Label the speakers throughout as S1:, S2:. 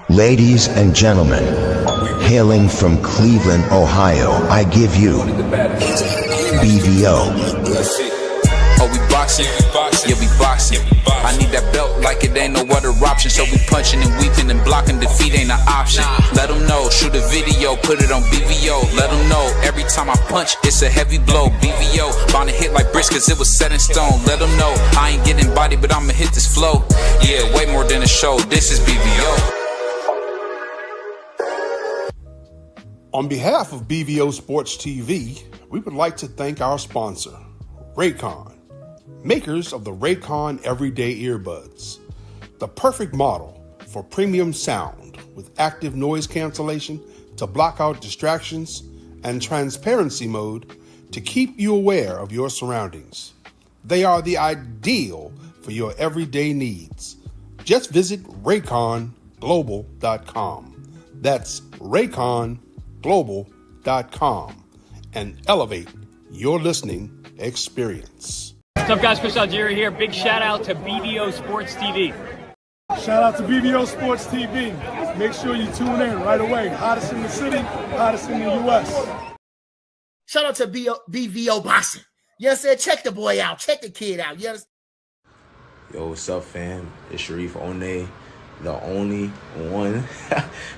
S1: Ladies and gentlemen, hailing from Cleveland, Ohio, I give you BVO.
S2: Oh, we boxing? Yeah, we boxing. I need that belt like it ain't no other option. So we punching and weaving and blocking. Defeat ain't an option. Let them know, shoot a video, put it on BVO. Let them know, every time I punch, it's a heavy blow. BVO, bound to hit like bricks cause it was set in stone. Let them know, I ain't getting body, but I'ma hit this flow. Yeah, way more than a show, this is BVO.
S3: On behalf of BVO Sports TV, we would like to thank our sponsor, Raycon, makers of the Raycon Everyday Earbuds, the perfect model for premium sound with active noise cancellation to block out distractions and transparency mode to keep you aware of your surroundings. They are the ideal for your everyday needs. Just visit rayconglobal.com. That's rayconglobal.com and elevate your listening experience.
S4: What's up, guys? Chris Algieri here. Big shout out to BVO Sports TV.
S5: Shout out to BVO Sports TV. Make sure you tune in right away. Hottest in the city, hottest in the U.S.
S6: Shout out to BVO Boxing. You understand? Check the boy out. Check the kid out. You understand?
S7: Yo, what's up, fam? It's Sharif One, the only one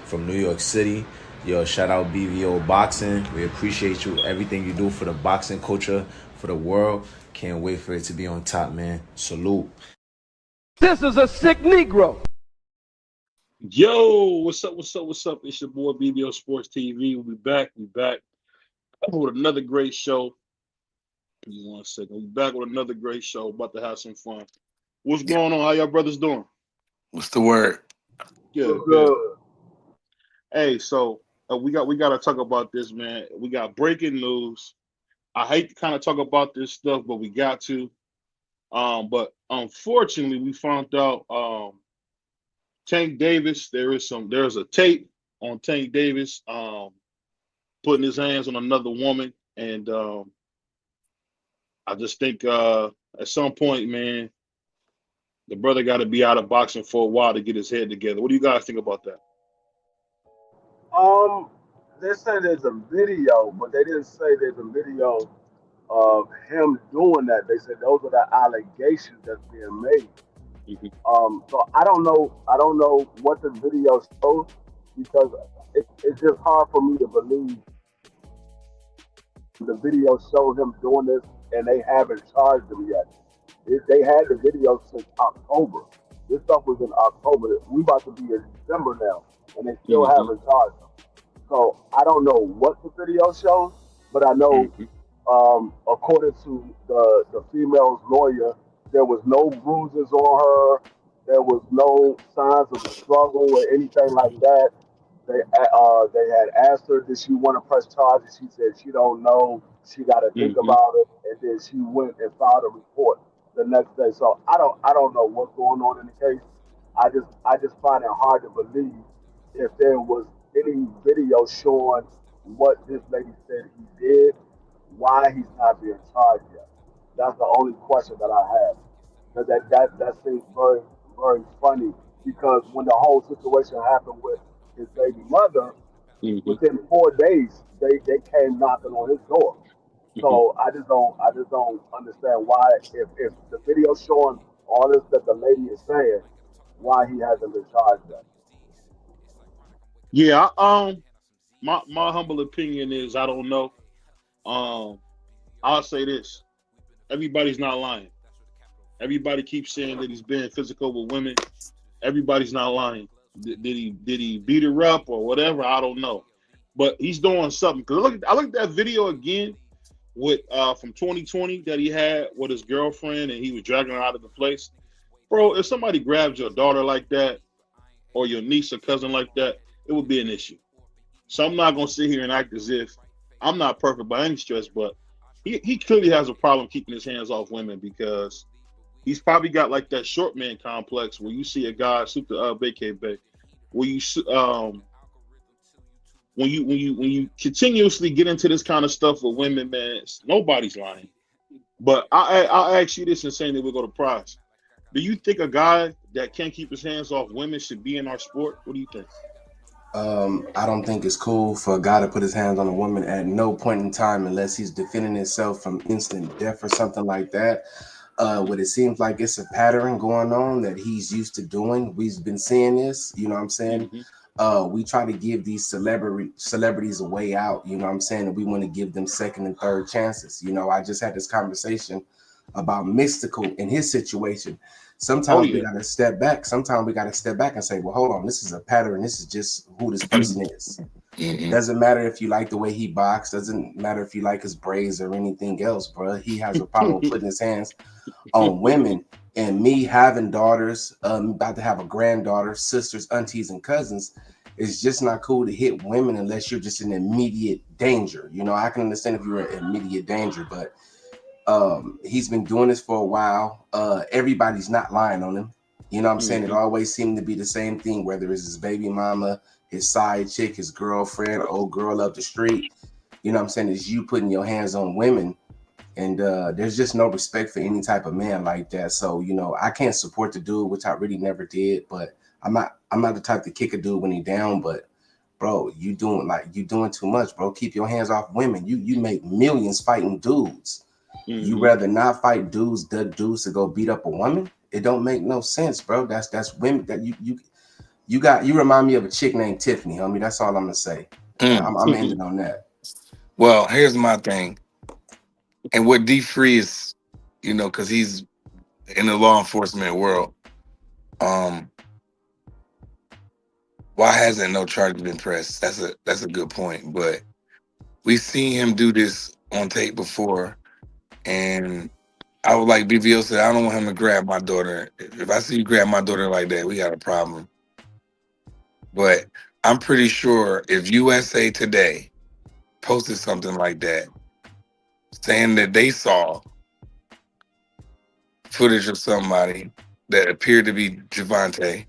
S7: from New York City. Yo, shout out BVO Boxing. We appreciate you, everything you do for the boxing culture, for the world. Can't wait for it to be on top, man. Salute.
S8: This is a sick Negro.
S5: Yo, what's up? It's your boy BVO Sports TV. We back with another great show. Give me 1 second. We back with another great show. About to have some fun. What's going on? How y'all brothers doing?
S8: What's the word?
S5: Good. Hey, so we got to talk about this, man. We got breaking news. I hate to kind of talk about this stuff, but we got to. But unfortunately, we found out Tank Davis. There's a tape on Tank Davis putting his hands on another woman, and I just think at some point, man, the brother got to be out of boxing for a while to get his head together. What do you guys think about that?
S9: They say there's a video, but they didn't say there's a video of him doing that. They said those are the allegations that's being made.
S5: Mm-hmm.
S9: So I don't know what the video shows because it's just hard for me to believe the video showed him doing this and they haven't charged him yet. They had the video since October. This stuff was in October. We about to be in December now, and they still haven't charged him. So I don't know what the video shows, but I know, according to the female's lawyer, there was no bruises on her. There was no signs of a struggle or anything like that. They had asked her, did she want to press charges? She said she don't know. She got to think about it, and then she went and filed a report the next day. So I don't know what's going on in the case. I just find it hard to believe if there was any video showing what this lady said he did, why he's not being charged yet. That's the only question that I have. Because that seems very, very funny because when the whole situation happened with his baby mother, within 4 days they came knocking on his door. So I just don't understand why if the video showing all this that the lady is saying, why he hasn't been charged yet.
S5: Yeah, my humble opinion is I don't know. I'll say this: everybody's not lying. Everybody keeps saying that he's being physical with women. Everybody's not lying. Did he beat her up or whatever? I don't know, but he's doing something. Cause I looked at that video again with from 2020 that he had with his girlfriend, and he was dragging her out of the place. Bro, if somebody grabs your daughter like that, or your niece or cousin like that, it would be an issue. So I'm not gonna sit here and act as if I'm not perfect by any stretch, but he clearly has a problem keeping his hands off women because he's probably got like that short man complex where you see a guy super vacay, where you when you continuously get into this kind of stuff with women, man, nobody's lying. But I'll ask you this and saying that we'll go to prize. Do you think a guy that can't keep his hands off women should be in our sport? What do you think?
S10: I don't think it's cool for a guy to put his hands on a woman at no point in time unless he's defending himself from instant death or something like that. What it seems like it's a pattern going on that he's used to doing. We've been seeing this, you know what I'm saying? We try to give these celebrities a way out, you know what I'm saying? And we want to give them second and third chances. You know, I just had this conversation about Mystical in his situation. Sometimes we got to step back. Sometimes we got to step back and say, well, hold on, this is a pattern. This is just who this person is. It doesn't matter if you like the way he boxed. Doesn't matter if you like his braids or anything else, bro. He has a problem with putting his hands on women. And me having daughters, about to have a granddaughter, sisters, aunties, and cousins, it's just not cool to hit women unless you're just in immediate danger. You know, I can understand if you're in immediate danger, but he's been doing this for a while. Everybody's not lying on him. You know what I'm saying? It always seemed to be the same thing, whether it's his baby mama, his side chick, his girlfriend, old girl up the street. You know what I'm saying? It's you putting your hands on women. And there's just no respect for any type of man like that. So, you know, I can't support the dude, which I really never did. But I'm not the type to kick a dude when he down. But bro, you doing too much, bro. Keep your hands off women. You make millions fighting dudes. You rather not fight dudes to go beat up a woman? It don't make no sense, bro. That's women that you remind me of a chick named Tiffany, homie. That's all I'm gonna say. I'm ending on that.
S8: Well, here's my thing. And what D Free is, you know, because he's in the law enforcement world. Why hasn't no charge been pressed? That's a good point. But we've seen him do this on tape before, and I would like BVO said, I don't want him to grab my daughter. If I see you grab my daughter like that, we got a problem. But I'm pretty sure if USA Today posted something like that, saying that they saw footage of somebody that appeared to be Javante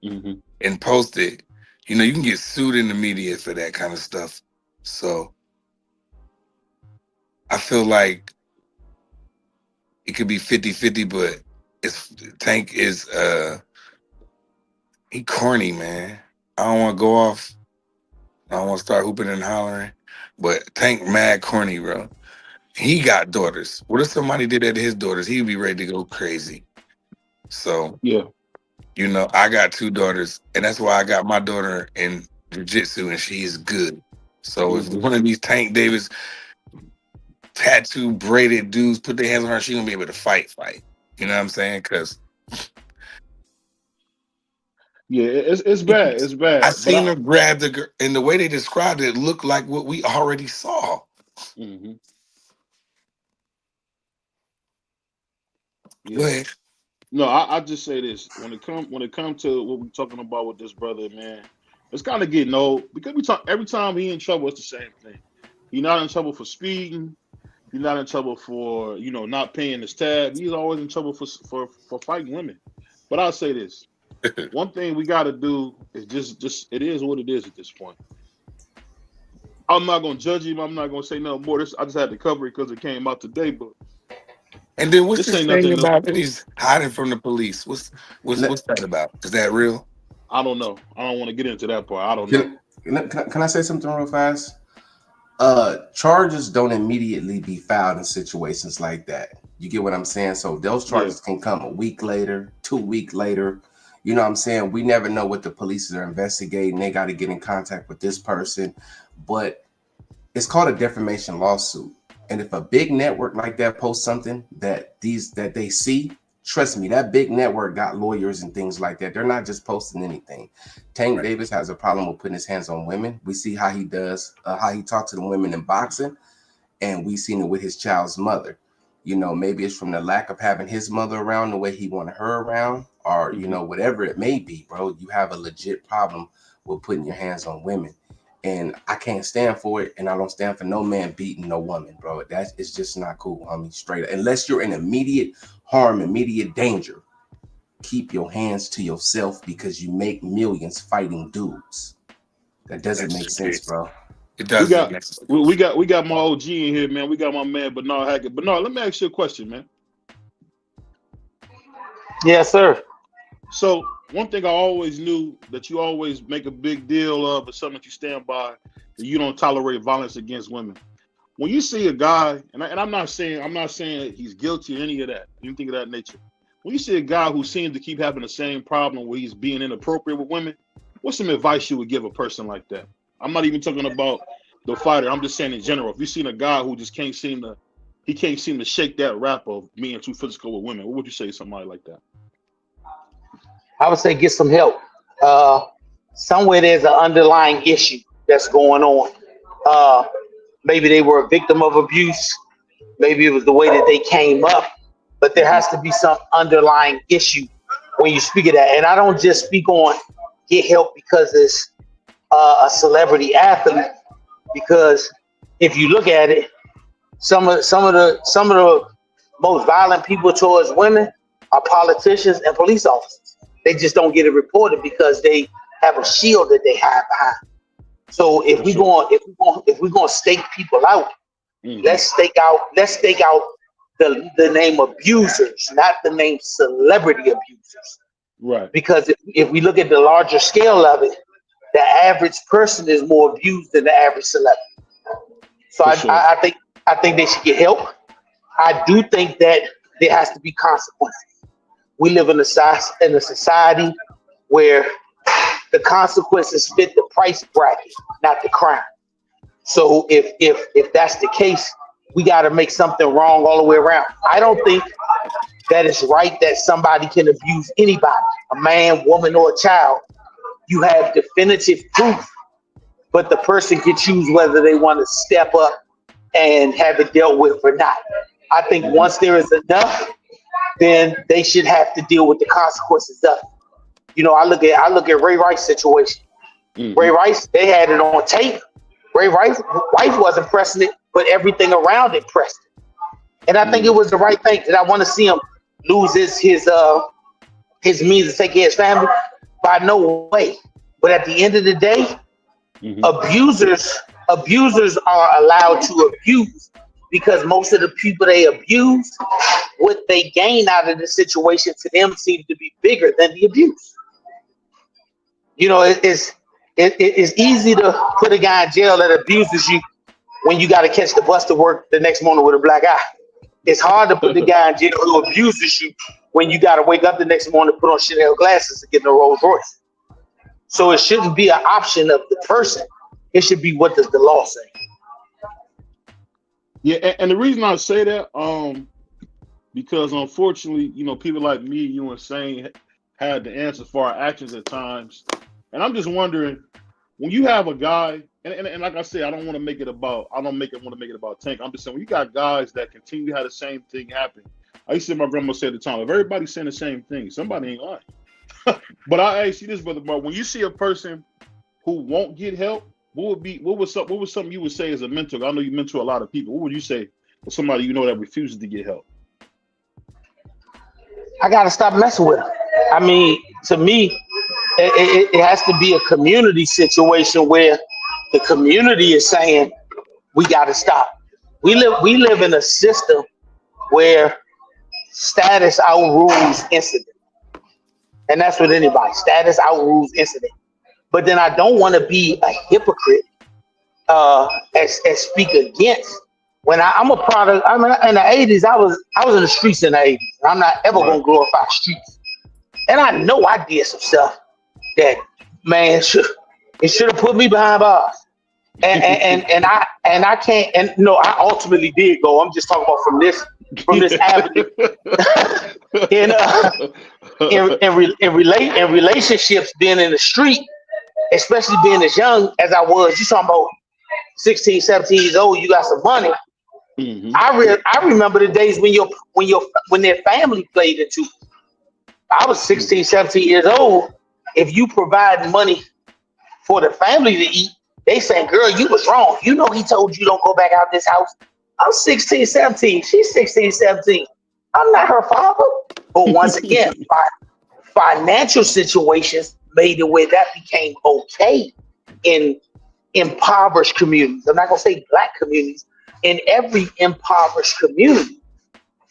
S8: and posted, you know, you can get sued in the media for that kind of stuff. So I feel like it could be 50-50, but Tank is he corny, man. I don't want to go off. I don't want to start hooping and hollering, but Tank mad corny, bro. He got daughters. What if somebody did that to his daughters? He'd be ready to go crazy. So, you know, I got 2 daughters, and that's why I got my daughter in jiu-jitsu, and she is good. So if one of these Tank Davis tattoo braided dudes put their hands on her, she's going to be able to fight. You know what I'm saying? Because
S5: it's bad. It's bad.
S8: I seen her grab the girl, and the way they described it looked like what we already saw. Go ahead.
S5: No, I just say this. When it come to what we're talking about with this brother, man, it's kind of getting old because we talk every time he in trouble, it's the same thing. He's not in trouble for speeding. He's not in trouble for, you know, not paying his tab. He's always in trouble for fighting women. But I'll say this. One thing we got to do is just it is what it is at this point. I'm not going to judge him. I'm not going to say no more. I just had to cover it because it came out today. But
S8: and then what's this thing about that he's hiding from the police? What's that about? Is that real?
S5: I don't know. I don't want to get into that part. I don't know.
S10: Can I say something real fast? Charges don't immediately be filed in situations like that. You get what I'm saying? So those charges can come a week later, 2 weeks later. You know what I'm saying? We never know what the police are investigating. They got to get in contact with this person. But it's called a defamation lawsuit. And if a big network like that posts something that they see, trust me, that big network got lawyers and things like that. They're not just posting anything. Tank Davis has a problem with putting his hands on women. We see how he does, how he talks to the women in boxing, and we seen it with his child's mother. You know, maybe it's from the lack of having his mother around the way he wanted her around, or you know, whatever it may be, bro. You have a legit problem with putting your hands on women. And I can't stand for it, and I don't stand for no man beating no woman, bro. That is just not cool, homie. Straight up. Unless you're in immediate harm, immediate danger, keep your hands to yourself because you make millions fighting dudes. That doesn't make sense, bro.
S8: It does.
S5: We got my OG in here, man. We got my man Bernard Hackett. Bernard, let me ask you a question, man.
S6: Yes, sir.
S5: So one thing I always knew that you always make a big deal of, is something that you stand by, that you don't tolerate violence against women. When you see a guy, and I'm not saying that he's guilty of any of that, anything of that nature. When you see a guy who seems to keep having the same problem where he's being inappropriate with women, what's some advice you would give a person like that? I'm not even talking about the fighter. I'm just saying in general. If you've seen a guy who just can't seem to shake that rap of being too physical with women, what would you say to somebody like that?
S6: I would say get some help. Somewhere there's an underlying issue that's going on. Maybe they were a victim of abuse. Maybe it was the way that they came up. But there has to be some underlying issue when you speak of that. And I don't just speak on get help because it's a celebrity athlete. Because if you look at it, some of the most violent people towards women are politicians and police officers. They just don't get it reported because they have a shield that they hide behind. So if we're going to stake people out, let's stake out the name abusers, not the name celebrity abusers.
S5: Right.
S6: Because if we look at the larger scale of it, the average person is more abused than the average celebrity. So I think they should get help. I do think that there has to be consequences. We live in a society where the consequences fit the price bracket, not the crime. So if that's the case, we got to make something wrong all the way around. I don't think that it's right that somebody can abuse anybody, a man, woman, or a child. You have definitive proof, but the person can choose whether they want to step up and have it dealt with or not. I think once there is enough, then they should have to deal with the consequences of it. You know, I look at Ray Rice's situation. Ray Rice, they had it on tape. Ray Rice's wife wasn't pressing it, but everything around it pressed it. And I think it was the right thing. Did I want to see him lose his means to take care of his family? By no way. But at the end of the day, abusers are allowed to abuse because most of the people they abuse, what they gain out of the situation to them seems to be bigger than the abuse. You know, it's easy to put a guy in jail that abuses you when you got to catch the bus to work the next morning with a black eye. It's hard to put the guy in jail who abuses you when you got to wake up the next morning to put on Chanel glasses to get in a Rolls Royce. So it shouldn't be an option of the person. It should be, what does the law say?
S5: Yeah, and the reason I say that, because unfortunately, you know, people like me, you and Sane had to answer for our actions at times. And I'm just wondering, when you have a guy, and like I said, I don't want to make it about Tank. I'm just saying, when you got guys that continue to have the same thing happen. I used to hear my grandma say at the time, if everybody's saying the same thing, somebody ain't lying. But I ask you this, brother Mark, when you see a person who won't get help, what was something you would say as a mentor? I know you mentor a lot of people. What would you say for somebody you know that refuses to get help?
S6: I gotta stop messing with them. I mean, to me, it has to be a community situation where the community is saying we gotta stop. We live in a system where status outrules incident. And that's with anybody. Status outrules incident. But then I don't want to be a hypocrite and speak against. When I'm a product, I mean, in the 80s, I was in the streets in the 80s. I'm not ever gonna glorify streets. And I know I did some stuff that, man, it should have put me behind bars. And I can't, and no, I ultimately did go. I'm just talking about from this avenue. in relationships, being in the street, especially being as young as I was, you talking about 16, 17 years old, you got some money. I remember the days when their family played into it. I was 16, 17 years old. If you provide money for the family to eat, they saying, girl, you was wrong. You know he told you don't go back out this house. I'm 16, 17. She's 16, 17. I'm not her father. But once again, financial situations made it where that became okay in impoverished communities. I'm not going to say black communities. In every impoverished community,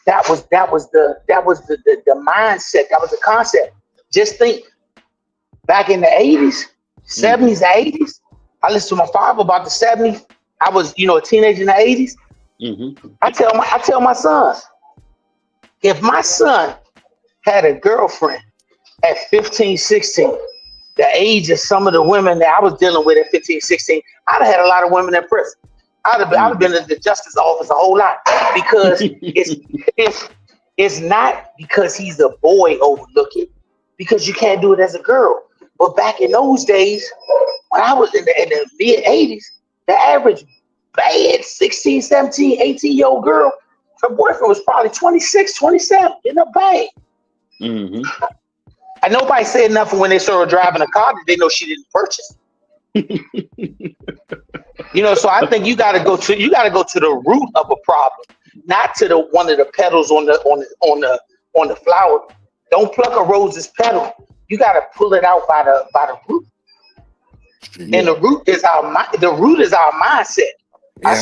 S6: That was the mindset. That was the concept. Just think, back in the 80s, 70s, 80s. I listened to my father about the 70s. I was, a teenager in the 80s. I tell my sons, if my son had a girlfriend at 15, 16, the age of some of the women that I was dealing with at 15, 16, I'd have had a lot of women in prison. I'd have been in the justice office a whole lot, because it's not because he's a boy overlooking, because you can't do it as a girl. But back in those days, when I was in the mid 80s, the average bad 16, 17, 18-year-old girl, her boyfriend was probably 26, 27 in a bag. And nobody said nothing when they saw her driving a car that they know she didn't purchase. So I think you got to go to the root of a problem, not to the one of the petals on the flower. Don't pluck a rose's petal. You got to pull it out by the root. Yeah. And the root is our mindset. Yeah. I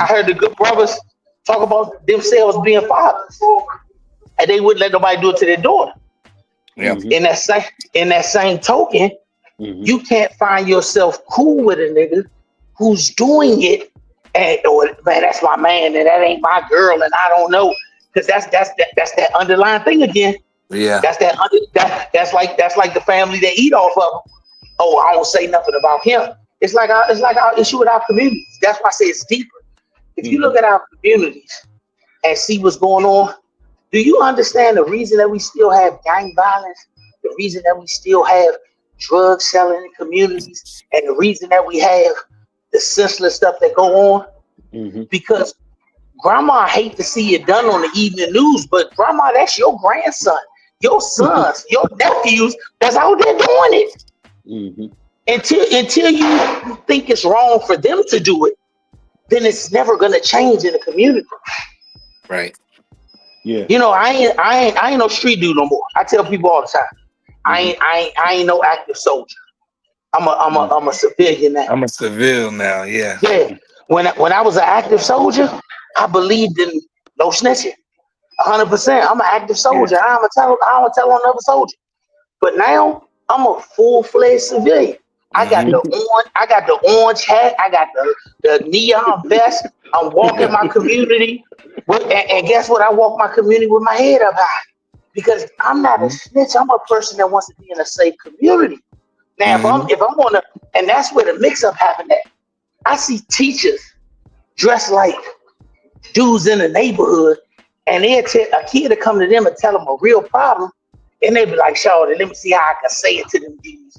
S6: heard the good brothers talk about themselves being fathers, and they wouldn't let nobody do it to their daughter. Yeah. In that same token, you can't find yourself cool with a nigga who's doing it, or man, that's my man, and that ain't my girl, and I don't know, because that's that underlying thing again. Yeah, that's like the family that eat off of them. Oh, I don't say nothing about him. It's like our issue with our communities. That's why I say it's deeper. If you look at our communities and see what's going on, do you understand the reason that we still have gang violence, the reason that we still have drug selling in communities, and the reason that we have the senseless stuff that go on? Because grandma, I hate to see it done on the evening news, but grandma, that's your grandson, your sons, your nephews that's out there doing it. Until you think it's wrong for them to do it, then it's never gonna change in the community.
S8: Right.
S6: Yeah. I ain't no street dude no more. I tell people all the time, I ain't no active soldier. I'm a civilian now.
S8: I'm a civil now. Yeah.
S6: Yeah. When I was an active soldier, I believed in no snitching. 100%. I'm an active soldier. Yeah. I don't tell on another soldier. But now I'm a full-fledged civilian. I got the orange hat. I got the neon vest. I'm walking my community. And guess what? I walk my community with my head up high, because I'm not a snitch. I'm a person that wants to be in a safe community. Now, if I'm on and that's where the mix-up happened at. I see teachers dressed like dudes in the neighborhood, and they'll tell a kid to come to them and tell them a real problem, and they be like, "Shawty, let me see how I can say it to them dudes,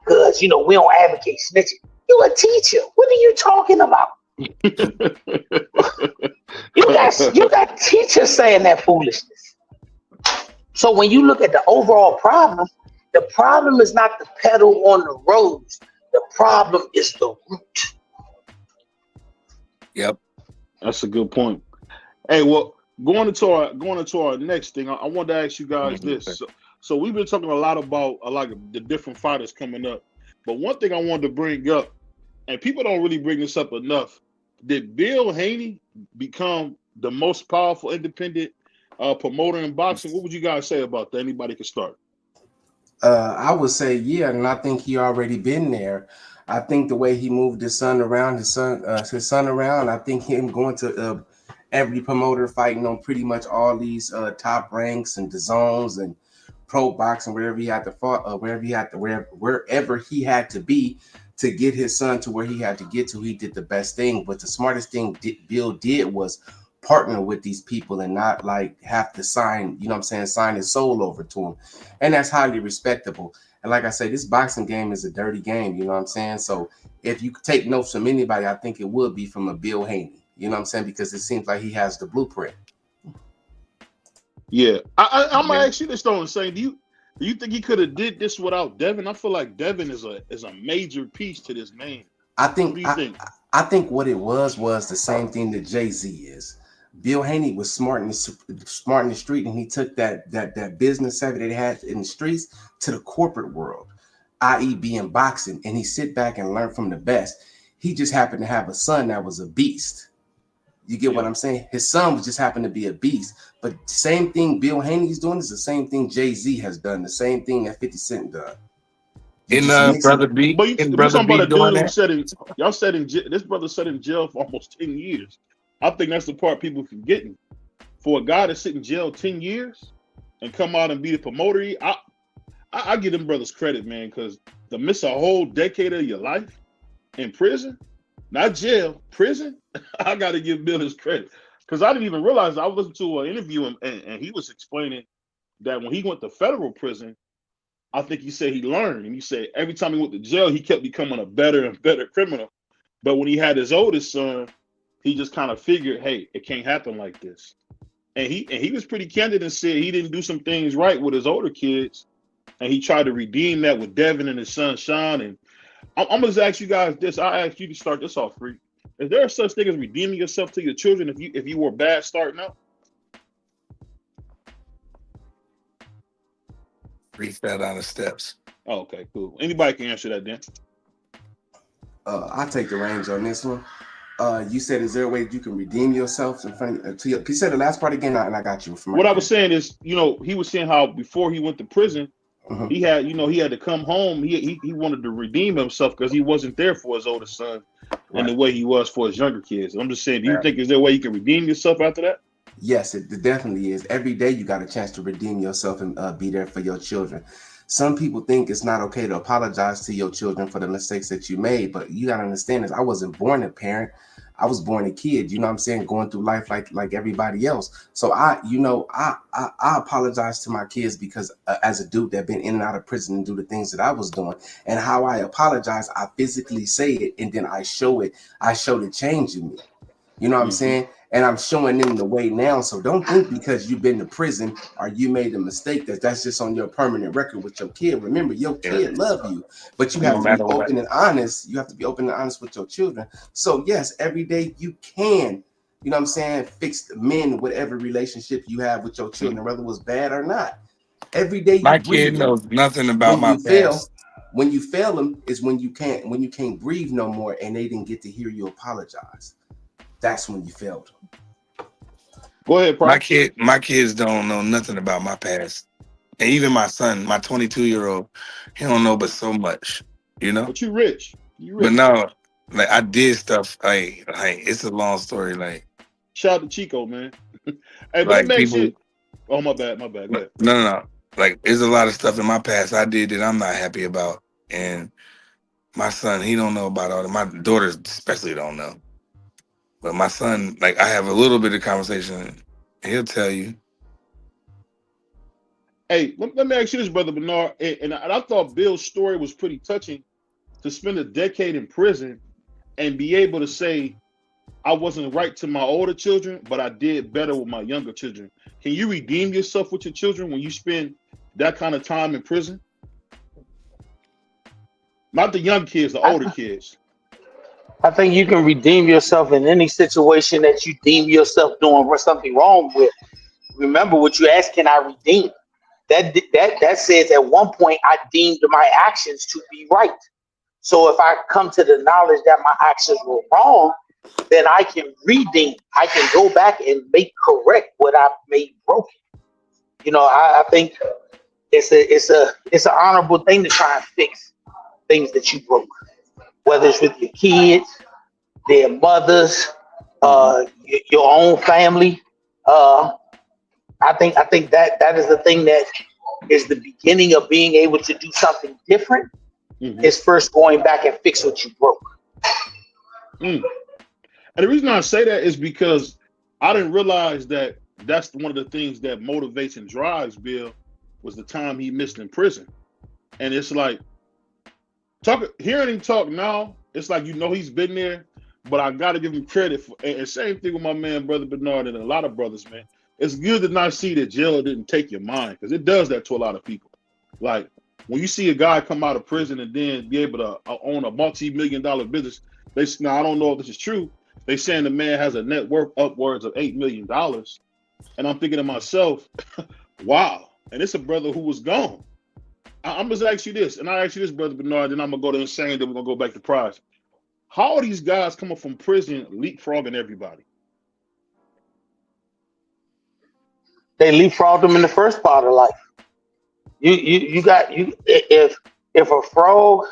S6: because we don't advocate snitching." You a teacher? What are you talking about? you got teachers saying that foolishness. So when you look at the overall problem, the problem is not the pedal on the rose. The problem is the root.
S8: Yep,
S5: that's a good point. Hey, well, going into our next thing, I wanted to ask you guys this. So we've been talking a lot about the different fighters coming up, but one thing I wanted to bring up, and people don't really bring this up enough, did Bill Haney become the most powerful independent promoter in boxing? What would you guys say about that? Anybody can start.
S10: I would say yeah, and I think he already been there. I think the way he moved his son around, I think him going to every promoter fighting on pretty much all these top ranks and the zones and pro boxing, wherever he had to fight, wherever he had to be to get his son to where he had to get to, he did the best thing. But the smartest thing Bill did was partner with these people and not like have to sign his soul over to him. And that's highly respectable. And like I said, this boxing game is a dirty game, you know what I'm saying? So if you take notes from anybody, I think it would be from a Bill Haney, you know what I'm saying? Because it seems like he has the blueprint.
S5: Yeah. I'm gonna ask you this though, and saying, do you think he could have did this without Devin? I feel like Devin is a major piece to this game.
S10: I think what it was the same thing that Jay-Z is. Bill Haney was smart in the street, and he took that business savvy that he had in the streets to the corporate world, i.e. being boxing, and he sit back and learn from the best. He just happened to have a son that was a beast. You get what I'm saying? His son was just happened to be a beast. But same thing Bill Haney's doing is the same thing Jay-Z has done, the same thing that 50 Cent done.
S8: Brother B,
S5: but you
S8: Brother
S5: talking about
S8: B
S5: a
S8: doing
S5: dude who
S8: that?
S5: said y'all said this brother sat in jail for almost 10 years. I think that's the part people forgetting. For a guy to sit in jail 10 years and come out and be the promoter, I give them brothers credit, man, because to miss a whole decade of your life in prison, not jail, prison, I got to give Bill his credit. Because I didn't even realize, I was listening to an interview and he was explaining that when he went to federal prison, I think he said he learned. And he said every time he went to jail, he kept becoming a better and better criminal. But when he had his oldest son, he just kind of figured, hey, it can't happen like this. And he was pretty candid and said he didn't do some things right with his older kids. And he tried to redeem that with Devin and his son, Sean. And I'm going to just ask you guys this. I ask you to start this off, free. Is there such thing as redeeming yourself to your children if you were bad starting out?
S8: Free fell down the steps.
S5: Oh, okay, cool. Anybody can answer that then.
S10: I'll take the range on this one. You said, is there a way that you can redeem yourself in front of you? You said the last part again, and I got you. From
S5: what I was saying is, he was saying how before he went to prison, he had to come home. He wanted to redeem himself because he wasn't there for his older son and the way he was for his younger kids. I'm just saying, do you think is there a way you can redeem yourself after that?
S10: Yes, it definitely is. Every day you got a chance to redeem yourself and be there for your children. Some people think it's not okay to apologize to your children for the mistakes that you made, but you got to understand this. I wasn't born a parent. I was born a kid, you know what I'm saying, going through life like everybody else. So I apologize to my kids because as a dude that been in and out of prison and do the things that I was doing, and how I apologize, I physically say it and then I show it. I show the change in me. You know what I'm saying? And I'm showing them the way now. So don't think because you've been to prison or you made a mistake that's just on your permanent record with your kid. Remember, your kid love you, but you have to be open and honest. You have to be open and honest with your children. So yes, every day you can, you know what I'm saying, fix mend whatever relationship you have with your children, whether it was bad or not. Every day
S8: my kid knows nothing about my past.
S10: When you fail them is when you can't breathe no more and they didn't get to hear you apologize. That's when you failed.
S5: Go ahead, Park.
S8: My kids don't know nothing about my past. And even my son, my 22-year-old, he don't know but so much, you know?
S5: But you rich.
S8: But no, like I did stuff, like it's a long story. Like
S5: shout out to Chico, man. Hey, but
S8: like
S5: people, oh my bad. Go ahead.
S8: No. Like there's a lot of stuff in my past I did that I'm not happy about. And my son, he don't know about all that. My daughters especially don't know. But my son, like I have a little bit of conversation, he'll tell you.
S5: Hey, let me ask you this, Brother Bernard. And I thought Bill's story was pretty touching to spend a decade in prison and be able to say, I wasn't right to my older children, but I did better with my younger children. Can you redeem yourself with your children when you spend that kind of time in prison? Not the young kids, the older kids.
S6: I think you can redeem yourself in any situation that you deem yourself doing something wrong with. Remember what you asked, can I redeem? That says at one point I deemed my actions to be right. So if I come to the knowledge that my actions were wrong, then I can redeem. I can go back and make correct what I made broken. You know, I think it's an honorable thing to try and fix things that you broke. Whether it's with your kids, their mothers, your own family. I think that is the thing that is the beginning of being able to do something different. Is first going back and fix what you broke.
S5: And the reason I say that is because I didn't realize that that's one of the things that motivates and drives Bill was the time he missed in prison. And it's like, hearing him talk now, it's like, he's been there, but I got to give him credit for, and same thing with my man, Brother Bernard, and a lot of brothers, man. It's good to not see that jail didn't take your mind, because it does that to a lot of people. Like, when you see a guy come out of prison and then be able to own a multi-million-dollar business, now I don't know if this is true. They saying the man has a net worth upwards of $8 million. And I'm thinking to myself, wow. And it's a brother who was gone. I'm just asking you this, and I ask you this, Brother Bernard, then I'm going to go to Insane, then we're going to go back to Prize. How are these guys coming from prison leapfrogging everybody?
S6: They leapfrogged them in the first part of life. You got you if a frog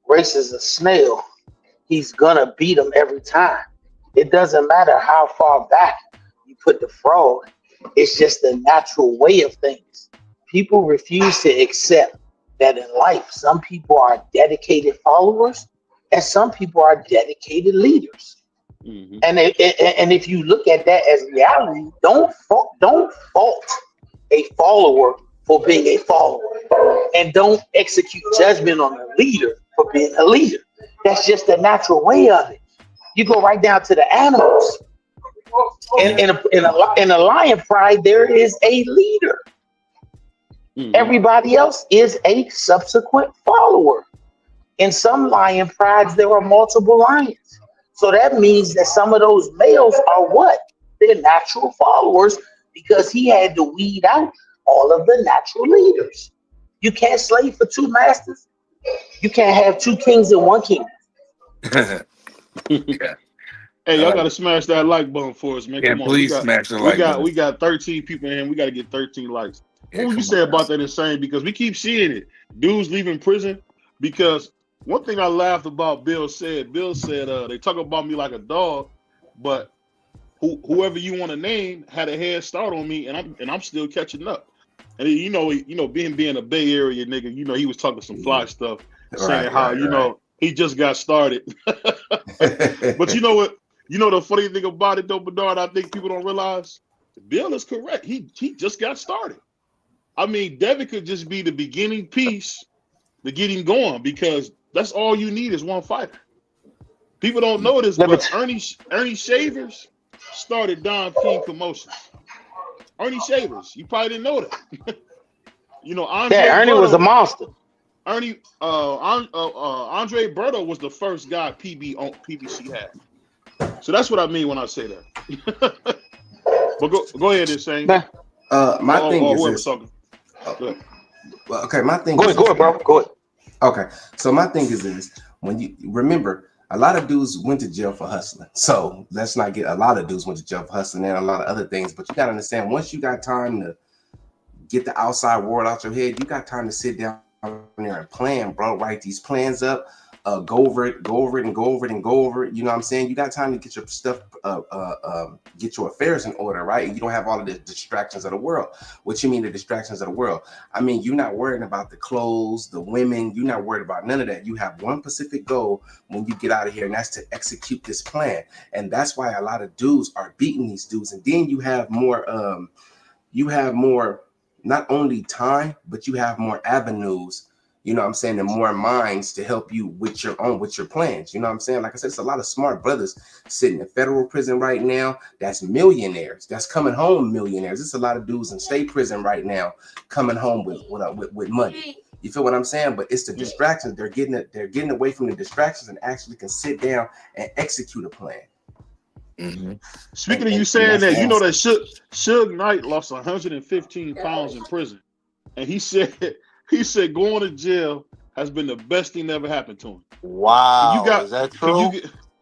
S6: races a snail, he's gonna beat him every time. It doesn't matter how far back you put the frog. It's just the natural way of things. People refuse to accept that in life, some people are dedicated followers and some people are dedicated leaders.
S5: Mm-hmm.
S6: And if you look at that as reality, don't fault a follower for being a follower, and don't execute judgment on a leader for being a leader. That's just the natural way of it. You go right down to the animals. In a lion pride, there is a leader.
S5: Mm-hmm.
S6: Everybody else is a subsequent follower. In some lion prides, there are multiple lions. So that means that some of those males are what? They're natural followers because he had to weed out all of the natural leaders. You can't slave for two masters. You can't have two kings in one kingdom.
S8: Yeah.
S5: Hey, y'all gotta smash that like button for us, man.
S8: Yeah,
S5: Come on,
S8: please smash the like button.
S5: We got 13 people in. We got to get 13 likes.
S8: Yeah,
S5: What would you
S8: come
S5: say
S8: on,
S5: about
S8: guys.
S5: that insane? Because we keep seeing it. Dudes leaving prison. Because one thing I laughed about, Bill said they talk about me like a dog, but whoever you want to name had a head start on me, and I'm still catching up. And being a Bay Area nigga, he was talking some fly stuff, saying how he just got started. But you know what? You know the funny thing about it though, Bernard, I think people don't realize Bill is correct. He just got started. I mean, Devin could just be the beginning piece to get him going, because that's all you need is one fighter. People don't know this, but Ernie Shavers started Don King Commotions. Ernie Shavers, you probably didn't know that.
S6: Ernie was a monster.
S5: Andre Berto was the first guy PBC had. So that's what I mean when I say that. But go ahead and say.
S10: My thing is this.
S5: Talking.
S10: Okay, my thing.
S6: Go ahead, bro. Go ahead.
S10: Okay, so my thing is this: when you remember, a lot of dudes went to jail for hustling. So let's not get a lot of dudes went to jail for hustling and a lot of other things. But you gotta understand, once you got time to get the outside world out your head, you got time to sit down there and plan, bro. Write these plans up, go over it. You know what I'm saying? You got time to get your stuff, get your affairs in order, right? And you don't have all of the distractions of the world. What you mean the distractions of the world? I mean, you're not worrying about the clothes, the women. You're not worried about none of that. You have one specific goal when you get out of here, and that's to execute this plan. And that's why a lot of dudes are beating these dudes. And then you have more, not only time, but you have more avenues, you know what I'm saying, and more minds to help you with your plans. You know what I'm saying? Like I said, it's a lot of smart brothers sitting in federal prison right now. That's millionaires. That's coming home millionaires. There's a lot of dudes in state prison right now coming home with money. You feel what I'm saying? But it's the distractions. They're getting away from the distractions and actually can sit down and execute a plan.
S5: Mm-hmm. Speaking of you saying that, you know that Suge Knight lost 115 pounds in prison, and he said going to jail has been the best thing that ever happened to him.
S11: Wow, is that true?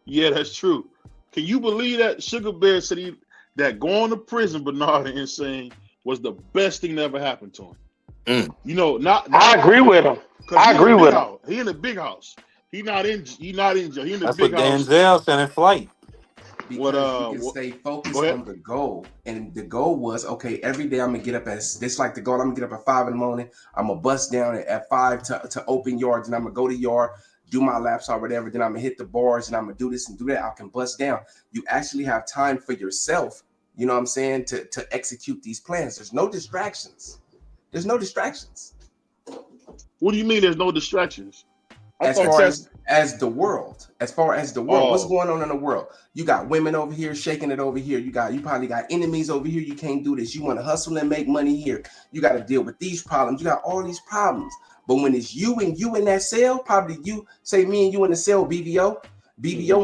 S5: Yeah, that's true. Can you believe that? Sugar Bear said that going to prison, Bernard and Insane, was the best thing that ever happened to him. You know,
S6: I agree with him. I agree with him.
S5: He in the big house. He not in jail. He in the
S11: That's
S5: big
S11: what
S5: house.
S11: Denzel said in Flight.
S10: Because you can stay focused on the goal. And the goal was, okay, every day I'm gonna get up like the goal. I'm gonna get up at 5 in the morning. I'm gonna bust down at 5 to open yards, and I'm gonna go to yard, do my laps or whatever. Then I'm gonna hit the bars, and I'm gonna do this and do that. I can bust down. You actually have time for yourself, you know what I'm saying, to execute these plans. There's no distractions. What
S5: do you mean there's no distractions?
S10: As far as the world, what's going on in the world? You got women over here shaking it over here. You probably got enemies over here. You can't do this. You want to hustle and make money here. You got to deal with these problems. You got all these problems. But when it's you and you in that cell, probably you say me and you in the cell, BVO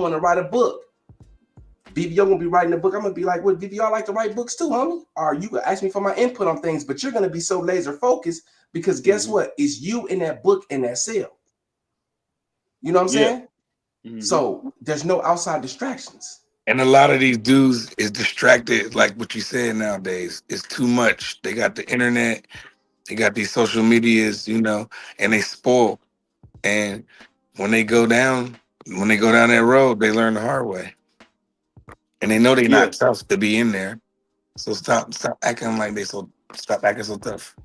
S10: want to write a book. BVO gonna be writing a book. I'm gonna be like, well, BVO, I like to write books too, homie. Or you could ask me for my input on things, but you're gonna be so laser focused because guess what? It's you in that book in that cell. You know what I'm saying? Mm-hmm. So there's no outside distractions.
S8: And a lot of these dudes is distracted, like what you said nowadays. It's too much. They got the internet, they got these social medias, and they spoil. And when they go down, that road, they learn the hard way. And they know they're
S5: Yeah,
S8: not tough to be in there. So stop acting like stop acting so tough.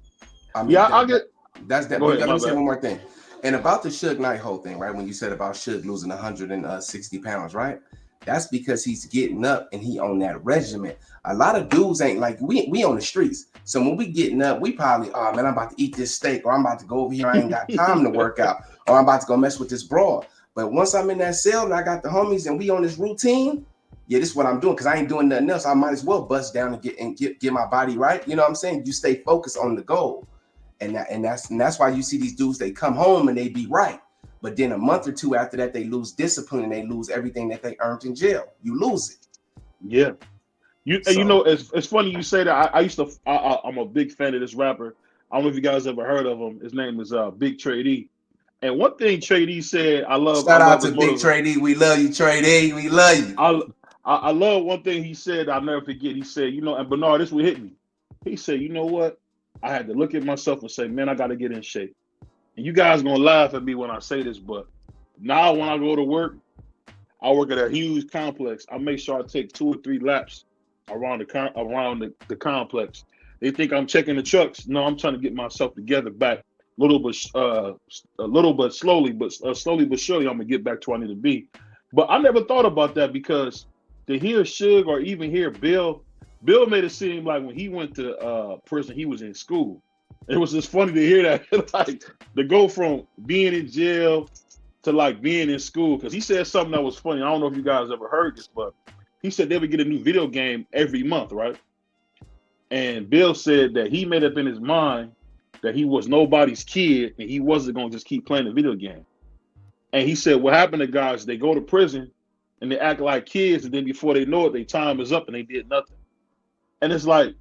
S10: I mean,
S5: yeah. I get.
S10: that's that.
S5: Go
S10: But
S5: ahead,
S10: let
S5: my
S10: me say
S5: bad.
S10: one more thing. And about the Suge Knight whole thing, right? When you said about Suge losing 160 pounds, right? That's because he's getting up and he on that regimen. A lot of dudes ain't like we on the streets. So when we getting up, we probably, oh man, I'm about to eat this steak, or I'm about to go over here. I ain't got time to work out, or I'm about to go mess with this broad. But once I'm in that cell and I got the homies and we on this routine, yeah, this is what I'm doing because I ain't doing nothing else. I might as well bust down and get my body right. You know what I'm saying? You stay focused on the goal. And that's why you see these dudes, they come home and they be right. But then a month or two after that, they lose discipline and they lose everything that they earned in jail. You lose it.
S5: Yeah. It's funny you say that. I'm a big fan of this rapper. I don't know if you guys ever heard of him. His name is Big Trade E. And one thing Trade E said, I
S10: Shout out
S5: love
S10: to
S5: his
S10: Big
S5: motive.
S10: Trade E. We love you, Trade E. We love you.
S5: I love one thing he said. I'll never forget. He said, and Bernard, this would hit me. He said, you know what? I had to look at myself and say, man, I got to get in shape. And you guys gonna laugh at me when I say this, but now when I go to work, I work at a huge complex. I make sure I take 2 or 3 laps around the complex. They think I'm checking the trucks. No, I'm trying to get myself together back a little bit slowly, but slowly but surely I'm gonna get back to where I need to be. But I never thought about that because to hear Suge or even hear Bill made it seem like when he went to prison, he was in school. It was just funny to hear that, like to go from being in jail to like being in school. Because he said something that was funny. I don't know if you guys ever heard this, but he said they would get a new video game every month, right? And Bill said that he made up in his mind that he was nobody's kid and he wasn't going to just keep playing the video game. And he said what happened to guys, they go to prison and they act like kids, and then before they know it, their time is up and they did nothing. And it's like,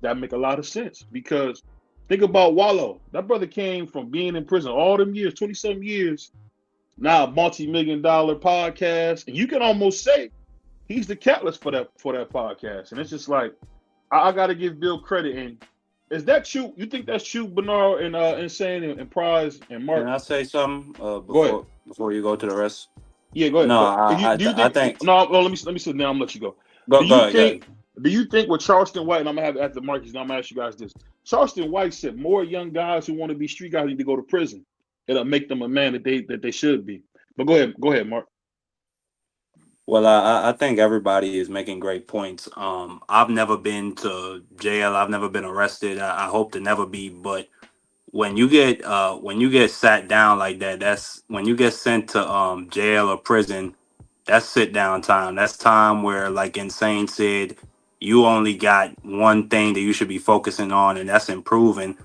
S5: that make a lot of sense because think about Wallow. That brother came from being in prison all them years, 20-some years, now a multi-million-dollar podcast. And you can almost say he's the catalyst for that podcast. And it's just like, I got to give Bill credit. And is that true? You think that's true, Bernard and Insane and Prize and Mark?
S11: Can I say something
S5: Go ahead.
S11: before you go to the rest?
S5: Yeah, go ahead.
S11: No,
S5: But do you
S11: I
S5: think?
S11: think
S5: No, let me sit down. I'm let you go.
S11: go
S5: Do you
S11: ahead, go ahead.
S5: think? Do you think with Charleston White? And I'm gonna have after Marcus. And I'm gonna ask you guys this. Charleston White said more young guys who want to be street guys need to go to prison. It'll make them a man that they should be. But go ahead, Mark.
S11: Well, I think everybody is making great points. I've never been to jail. I've never been arrested. I hope to never be. But when you get sat down like that, that's when you get sent to jail or prison. That's sit down time. That's time where, like Insane said, you only got one thing that you should be focusing on, and that's improving.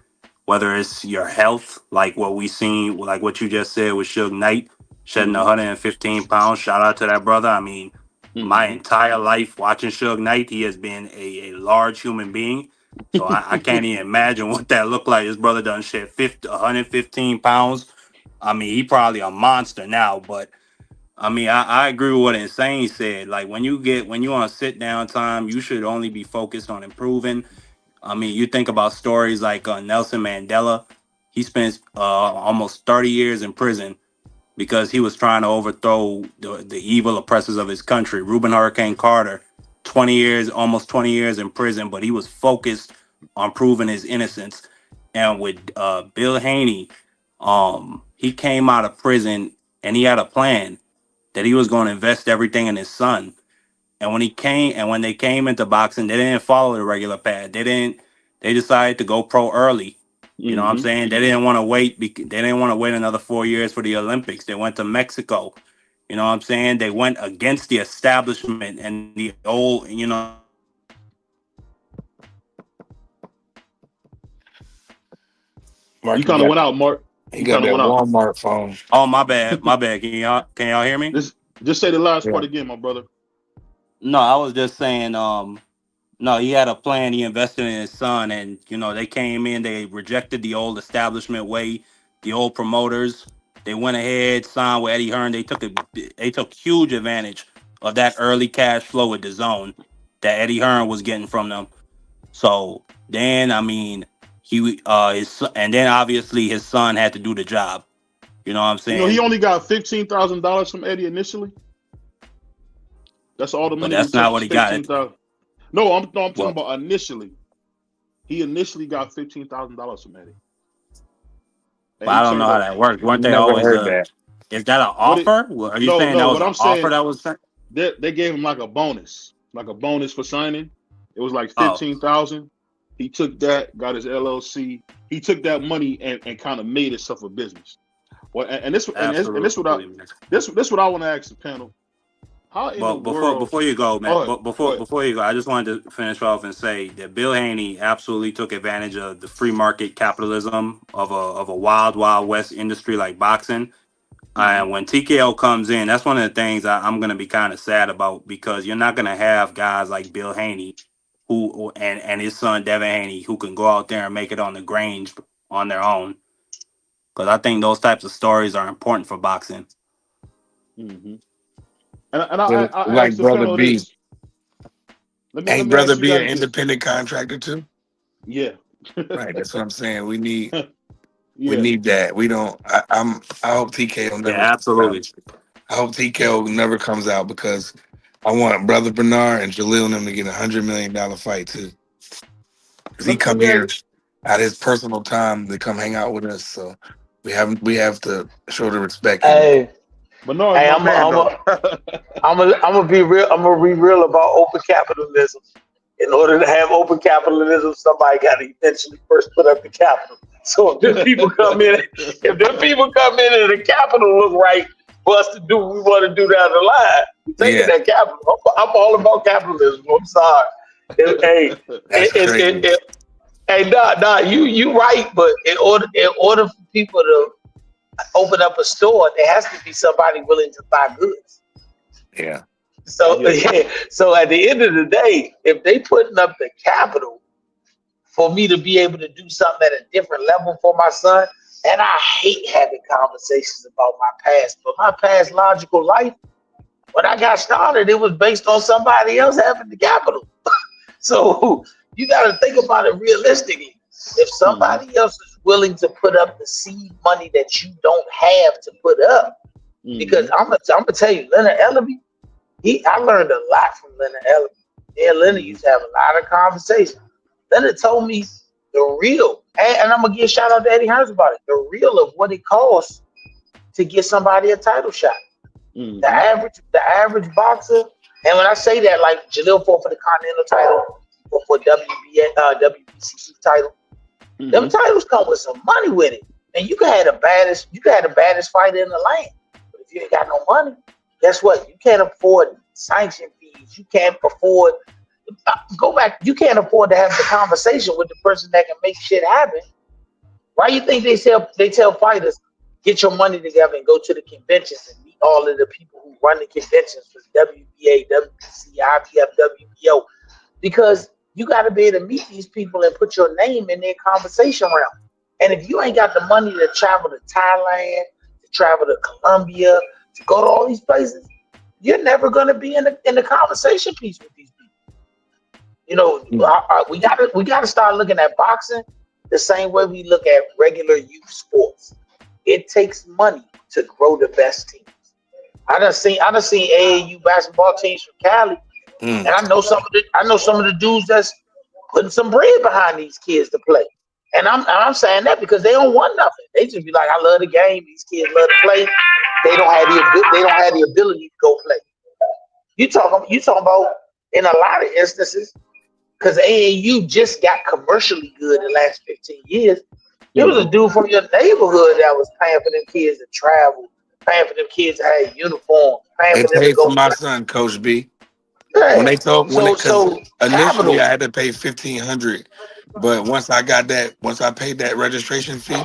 S11: Whether it's your health, like what we seen, like what you just said with Suge Knight, shedding 115 pounds. Shout out to that brother. I mean, my entire life watching Suge Knight, he has been a large human being. So I can't even imagine what that looked like. His brother done shed 115 pounds. I mean, he probably a monster now, but I mean, I agree with what Insane said. Like when you on sit down time, you should only be focused on improving. I mean, you think about stories like Nelson Mandela. He spent almost 30 years in prison because he was trying to overthrow the evil oppressors of his country. Reuben Hurricane Carter, 20 years, almost 20 years in prison, but he was focused on proving his innocence. And with Bill Haney, he came out of prison and he had a plan that he was going to invest everything in his son. And when they came into boxing, they didn't follow the regular path. They decided to go pro early. You know what I'm saying? They didn't want to wait. They didn't want to wait another 4 years for the Olympics. They went to Mexico. You know what I'm saying? They went against the establishment and the old,
S8: Mark,
S5: You kind of went out, Mark.
S8: he
S5: You
S8: got
S5: kind of
S8: that
S5: went out.
S8: Walmart phone.
S11: Oh, my bad. My bad. Can y'all hear me?
S5: Just say the last
S8: Yeah.
S5: part again, my brother.
S11: No, I was just saying, no, he had a plan. He invested in his son, and they came in. They rejected the old establishment way, the old promoters. They went ahead, signed with Eddie Hearn. They took huge advantage of that early cash flow with the zone that Eddie Hearn was getting from them. So then, I mean, and then obviously his son had to do the job. You know what I'm
S5: You know, he
S11: saying?
S5: only got $15,000 from Eddie initially. That's all the
S11: But
S5: money he
S11: that's
S5: took
S11: not
S5: was
S11: what he got.
S5: $15,000. No, I'm talking
S11: Well,
S5: about initially. He initially got $15,000 from Eddie, and
S11: but
S5: he
S11: I don't know
S5: turned
S11: how
S5: up.
S11: that worked. Weren't they
S8: Never
S11: always
S8: heard that.
S11: is that an
S5: What it?
S11: offer? Are you
S5: No,
S11: saying that
S5: no.
S11: was
S5: What
S11: an
S5: I'm
S11: offer
S5: saying,
S11: that was sent?
S5: they gave him like a bonus for signing. It was like
S11: Oh,
S5: 15,000. He took that, got his LLC. He took that money and kind of made himself a business. Well, and this
S11: absolutely.
S5: this what I want to ask the panel. How in the
S11: But
S5: world?
S11: before you go, man,
S5: Oh,
S11: but
S5: go ahead.
S11: before you go, I just wanted to finish off and say that Bill Haney absolutely took advantage of the free market capitalism of a wild west industry like boxing.
S5: Mm-hmm.
S11: And when TKO comes in, that's one of the things I'm going to be kind of sad about, because you're not going to have guys like Bill Haney and his son Devin Haney who can go out there and make it on the Grange on their own. Because I think those types of stories are important for boxing.
S5: Mm-hmm. And I
S8: Like
S5: asked the
S8: Brother
S5: panel
S8: B.
S5: this. Let
S8: Ain't
S5: me
S8: Brother
S5: ask you
S8: B an
S5: guys this.
S8: independent contractor too?
S5: Yeah.
S8: Right. That's what I'm saying. We need
S5: Yeah.
S8: that. We don't. I hope TKO
S11: Yeah,
S8: never comes
S11: absolutely.
S8: out. I hope TKO never comes out, because I want Brother Bernard and Jaleel and them to get $100 million fight too. Because he
S5: Let
S8: come
S5: me
S8: here
S5: ask.
S8: at his personal time to come hang out with us. So we have to show the respect.
S6: Hey,
S5: Bernard's
S6: hey,
S5: my man though.
S6: I'm gonna be real. I'm gonna be real about open capitalism. In order to have open capitalism, somebody got to eventually first put up the capital. So if them people come in, and the capital look right for us to do what we want to do down the line, we taking that capital. I'm all about capitalism. I'm sorry.
S8: That's crazy.
S6: Hey, you right. But in order for people to open up a store, there has to be somebody willing to buy goods.
S8: Yeah.
S6: So so at the end of the day, if they putting up the capital for me to be able to do something at a different level for my son, and I hate having conversations about my past, but my past logical life, when I got started, it was based on somebody else having the capital. So you got to think about it realistically. If somebody else is willing to put up the seed money that you don't have to put up, because I'm gonna tell you, Leonard Ellaby, I learned a lot from Leonard Ellaby. Me and Leonard used to have a lot of conversations. Leonard told me the real, and I'm gonna give a shout out to Eddie Hearns about it, the real of what it costs to get somebody a title shot. The average boxer, and when I say that, like Jaleel fought for the Continental title, or for WBC title, them titles come with some money with it, and you can have the baddest fighter in the land, but if you ain't got no money, guess what? You can't afford sanction fees. You can't afford you can't afford to have the conversation with the person that can make shit happen. Why you think they tell fighters, get your money together and go to the conventions and meet all of the people who run the conventions for WBA, WBC, IBF, WBO? Because you got to be able to meet these people and put your name in their conversation round. And if you ain't got the money to travel to Thailand, to travel to Colombia, to go to all these places, you're never going to be in the conversation piece with these people. You know, we got to start looking at boxing the same way we look at regular youth sports. It takes money to grow the best teams. I done seen AAU basketball teams from Cali, and I know some of the dudes that's putting some bread behind these kids to play. And I'm saying that because they don't want nothing. They just be like, I love the game. These kids love to play. They don't have the ability to go play. You talking about in a lot of instances, because AAU just got commercially good in the last 15 years. There was a dude from your neighborhood that was paying for them kids to travel, paying for them kids to have uniforms, paying
S8: They
S6: for them to
S8: paid for
S6: go
S8: my
S6: play.
S8: son, Coach B.
S6: Yeah.
S8: When because initially
S6: capital.
S8: I had to pay $1,500, but once I paid that registration fee,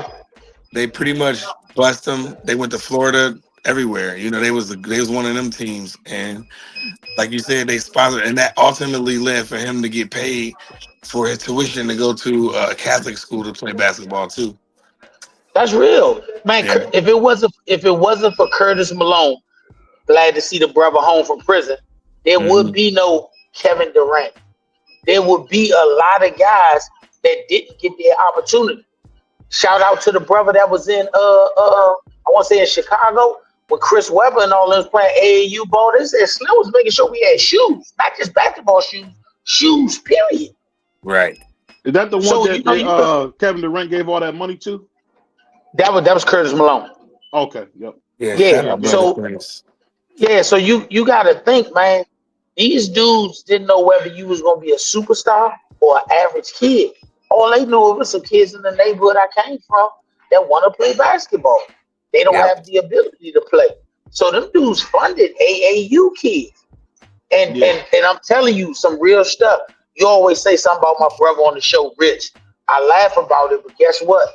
S8: they pretty much blessed them. They went to Florida, everywhere. You know, they was one of them teams, and like you said, they sponsored, and that ultimately led for him to get paid for his tuition to go to a Catholic school to play basketball too.
S6: That's real, man.
S8: Yeah.
S6: If it wasn't for Curtis Malone, glad to see the brother home from prison. There would be no Kevin Durant. There would be a lot of guys that didn't get their opportunity. Shout out to the brother that was in I want to say in Chicago when Chris Webber and all them playing AAU ball. They said Slim was making sure we had shoes, not just basketball shoes, period.
S5: Right. Is that the one that Kevin Durant gave all that money to?
S6: That was Curtis Malone.
S5: Okay. Yep.
S6: Yeah. So you got to think, man. These dudes didn't know whether you was gonna be a superstar or an average kid. All they knew was some kids in the neighborhood I came from that want to play basketball. They don't have the ability to play. So them dudes funded AAU kids. And I'm telling you some real stuff. You always say something about my brother on the show, Rich. I laugh about it, but guess what?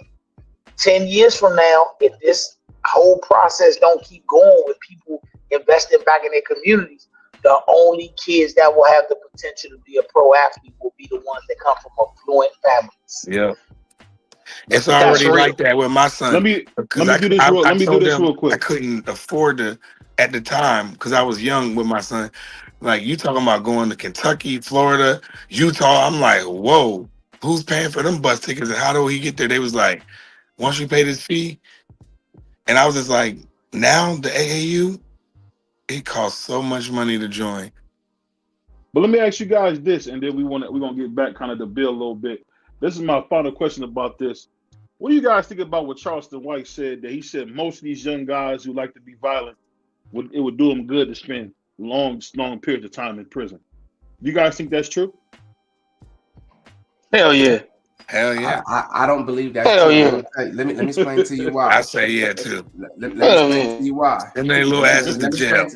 S6: 10 years from now, if this whole process don't keep going with people investing back in their communities, the only kids that will have the potential to be a pro athlete will be the ones that come from affluent families.
S8: Yeah. It's already like that with my son.
S5: Let me do this real quick.
S8: I couldn't afford to at the time because I was young with my son. Like you talking about going to Kentucky, Florida, Utah. I'm like, whoa, who's paying for them bus tickets and how do he get there? They was like, once you pay this fee, and I was just like, now the AAU, it costs so much money to join.
S5: But let me ask you guys this, and then we're gonna get back kind of to Bill a little bit. This is my final question about this. What do you guys think about what Charleston White said? That he said most of these young guys who like to be violent, it would do them good to spend long periods of time in prison. Do you guys think that's true?
S6: Hell yeah.
S8: Hell yeah.
S10: I don't believe that.
S6: Hell yeah.
S10: Let me explain to you why.
S8: I say yeah too.
S10: Let me explain to you why.
S8: And they little asses to jail.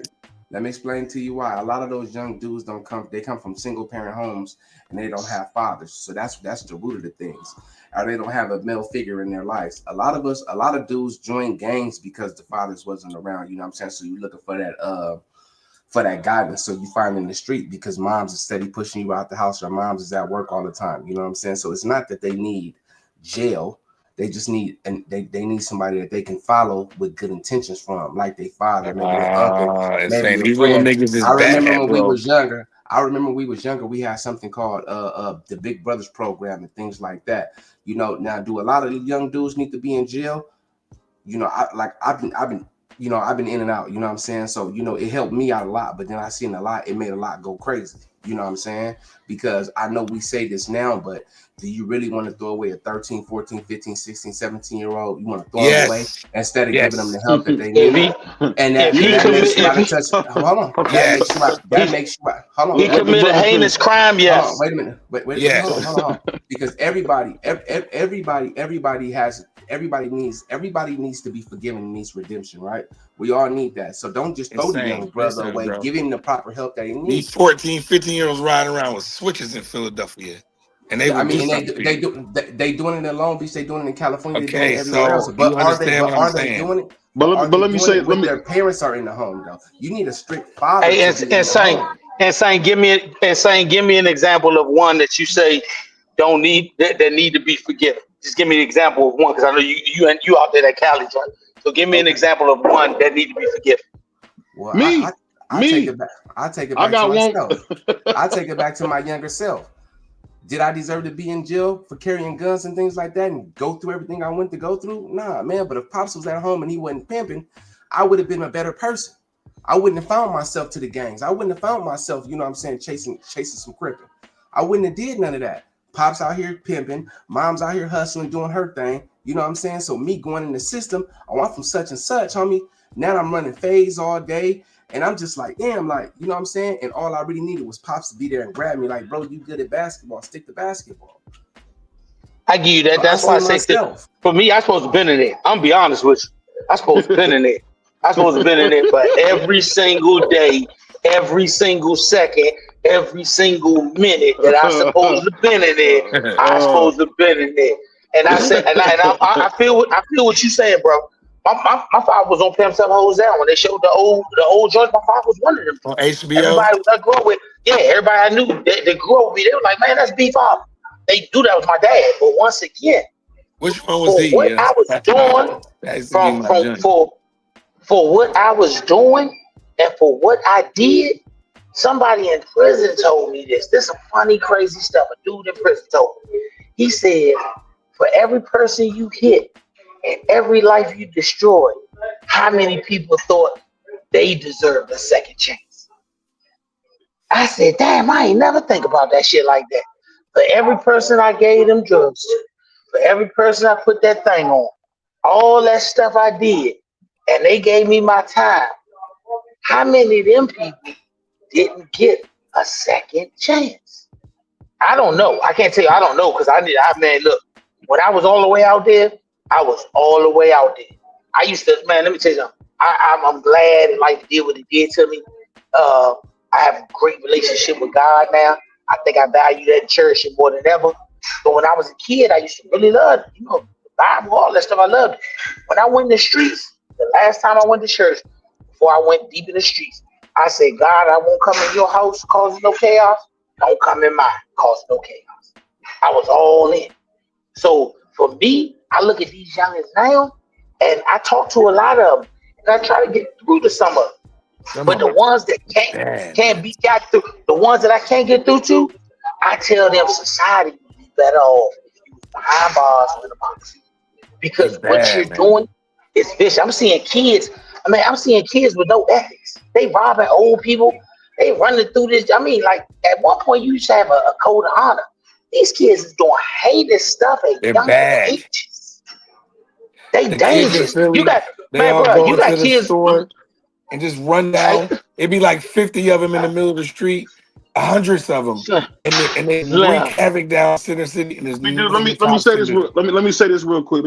S10: Let me explain to you why. A lot of those young dudes they come from single parent homes and they don't have fathers. So that's the root of the things. Or they don't have a male figure in their lives. A lot of dudes join gangs because the fathers wasn't around. You know what I'm saying? So you're looking for that guidance. So you find in the street because moms are steady pushing you out the house or moms is at work all the time. You know what I'm saying? So it's not that they need jail. They just need they need somebody that they can follow with good intentions from, like their father, maybe their uncle, maybe
S8: these little niggas is
S10: I remember when
S8: bad,
S10: we was younger. We had something called the Big Brothers program and things like that. You know, now do a lot of young dudes need to be in jail? You know, I've been in and out, you know what I'm saying? So, you know, it helped me out a lot, but then I seen a lot, it made a lot go crazy, you know what I'm saying? Because I know we say this now, but do you really want to throw away a 13, 14, 15, 16, 17-year-old? You want to throw them away instead of giving them the help that they need? And that makes you out of touch. Hold on. That makes you out. Hold on.
S6: He committed a heinous crime, yes.
S10: Hold on, wait a minute. Wait, hold on. Because everybody needs to be forgiven and needs redemption, right? We all need that. So don't just throw the young brother away. Bro. Give him the proper help that he needs.
S8: These 14, 15-year-olds riding around with switches in Philadelphia. And they doing it in Long Beach, they doing it in California, they doing it everywhere else. But are they doing it?
S5: But let me say,
S10: their parents are in the home though. You need a strict father.
S6: Hey, and saying, give me an example of one that you say that need to be forgiven. Just give me an example of one, because I know you out there at Cali, right? So give me an example of one that need to be forgiven.
S10: Well, I take it back. I take it back to myself. I take it back to my younger self. Did I deserve to be in jail for carrying guns and things like that and go through everything I went to go through? Nah, man. But if Pops was at home and he wasn't pimping, I would have been a better person. I wouldn't have found myself to the gangs. I wouldn't have found myself, you know what I'm saying, chasing some cripping. I wouldn't have did none of that. Pops out here pimping, mom's out here hustling, doing her thing. You know what I'm saying? So me going in the system, I want from such and such, homie. Now I'm running phase all day. And I'm just like, damn, like, you know what I'm saying? And all I really needed was Pops to be there and grab me like, bro, you good at basketball, stick to basketball.
S6: I give you that. So that's why I say for me, I supposed to have been in it. I'm gonna be honest with you. I supposed to have been in it. I supposed to have been in it, but every single day, every single second, every single minute that I supposed to have been in it, I supposed to have been in it. And I said, I feel what you saying, bro. My father was on Pimp Some Hoes Down when they showed the old joints. My father was one of them.
S8: On HBO.
S6: Everybody I grew up with, everybody I knew they grew up with me. They were like, man, that's B-Father. They do that with my dad. But once again,
S8: which one was he?
S6: What I was doing for what I was doing, And for what I did, somebody in prison told me this. This is some funny, crazy stuff. A dude in prison told me. He said, for every person you hit and every life you destroyed, how many people thought they deserved a second chance? I said, damn, I ain't never think about that shit like that. For every person I gave them drugs to, for every person I put that thing on, all that stuff I did, and they gave me my time, how many of them people didn't get a second chance? I don't know. I can't tell you. I don't know because man, look, when I was all the way out there, I was all the way out there. I used to, man, let me tell you something. I'm glad and like did what it did to me. I have a great relationship with God now. I think I value that and cherish it more than ever. But when I was a kid, I used to really love it. You know, the Bible, all that stuff, I loved it. When I went in the streets, the last time I went to church, before I went deep in the streets, I said, God, I won't come in your house causing no chaos. Don't come in mine causing no chaos. I was all in. So for me, I look at these youngins now, and I talk to a lot of them, and I try to get through to some of them. But the ones that can't be got through, the ones that I can't get through to, I tell them society would be better off if you was behind bars or in a box. Because what you're doing is vicious. I'm seeing kids with no ethics. They robbing old people. They running through this. I mean, like at one point you used to have a code of honor. These kids is doing heinous stuff at young ages. They dangerous. You got you got kids
S8: store and just run down. It'd be like 50 of them in the middle of the street, hundreds of them, and they wreak havoc down Center City. And
S5: let me say this real quick.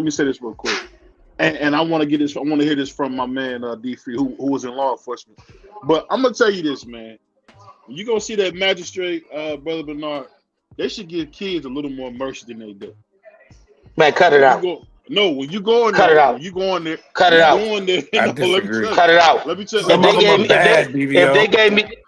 S5: And I want to get this. I want to hear this from my man D3, who was in law enforcement. But I'm gonna tell you this, man. When you gonna see that magistrate, brother Bernard, they should give kids a little more mercy than they do.
S6: Man, cut it out.
S5: When you go in there,
S6: cut it out.
S5: You go in there.
S6: Cut it out.
S8: I disagree.
S6: Cut it out.
S5: Let me tell you.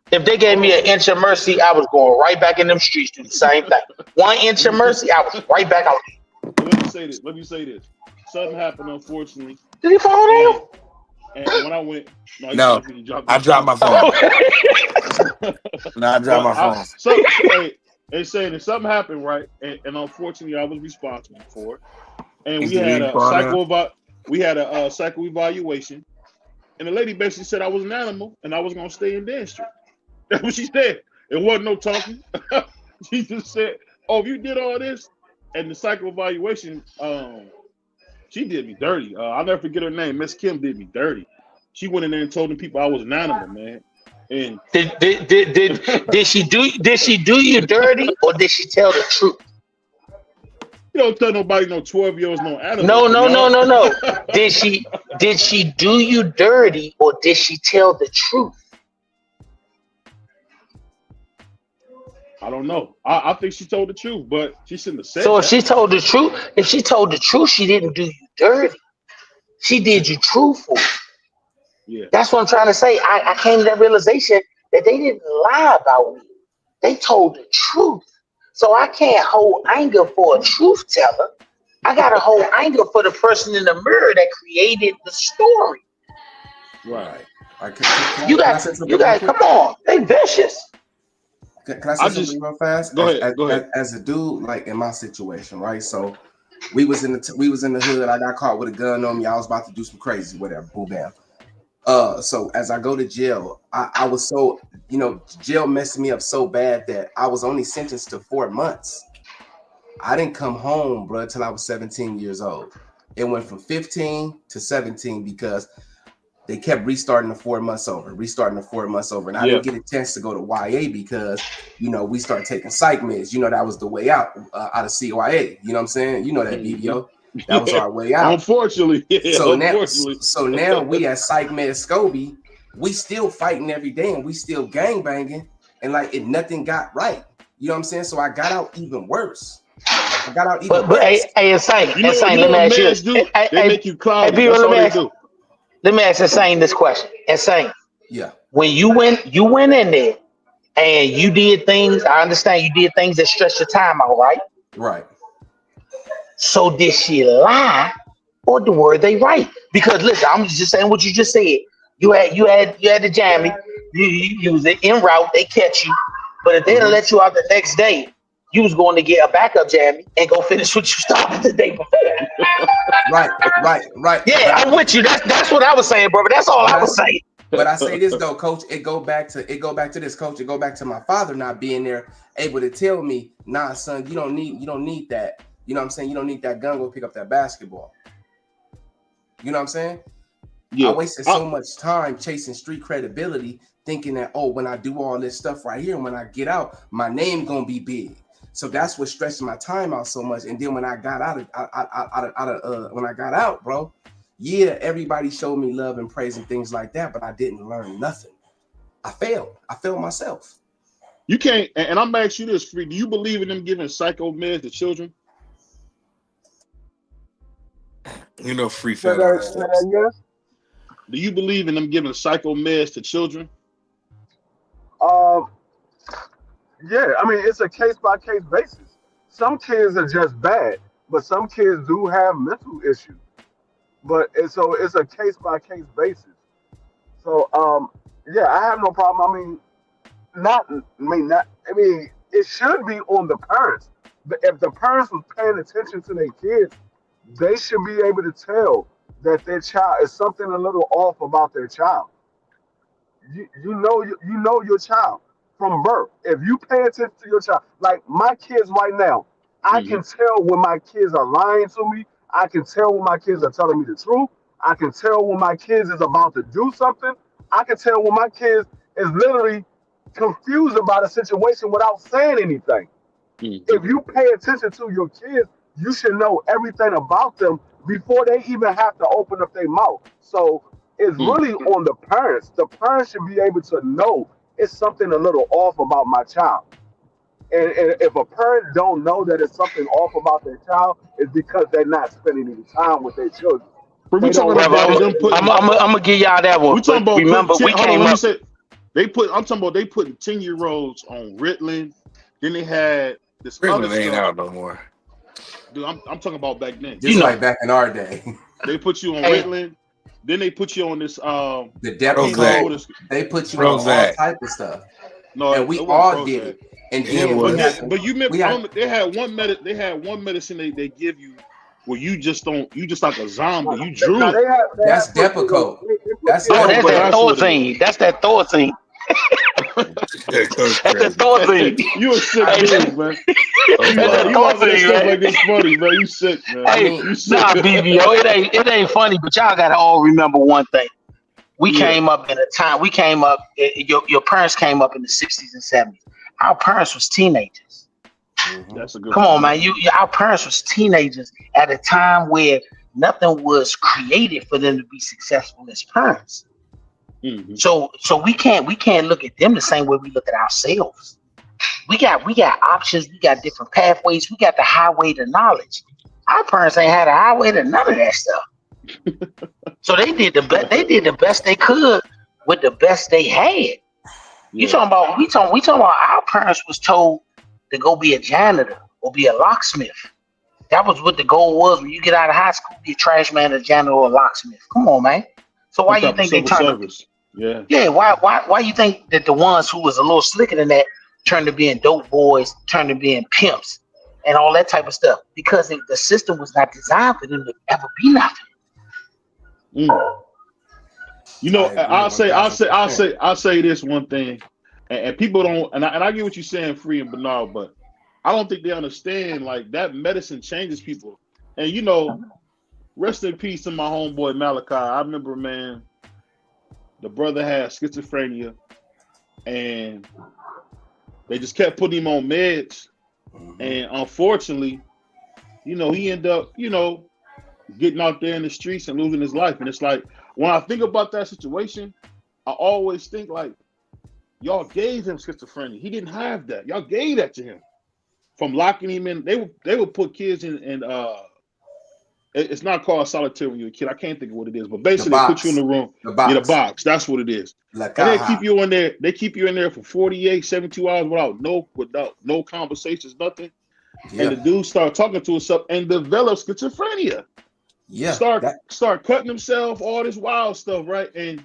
S6: If they gave me an inch of mercy, I was going right back in them streets to do the same thing. 1 inch of mercy, I was right back out there.
S5: Let me say this. Something happened, unfortunately.
S6: Did he fall down?
S5: And when I went,
S8: I dropped my phone. I dropped my phone.
S5: They saying that something happened, right? And unfortunately, I was responsible for it. And we had a psycho evaluation, and the lady basically said I was an animal and I was gonna stay in Dance Street. That's what she said. It wasn't no talking. She just said, "Oh, if you did all this," and the psycho evaluation, she did me dirty. I'll never forget her name. Miss Kim did me dirty. She went in there and told them people I was an animal, man. And
S6: did she do you dirty, or did she tell the truth?
S5: You don't tell nobody no 12-year-olds no animal.
S6: No. Did she do you dirty, or did she tell the truth?
S5: I don't know. I think she told the truth, but she shouldn't have said
S6: so
S5: that.
S6: If she told the truth, she didn't do you dirty. She did you truthful.
S5: Yeah.
S6: That's what I'm trying to say. I came to that realization that they didn't lie about me. They told the truth. So I can't hold anger for a truth teller. I got to hold anger for the person in the mirror that created the story.
S5: Right.
S6: You guys, come on. They vicious.
S10: Can I say something real fast?
S5: Go ahead.
S10: As a dude, like in my situation, right? So we was in the hood. I got caught with a gun on me. I was about to do some crazy, whatever. Boom, bam. So as I go to jail, I was so, jail messed me up so bad that I was only sentenced to 4 months. I didn't come home, bro, until I was 17 years old. It went from 15 to 17 because they kept restarting the 4 months over. And I didn't get a chance to go to YA because, we started taking psych meds. That was the way out of CYA. You know what I'm saying? You know that, BBO. That was our way out.
S5: Unfortunately.
S10: So now we at Psych Med Scobie, we still fighting every day and we still gang banging and nothing got right. You know what I'm saying? So I got out even worse. But
S6: hey, Insane, let me ask you.
S5: They make you clown.
S6: Let me ask Insane this question. Insane.
S10: Yeah.
S6: When you went in there and you did things, I understand you did things that stretched your time out, right?
S10: Right.
S6: So did she lie or were they right? Because listen, I'm just saying what you just said. You had the jammy. You use it en route. They catch you, but if they'd let you out the next day, you was going to get a backup jammy and go finish what you started the day before.
S10: Right.
S6: Yeah, I'm with you. That's what I was saying, bro. But that's all I was saying.
S10: But I say this though, Coach. It go back to this, Coach. It go back to my father not being there, able to tell me, nah, son, you don't need that. You know what I'm saying? You don't need that gun. Go pick up that basketball. You know what I'm saying?
S5: Yeah.
S10: I wasted so much time chasing street credibility, thinking that, oh, when I do all this stuff right here, and when I get out, my name gonna be big. So that's what stretched my time out so much. And then when I got out, bro, yeah, everybody showed me love and praise and things like that, but I didn't learn nothing. I failed myself.
S5: You can't, and I'm gonna ask you this, Free. Do you believe in them giving psycho meds to children?
S8: You know, Free
S9: Say
S8: fed
S9: that again?
S5: Do you believe in them giving psycho meds to children?
S9: Yeah, I mean, it's a case-by-case basis. Some kids are just bad, but some kids do have mental issues. So it's a case-by-case basis. So, yeah, I have no problem. It should be on the parents. But if the parents was paying attention to their kids, they should be able to tell that their child is something a little off about their child. You know your child from birth. If you pay attention to your child, like my kids right now, I can tell when my kids are lying to me. I can tell when my kids are telling me the truth. I can tell when my kids is about to do something. I can tell when my kids is literally confused about a situation without saying anything. If you pay attention to your kids, you should know everything about them before they even have to open up their mouth. So it's really on the parents. The parents should be able to know it's something a little off about my child. And if a parent don't know that it's something off about their child, it's because they're not spending any time with their children.
S5: I'm
S6: gonna give y'all that one.
S5: We talking about
S6: remember, we came up.
S5: I'm talking about they putting 10-year-olds on Ritalin. Then they had this
S8: Ritalin
S5: other
S8: ain't
S5: stuff.
S8: out no more.
S5: Dude, I'm talking about back then.
S10: Just like back in our day.
S5: They put you on Ritalin. Then they put you on this
S10: the depth code. They put you on all type of stuff.
S5: No,
S10: and we all did it. And then
S5: but you remember they had one medicine they give you where you just like a zombie. You drew.
S10: That's Depakote.
S6: That's that Thorazine. That's that Thorazine. That's the Thorazine.
S5: You a sick dude, man. You watch that stuff like this funny, man. You sick, man.
S6: Hey,
S5: you sick.
S6: Nah, BBO, it ain't funny, but y'all gotta all remember one thing. We came up in a time. We came up. Your parents came up in the 60s and 70s. Our parents was teenagers.
S5: That's a good.
S6: Come on, man. Our parents was teenagers at a time where nothing was created for them to be successful as parents. So we can't look at them the same way we look at ourselves. We got options. We got different pathways. We got the highway to knowledge. Our parents ain't had a highway to none of that stuff. So they did the best they could with the best they had. We talking about our parents was told to go be a janitor or be a locksmith. That was what the goal was when you get out of high school, be a trash man, a janitor, or a locksmith. Come on, man. So why you think they turned? Yeah. Why you think that the ones who was a little slicker than that turned to being dope boys, turned to being pimps, and all that type of stuff? Because the system was not designed for them to ever be nothing.
S5: You know, I'll say this one thing, and people don't, and I get what you're saying, Free and Bernard, but I don't think they understand like that medicine changes people. And you know, rest in peace to my homeboy Malachi. I remember, man, the brother had schizophrenia, and they just kept putting him on meds, and unfortunately, you know, he ended up, you know, getting out there in the streets and losing his life. And it's like, when I think about that situation, I always think like, y'all gave him schizophrenia. He didn't have that. Y'all gave that to him. From locking him in, they would put kids in it's not called solitary when you're a kid. I can't think of what it is, but basically they put you in the room. The box. That's what it is. And they keep you in there. They keep you in there for 48, 72 hours without no conversations, nothing. And the dude start talking to himself and develop schizophrenia. Start cutting himself, all this wild stuff, right? And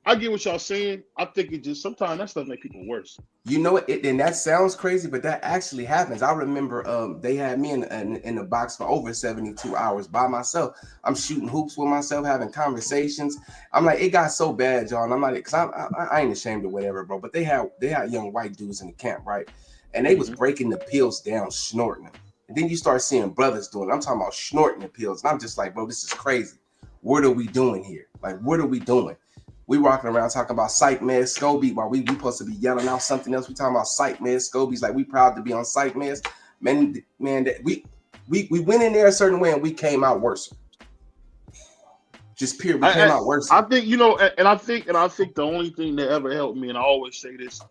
S5: I get what y'all saying. I think it just sometimes that stuff make people worse.
S10: You know it, and that sounds crazy, but that actually happens. I remember they had me in the box for over 72 hours by myself. I'm shooting hoops with myself, having conversations. I'm like, it got so bad, y'all. And I'm like, because I ain't ashamed of whatever, bro. But they had young white dudes in the camp, right? And they was breaking the pills down, snorting them. And then you start seeing brothers doing it. I'm talking about snorting the pills. And I'm just like, bro, this is crazy. What are we doing here? Like, what are we doing? We walking around talking about psych meds, Scobie, while we supposed to be yelling out something else. We talking about psych meds, Scobie's like we proud to be on psych meds. Man, that we went in there a certain way and we came out worse. Just period. We came out worse.
S5: I think, you know, and I think the only thing that ever helped me, and I always say this,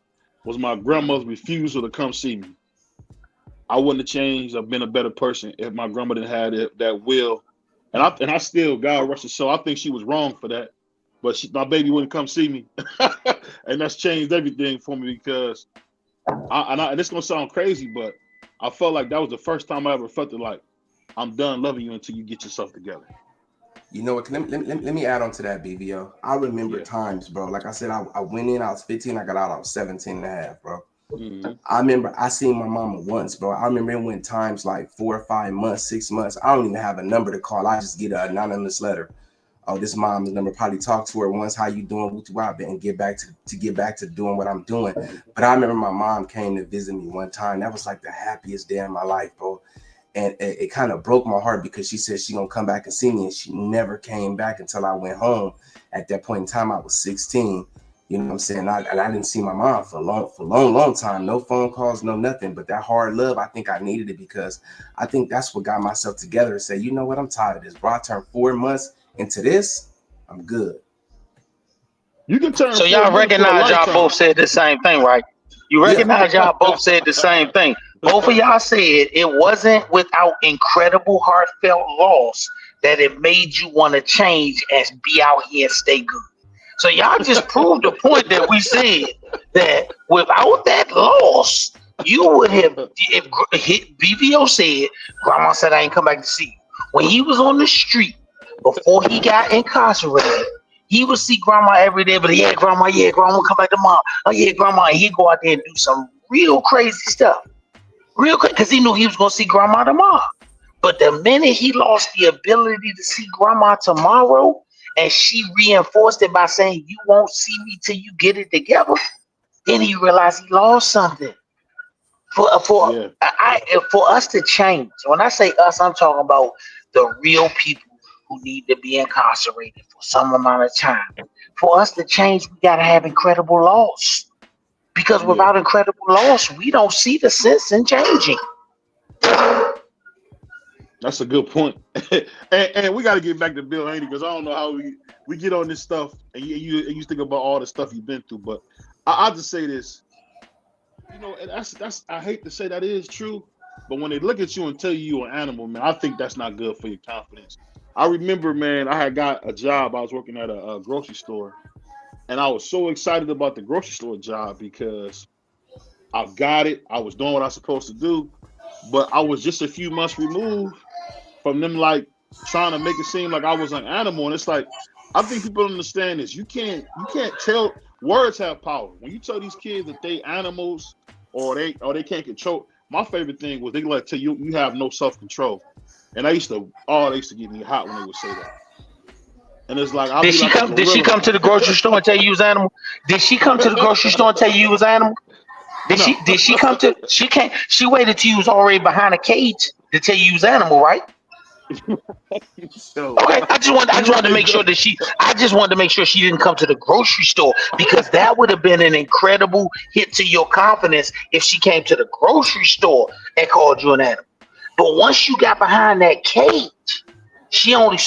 S5: was my grandmother's refusal to come see me. I wouldn't have changed or been a better person if my grandmother had that will. And I still, God rest her soul, I think she was wrong for that. But my baby wouldn't come see me. And that's changed everything for me because, and it's going to sound crazy, but I felt like that was the first time I ever felt it like, I'm done loving you until you get yourself together.
S10: You know what? Let me add on to that, BVO. I remember times, bro. Like I said, I went in, I was 15, I got out, I was 17 and a half, bro. Mm-hmm. I remember I seen my mama once, bro. I remember it went times like 4 or 5 months, 6 months. I don't even have a number to call. I just get an anonymous letter. Oh, this mom's number, probably talk to her once, how you doing, and get back to doing what I'm doing. But I remember my mom came to visit me one time. That was like the happiest day of my life, bro. And it kind of broke my heart because she said she gonna come back and see me, and she never came back until I went home. At that point in time, I was 16. You know what I'm saying? I didn't see my mom for a long time. No phone calls, no nothing. But that hard love, I think I needed it because I think that's what got myself together and say, you know what, I'm tired of this, bro. I turned 4 months into this. I'm good.
S5: You can turn.
S6: So y'all recognize y'all both said the same thing, right? You recognize y'all both said the same thing. Both of y'all said it wasn't without incredible heartfelt loss that it made you want to change and be out here and stay good. So y'all just proved the point that we said that without that loss, you would have. If BVO said, "Grandma said I ain't come back to see you." When he was on the street before he got incarcerated, he would see grandma every day. But grandma, come back tomorrow. Oh yeah, grandma, and he'd go out there and do some real crazy stuff, real quick, because he knew he was gonna see grandma tomorrow. But the minute he lost the ability to see grandma tomorrow, and she reinforced it by saying, "You won't see me till you get it together," then he realized he lost something. For us to change, when I say us, I'm talking about the real people who need to be incarcerated for some amount of time. For us to change, we got to have incredible loss. Because without incredible loss, we don't see the sense in changing.
S5: That's a good point. and we got to get back to Bill Haney because I don't know how we get on this stuff and you think about all the stuff you've been through. But I'll just say this. You know, and that's I hate to say that is true, but when they look at you and tell you're an animal, man, I think that's not good for your confidence. I remember, man, I had got a job. I was working at a grocery store, and I was so excited about the grocery store job because I've got it. I was doing what I was supposed to do, but I was just a few months removed from them, like, trying to make it seem like I was an animal. And it's like, I think people don't understand this. You can't tell. Words have power. When you tell these kids that they animals or they can't control, my favorite thing was they like tell you have no self-control. And they used to get me hot when they would say that. And it's like, did
S6: she come to the grocery store and tell you was animal? Did she come to the grocery store and tell you was animal? Did she come to? She waited till you was already behind a cage to tell you was animal, right? Okay, I just wanted to make sure that she didn't come to the grocery store, because that would have been an incredible hit to your confidence if she came to the grocery store and called you an animal. But once you got behind that cage, she only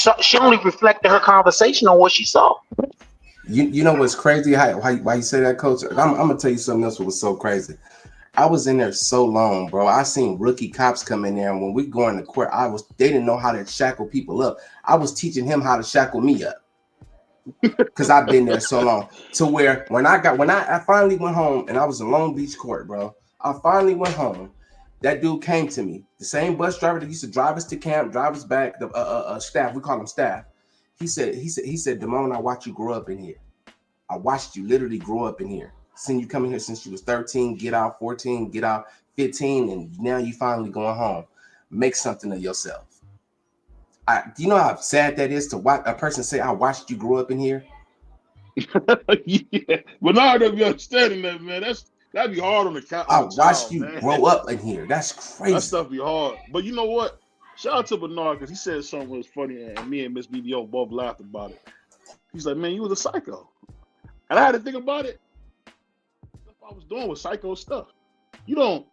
S6: reflected her conversation on what she saw.
S10: You know what's crazy? Why you say that, Coach? I'm gonna tell you something else that was so crazy. I was in there so long, bro. I seen rookie cops come in there, and when we going to court, they didn't know how to shackle people up. I was teaching him how to shackle me up because I've been there so long. To where when I finally went home, and I was in Long Beach court, bro. I finally went home. That dude came to me, the same bus driver that used to drive us to camp, drive us back. The staff, we call him staff. He said, Damone, I watched you grow up in here. I watched you literally grow up in here. Seen you coming here since you was 13, get out 14, get out 15, and now you finally going home. Make something of yourself. Do you know how sad that is to watch a person say, I watched you grow up in here?
S5: Yeah. But now that you understanding that, man, that'd be hard on the count.
S10: I watched you grow up in here. That's crazy.
S5: That stuff be hard. But you know what? Shout out to Bernard, because he said something that was funny, and me and Miss BBO both laughed about it. He's like, man, you was a psycho. And I had to think about it. Stuff I was doing was psycho stuff. You don't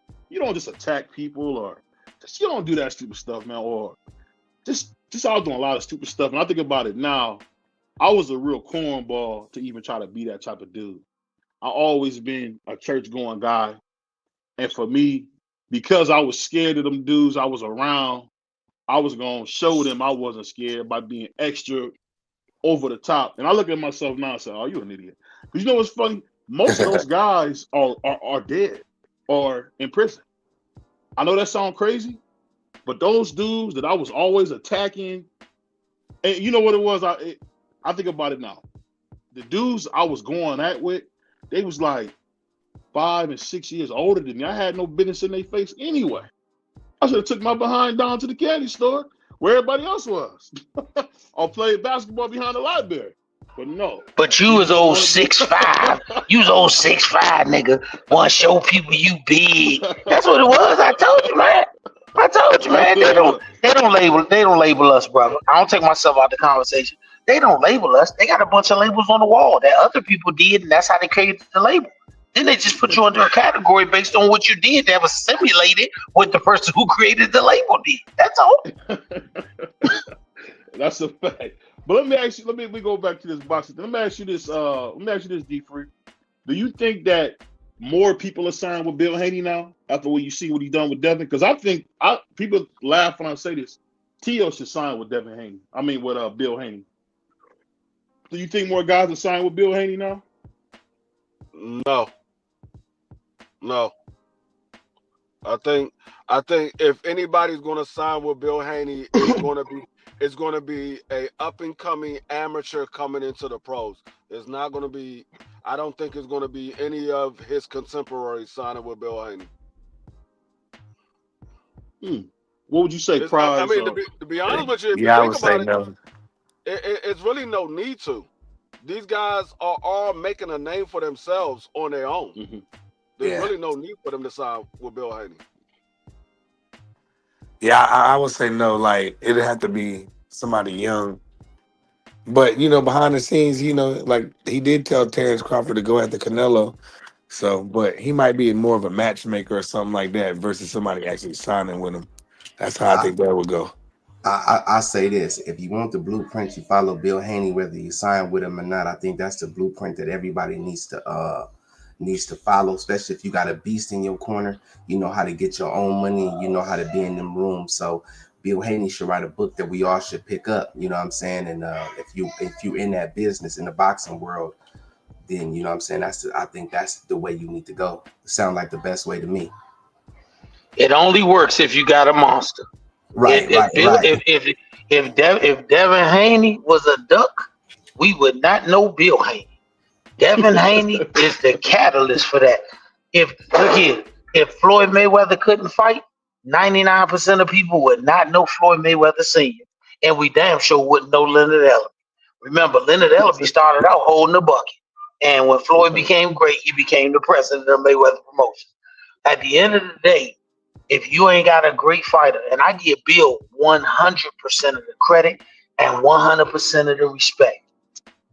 S5: just attack people, or you don't do that stupid stuff, man, or just I was doing a lot of stupid stuff. And I think about it now, I was a real cornball to even try to be that type of dude. I always been a church going guy. And for me, because I was scared of them dudes I was around, I was going to show them I wasn't scared by being extra over the top. And I look at myself now and say, oh, you an idiot. Because you know what's funny? Most of those guys are dead or in prison. I know that sounds crazy, but those dudes that I was always attacking, and you know what it was? I think about it now. The dudes I was going at with, they was like 5 and 6 years older than me. I had no business in their face anyway. I should have took my behind down to the candy store where everybody else was, or played basketball behind the library. But no.
S6: But you was old 6'5". You was old 6'5", nigga. Want to show people you big. That's what it was. I told you, man. They don't label us, brother. I don't take myself out of the conversation. They don't label us. They got a bunch of labels on the wall that other people did, and that's how they created the label. Then they just put you under a category based on what you did that was simulated what the person who created the label did. That's all.
S5: That's a fact. But let me ask you, we go back to this boxing. Let me ask you this, D-Free. Do you think that more people are signed with Bill Haney now after what you see what he done with Devin? Because I think people laugh when I say this. T.O. should sign with Devin Haney. I mean with Bill Haney. Do you think more guys are signed with Bill Haney now?
S9: No. I think if anybody's going to sign with Bill Haney, it's going to be a up and coming amateur coming into the pros. It's not going to be. I don't think it's going to be any of his contemporaries signing with Bill Haney.
S5: What would you say, Prize?
S9: I mean, to be honest with you, if
S8: I
S9: you
S8: would
S9: think
S8: say
S9: about
S8: no.
S9: it's really no need to. These guys are all making a name for themselves on their own.
S5: Mm-hmm.
S9: There's really no need for them to sign with Bill Haney.
S8: Yeah, I would say no. Like, it'd have to be somebody young. But, behind the scenes, like he did tell Terrence Crawford to go after Canelo. So, but he might be more of a matchmaker or something like that versus somebody actually signing with him. That's how I think that would go.
S10: I say this: if you want the blueprint, you follow Bill Haney, whether you sign with him or not. I think that's the blueprint that everybody needs to follow, especially if you got a beast in your corner. You know how to get your own money. You know how to be in them rooms. So Bill Haney should write a book that we all should pick up. You know what I'm saying? And if you're in that business, in the boxing world, then you know what I'm saying. I think that's the way you need to go. It sounds like the best way to me.
S6: It only works if you got a monster.
S10: Right.
S6: If Devin Haney was a duck, we would not know Bill Haney. Devin Haney is the catalyst for that. If Floyd Mayweather couldn't fight, 99% of people would not know Floyd Mayweather Sr. And we damn sure wouldn't know Leonard Ellerbe. Remember, Leonard Ellerbe started out holding the bucket. And when Floyd became great, he became the president of Mayweather Promotions. At the end of the day, if you ain't got a great fighter, and I give Bill 100% of the credit and 100% of the respect.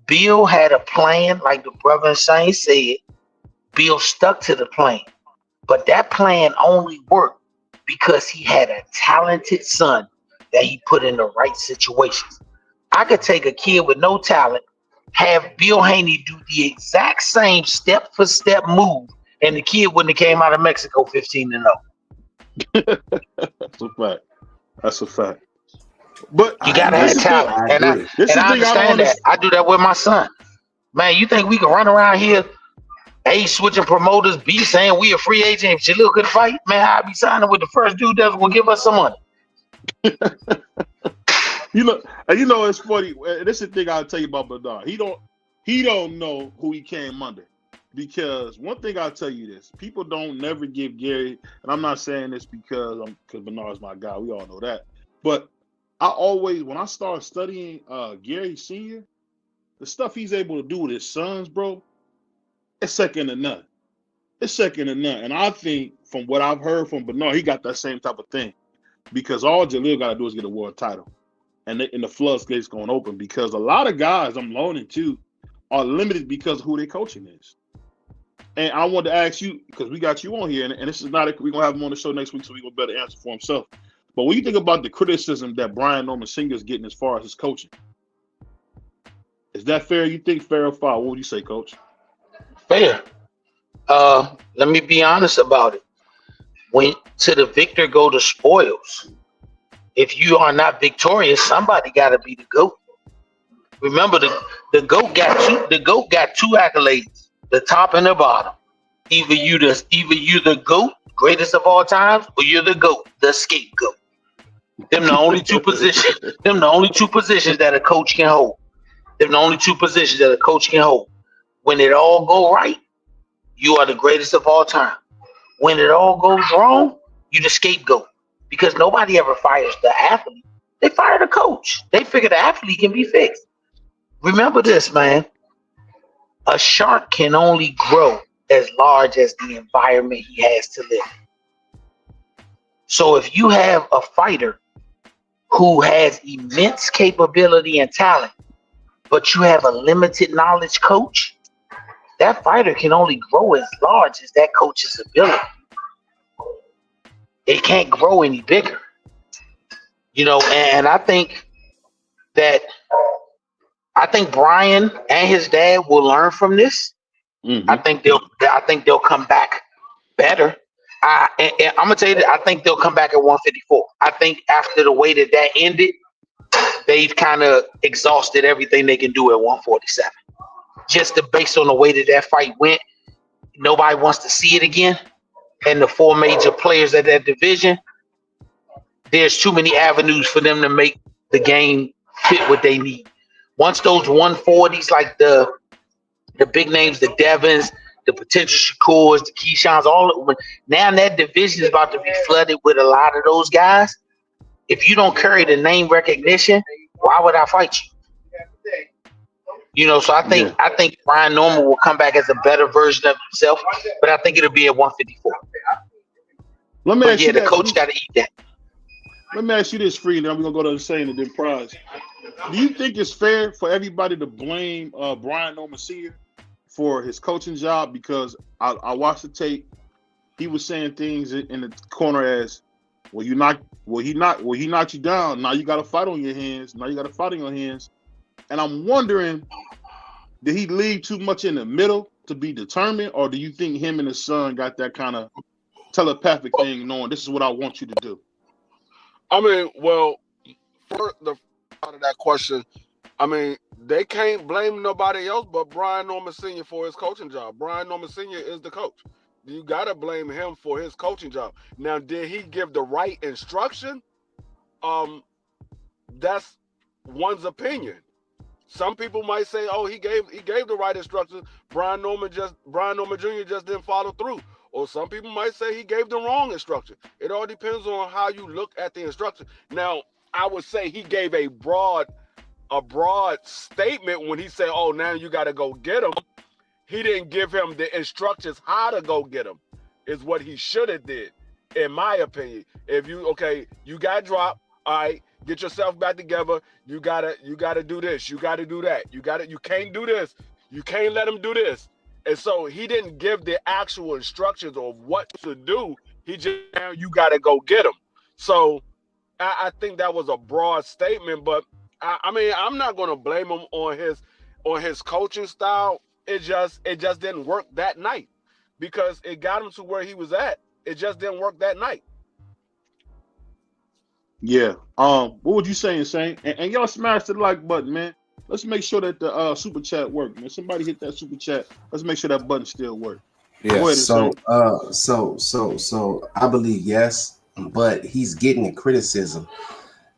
S6: Bill had a plan, like the brother Shane said. Bill stuck to the plan. But that plan only worked because he had a talented son that he put in the right situations. I could take a kid with no talent, have Bill Haney do the exact same step-for-step move, and the kid wouldn't have came out of Mexico 15-0.
S5: That's a fact. But
S6: you gotta have talent, and I understand that. I do that with my son. Man, you think we can run around here, switching promoters, saying we a free agent if Jalil could fight? Man, I'd be signing with the first dude that's gonna give us some money.
S5: You know, it's funny. This is the thing I'll tell you about Bernard. he don't know who he came under. Because one thing I'll tell you this, people don't never give Gary, and I'm not saying this because Bernard's my guy, we all know that. But I always, when I start studying Gary Sr., the stuff he's able to do with his sons, bro, it's second to none. It's second to none. And I think from what I've heard from Bernard, he got that same type of thing. Because all Jaleel got to do is get a world title. And the floodgates going to open. Because a lot of guys I'm learning too are limited because of who their coaching is. And I wanted to ask you, because we got you on here, and this is not, we're going to have him on the show next week so we're going to better answer for himself. But when you think about the criticism that Brian Norman Sr. is getting as far as his coaching, is that fair? You think fair or foul? What would you say, Coach?
S6: Fair. Let me be honest about it. When to the victor go the spoils. If you are not victorious, somebody got to be the GOAT. Remember, the GOAT got two accolades. The top and the bottom. Either you the GOAT, greatest of all times, or you're the GOAT, the scapegoat. Them the only two positions. Them the only two positions that a coach can hold. Them the only two positions that a coach can hold. When it all go right, you are the greatest of all time. When it all goes wrong, you the scapegoat. Because nobody ever fires the athlete. They fire the coach. They figure the athlete can be fixed. Remember this, man. A shark can only grow as large as the environment he has to live in. So if you have a fighter who has immense capability and talent, but you have a limited knowledge coach, that fighter can only grow as large as that coach's ability. It can't grow any bigger. And I think Brian and his dad will learn from this. Mm-hmm. I think they'll come back better. I'm gonna tell you that I think they'll come back at 154. I think after the way that ended, they've kind of exhausted everything they can do at 147. Just based on the way that fight went, nobody wants to see it again. And the four major players at that division, there's too many avenues for them to make the game fit what they need. Once those 140s, like the big names, the Devins, the potential Shakurs, the Keishans, now that division is about to be flooded with a lot of those guys. If you don't carry the name recognition, why would I fight you? So I think Brian Norman will come back as a better version of himself, but I think it'll be at 154.
S5: Let me ask you
S6: the coach got to eat that.
S5: Let me ask you this, Free, and then we're going to go to the saying and then prize. Do you think it's fair for everybody to blame Brian Norman Sr. for his coaching job? Because I watched the tape. He was saying things in the corner as, he knocked you down. Now you got a fight on your hands. And I'm wondering, did he leave too much in the middle to be determined, or do you think him and his son got that kind of telepathic thing, knowing this is what I want you to do?
S9: I mean, well, for the part of that question, I mean, they can't blame nobody else but Brian Norman Sr. for his coaching job. Brian Norman Sr. is the coach. You got to blame him for his coaching job. Now, did he give the right instruction? That's one's opinion. Some people might say, "Oh, he gave the right instructions. Brian Norman Jr. just didn't follow through." Or some people might say he gave the wrong instruction. It all depends on how you look at the instruction. Now, I would say he gave a broad statement when he said, "Oh, now you got to go get him." He didn't give him the instructions how to go get him. Is what he should have did, in my opinion. If you got dropped, all right. Get yourself back together. You gotta do this. You gotta do that. You can't do this. You can't let him do this. And so he didn't give the actual instructions of what to do. He just, now you gotta go get him. So I think that was a broad statement, but I mean, I'm not gonna blame him on his coaching style. It just didn't work that night because it got him to where he was at. It just didn't work that night.
S5: Yeah. What would you say, Insane? And y'all smash the like button, man. Let's make sure that the super chat works, man. Somebody hit that super chat. Let's make sure that button still works.
S10: Yeah. So I believe yes, but he's getting the criticism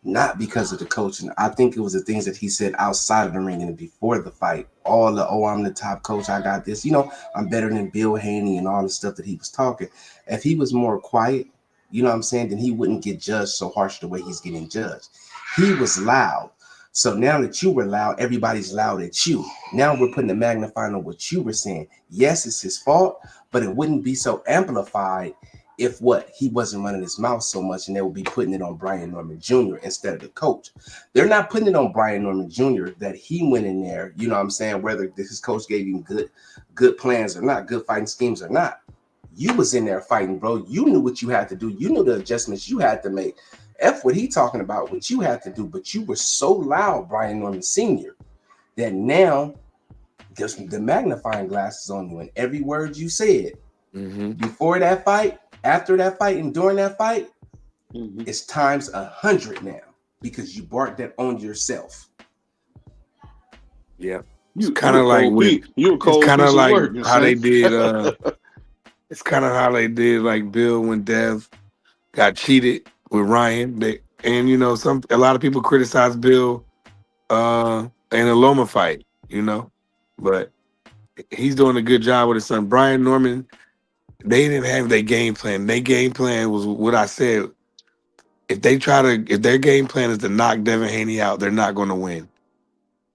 S10: not because of the coaching. I think it was the things that he said outside of the ring and before the fight. All the, oh, I'm the top coach, I got this. You know, I'm better than Bill Haney and all the stuff that he was talking. If he was more quiet, you know what I'm saying, then he wouldn't get judged so harsh the way he's getting judged. He was loud. So now that you were loud, everybody's loud at you. Now we're putting a magnifying on what you were saying. Yes, it's his fault, but it wouldn't be so amplified if he wasn't running his mouth so much, and they would be putting it on Brian Norman Jr. instead of the coach. They're not putting it on Brian Norman Jr. that he went in there, you know what I'm saying, whether his coach gave him good plans or not, good fighting schemes or not. You was in there fighting, bro. You knew what you had to do. You knew the adjustments you had to make. F what he talking about, what you had to do, but you were so loud, Brian Norman Sr., that now just the magnifying glasses on you, and every word you said before that fight, after that fight, and during that fight, it's times 100 now because you brought that on yourself.
S8: Yeah, it's kind of like it's kind of like how they did. It's kind of how they did like Bill when Dev got cheated with Ryan. And you know, a lot of people criticize Bill in the Loma fight, you know, but he's doing a good job with his son. Brian Norman, they didn't have their game plan. Their game plan was what I said. If their game plan is to knock Devin Haney out, they're not going to win.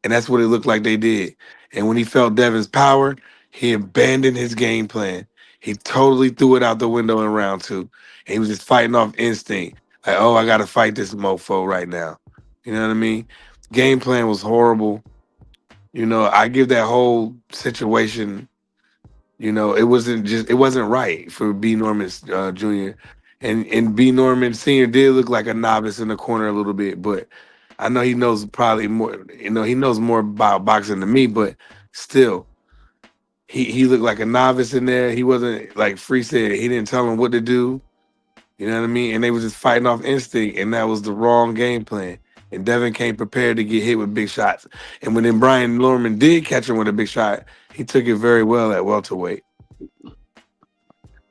S8: And that's what it looked like they did. And when he felt Devin's power, he abandoned his game plan. He totally threw it out the window in round 2. And he was just fighting off instinct. Like, oh, I got to fight this mofo right now. You know what I mean? Game plan was horrible. You know, I give that whole situation, you know, it wasn't right for B. Norman Jr. And B. Norman Sr. did look like a novice in the corner a little bit, but I know he knows probably more, you know, he knows more about boxing than me, but still, he looked like a novice in there. He wasn't, like Free said, he didn't tell him what to do. You know what I mean? And they was just fighting off instinct, and that was the wrong game plan. And Devin came prepared to get hit with big shots. And when then Brian Norman did catch him with a big shot, he took it very well at welterweight.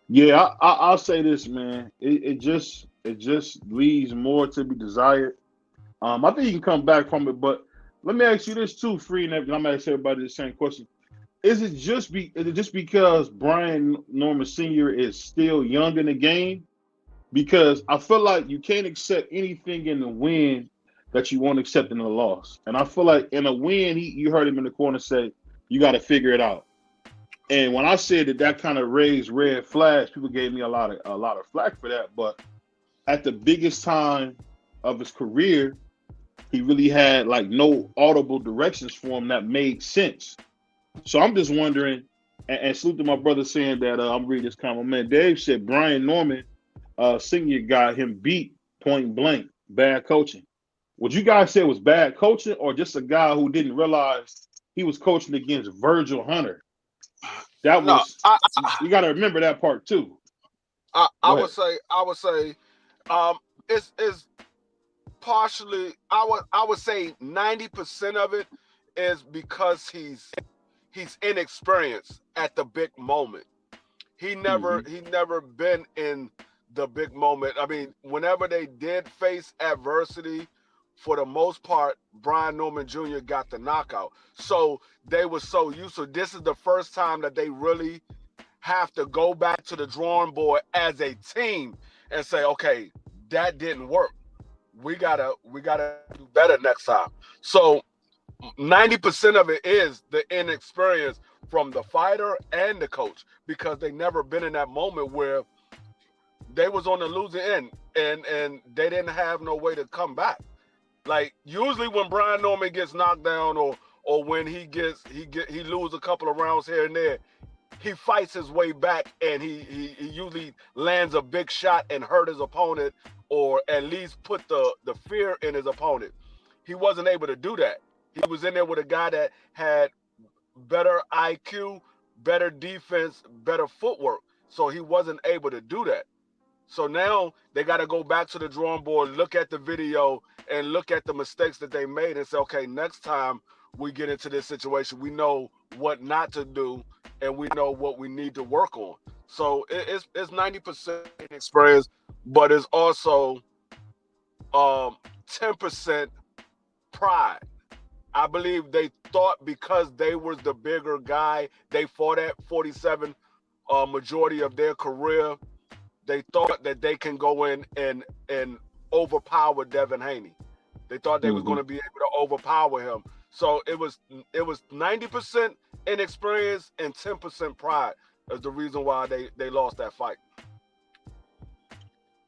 S5: Yeah, I'll say this, man. It just leaves more to be desired. I think you can come back from it, but let me ask you this too, Free, and I'm gonna ask everybody the same question. Is it just because Brian Norman Sr. is still young in the game? Because I feel like you can't accept anything in the win that you won't accept in the loss. And I feel like in a win, you heard him in the corner say, you got to figure it out. And when I said that kind of raised red flags, people gave me a lot of flack for that. But at the biggest time of his career, he really had like no audible directions for him that made sense. So I'm just wondering, and salute to my brother saying that I'm reading this comment. Man, Dave said Brian Norman Senior got him beat point blank. Bad coaching. Would you guys say it was bad coaching or just a guy who didn't realize he was coaching against Virgil Hunter? That was you got to remember that part too.
S9: I would say it's partially. I would say 90% of it is because he's inexperienced at the big moment. He never been in the big moment. I mean, whenever they did face adversity, for the most part, Brian Norman Jr. got the knockout. So they were so used to this is the first time that they really have to go back to the drawing board as a team and say, okay, that didn't work. We gotta do better next time. So 90% of it is the inexperience from the fighter and the coach, because they never been in that moment where they was on the losing end and they didn't have no way to come back. Like usually when Brian Norman gets knocked down or when he lose a couple of rounds here and there, he fights his way back and he usually lands a big shot and hurt his opponent, or at least put the fear in his opponent. He wasn't able to do that. He was in there with a guy that had better IQ, better defense, better footwork. So he wasn't able to do that. So now they got to go back to the drawing board, look at the video, and look at the mistakes that they made and say, okay, next time we get into this situation, we know what not to do and we know what we need to work on. So it's 90% experience, but it's also 10% pride. I believe they thought because they was the bigger guy, they fought at 47 majority of their career. They thought that they can go in and overpower Devin Haney. They thought they was going to be able to overpower him. So it was 90% inexperience and 10% pride is the reason why they lost that fight.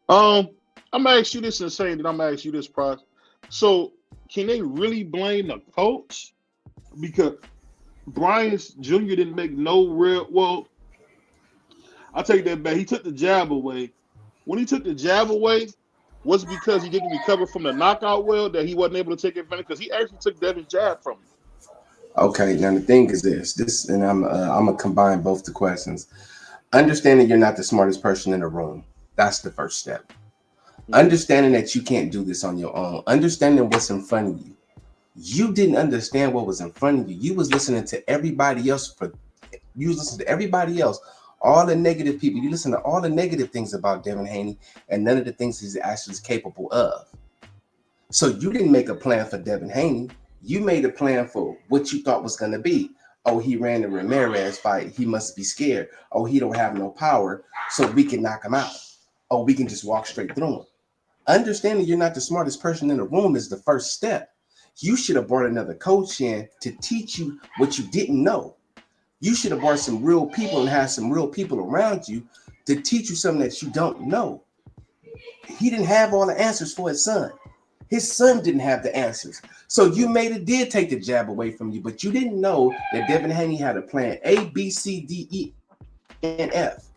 S5: I'm gonna ask you this and saying that I'm gonna ask you this, Price. So can they really blame the coach? Because Brian Jr. didn't make no real. Well, I'll take that back. He took the jab away. When he took the jab away, was it because he didn't recover from the knockout well that he wasn't able to take advantage? Because he actually took Devin's jab from him.
S10: Okay, now the thing is this, and I'm gonna combine both the questions. Understanding you're not the smartest person in the room. That's the first step. Understanding that you can't do this on your own. Understanding what's in front of you. You didn't understand what was in front of you. You was listening to everybody else. You was listening to everybody else. All the negative people. You listen to all the negative things about Devin Haney and none of the things he's actually capable of. So you didn't make a plan for Devin Haney. You made a plan for what you thought was going to be. Oh, he ran the Ramirez fight. He must be scared. Oh, he don't have no power, so we can knock him out. Oh, we can just walk straight through him. Understanding you're not the smartest person in the room is the first step. You should have brought another coach in to teach you what you didn't know. You should have brought some real people and had some real people around you to teach you something that you don't know. He didn't have all the answers for his son. His son didn't have the answers. So you did take the jab away from you, but you didn't know that Devin Haney had a plan A, B, C, D, E, and F.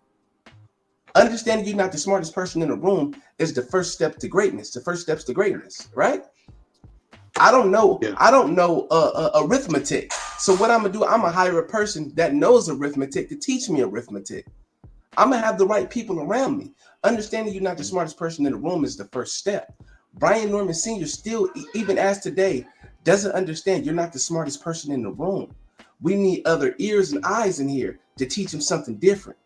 S10: Understanding you're not the smartest person in the room is the first step to greatness. The first steps to greatness, right? I don't know. Yeah. I don't know arithmetic. So what I'm gonna do, I'm gonna hire a person that knows arithmetic to teach me arithmetic. I'm gonna have the right people around me. Understanding you're not the smartest person in the room is the first step. Brian Norman Sr. still, even as today, doesn't understand you're not the smartest person in the room. We need other ears and eyes in here to teach him something different.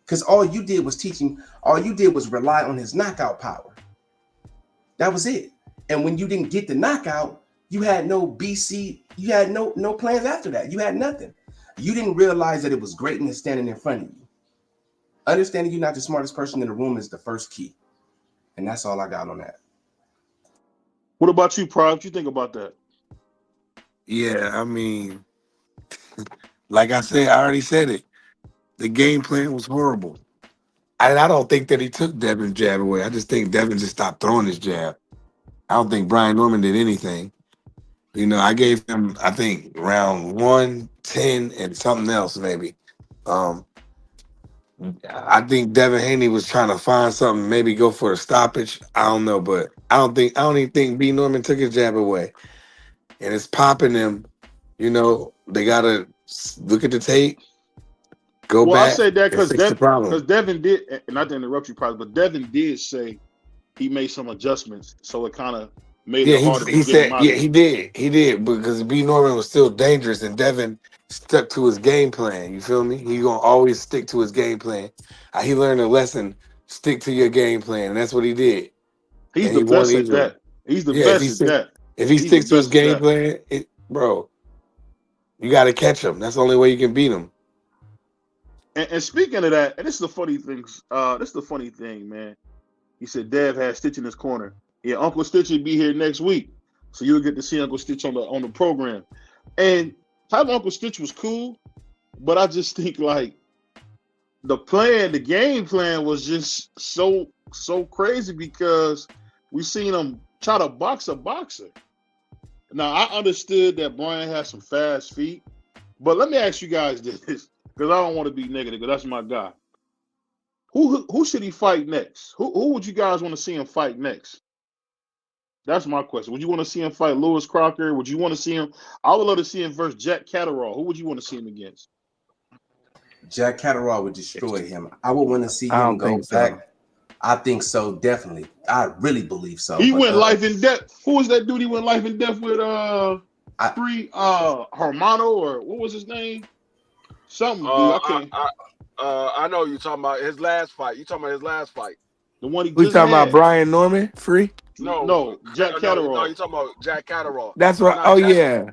S10: Because all you did was rely on his knockout power. That was it. And when you didn't get the knockout, you had no BC, you had no plans after that. You had nothing. You didn't realize that it was greatness standing in front of you. Understanding you're not the smartest person in the room is the first key. And that's all I got on that.
S5: What about you, Prime? What you think about that?
S8: Yeah, I mean, like I said, I already said it. The game plan was horrible. And I don't think that he took Devin's jab away. I just think Devin just stopped throwing his jab. I don't think Brian Norman did anything. You know, I gave him, I think, round 1, 10, and something else maybe. I think Devin Haney was trying to find something, maybe go for a stoppage. I don't know, but I don't even think B. Norman took his jab away. And it's popping them. You know, they gotta look at the tape, go back.
S5: Well, I said that because
S8: Devin
S5: did, and not to interrupt you, probably, but Devin did say he made some adjustments, so it kind of made it harder.
S8: He said, he did, because B. Norman was still dangerous, and Devin stuck to his game plan. You feel me? He gonna always stick to his game plan. He learned a lesson: stick to your game plan, and that's what he did.
S5: He's the best at that. He's the best at that.
S8: If he sticks to his game plan, bro, you got to catch him. That's the only way you can beat him.
S5: And speaking of that, and this is the funny thing. This is the funny thing, man. He said Dev had Stitch in his corner. Yeah, Uncle Stitch will be here next week, so you'll get to see Uncle Stitch on the program. And having Uncle Stitch was cool, but I just think like the game plan was just so crazy because we seen him try to box a boxer. Now I understood that Brian has some fast feet, but let me ask you guys this, because I don't want to be negative, because that's my guy. Who should he fight next? Who would you guys want to see him fight next? That's my question. Would you want to see him fight Lewis Crocker? Would you want to see him? I would love to see him versus Jack Catterall. Who would you want to see him against?
S10: Jack Catterall would destroy him. I would want to see him go back. So. I think so, definitely. I really believe so.
S5: He went life and death. Who was that dude he went life and death with? Hermano, or what was his name? Something.
S9: I know you're talking about his last fight. You talking about his last fight?
S5: The one he
S8: talking about Brian Norman? Free?
S12: No,
S5: Jack
S12: no,
S5: Catterall.
S12: you're talking about Jack Catterall.
S8: That's what.
S12: Nah,
S8: Oh yeah,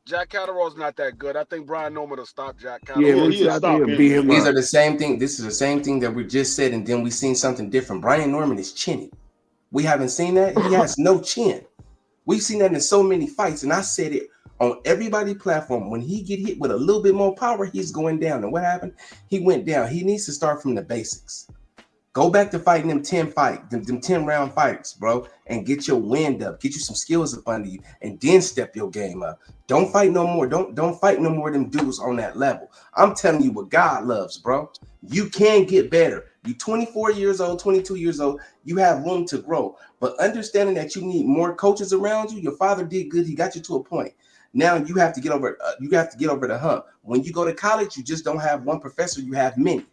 S12: Jack Catterall's not that good. I think Brian Norman will stop Jack
S8: yeah.
S12: Catterall.
S5: Yeah,
S8: Make
S5: he'll
S8: sure I think
S5: stop
S8: he'll
S5: him.
S8: beat him
S10: These
S8: up.
S10: are the same thing. This is the same thing that we just said, and then we seen something different. Brian Norman is chinny. We haven't seen that. He has no chin. We've seen that in so many fights, and I said it on everybody's platform. When he get hit with a little bit more power, he's going down. And what happened? He went down. He needs to start from the basics. Go back to fighting them 10 10-round fights, bro, and get your wind up, get you some skills up under you, and then step your game up. Don't fight no more. Don't fight no more of them dudes on that level. I'm telling you what God loves, bro. You can get better. You 24 years old, 22 years old, you have room to grow. But understanding that you need more coaches around you, your father did good. He got you to a point. Now you have to get over the hump. When you go to college, you just don't have one professor, you have many.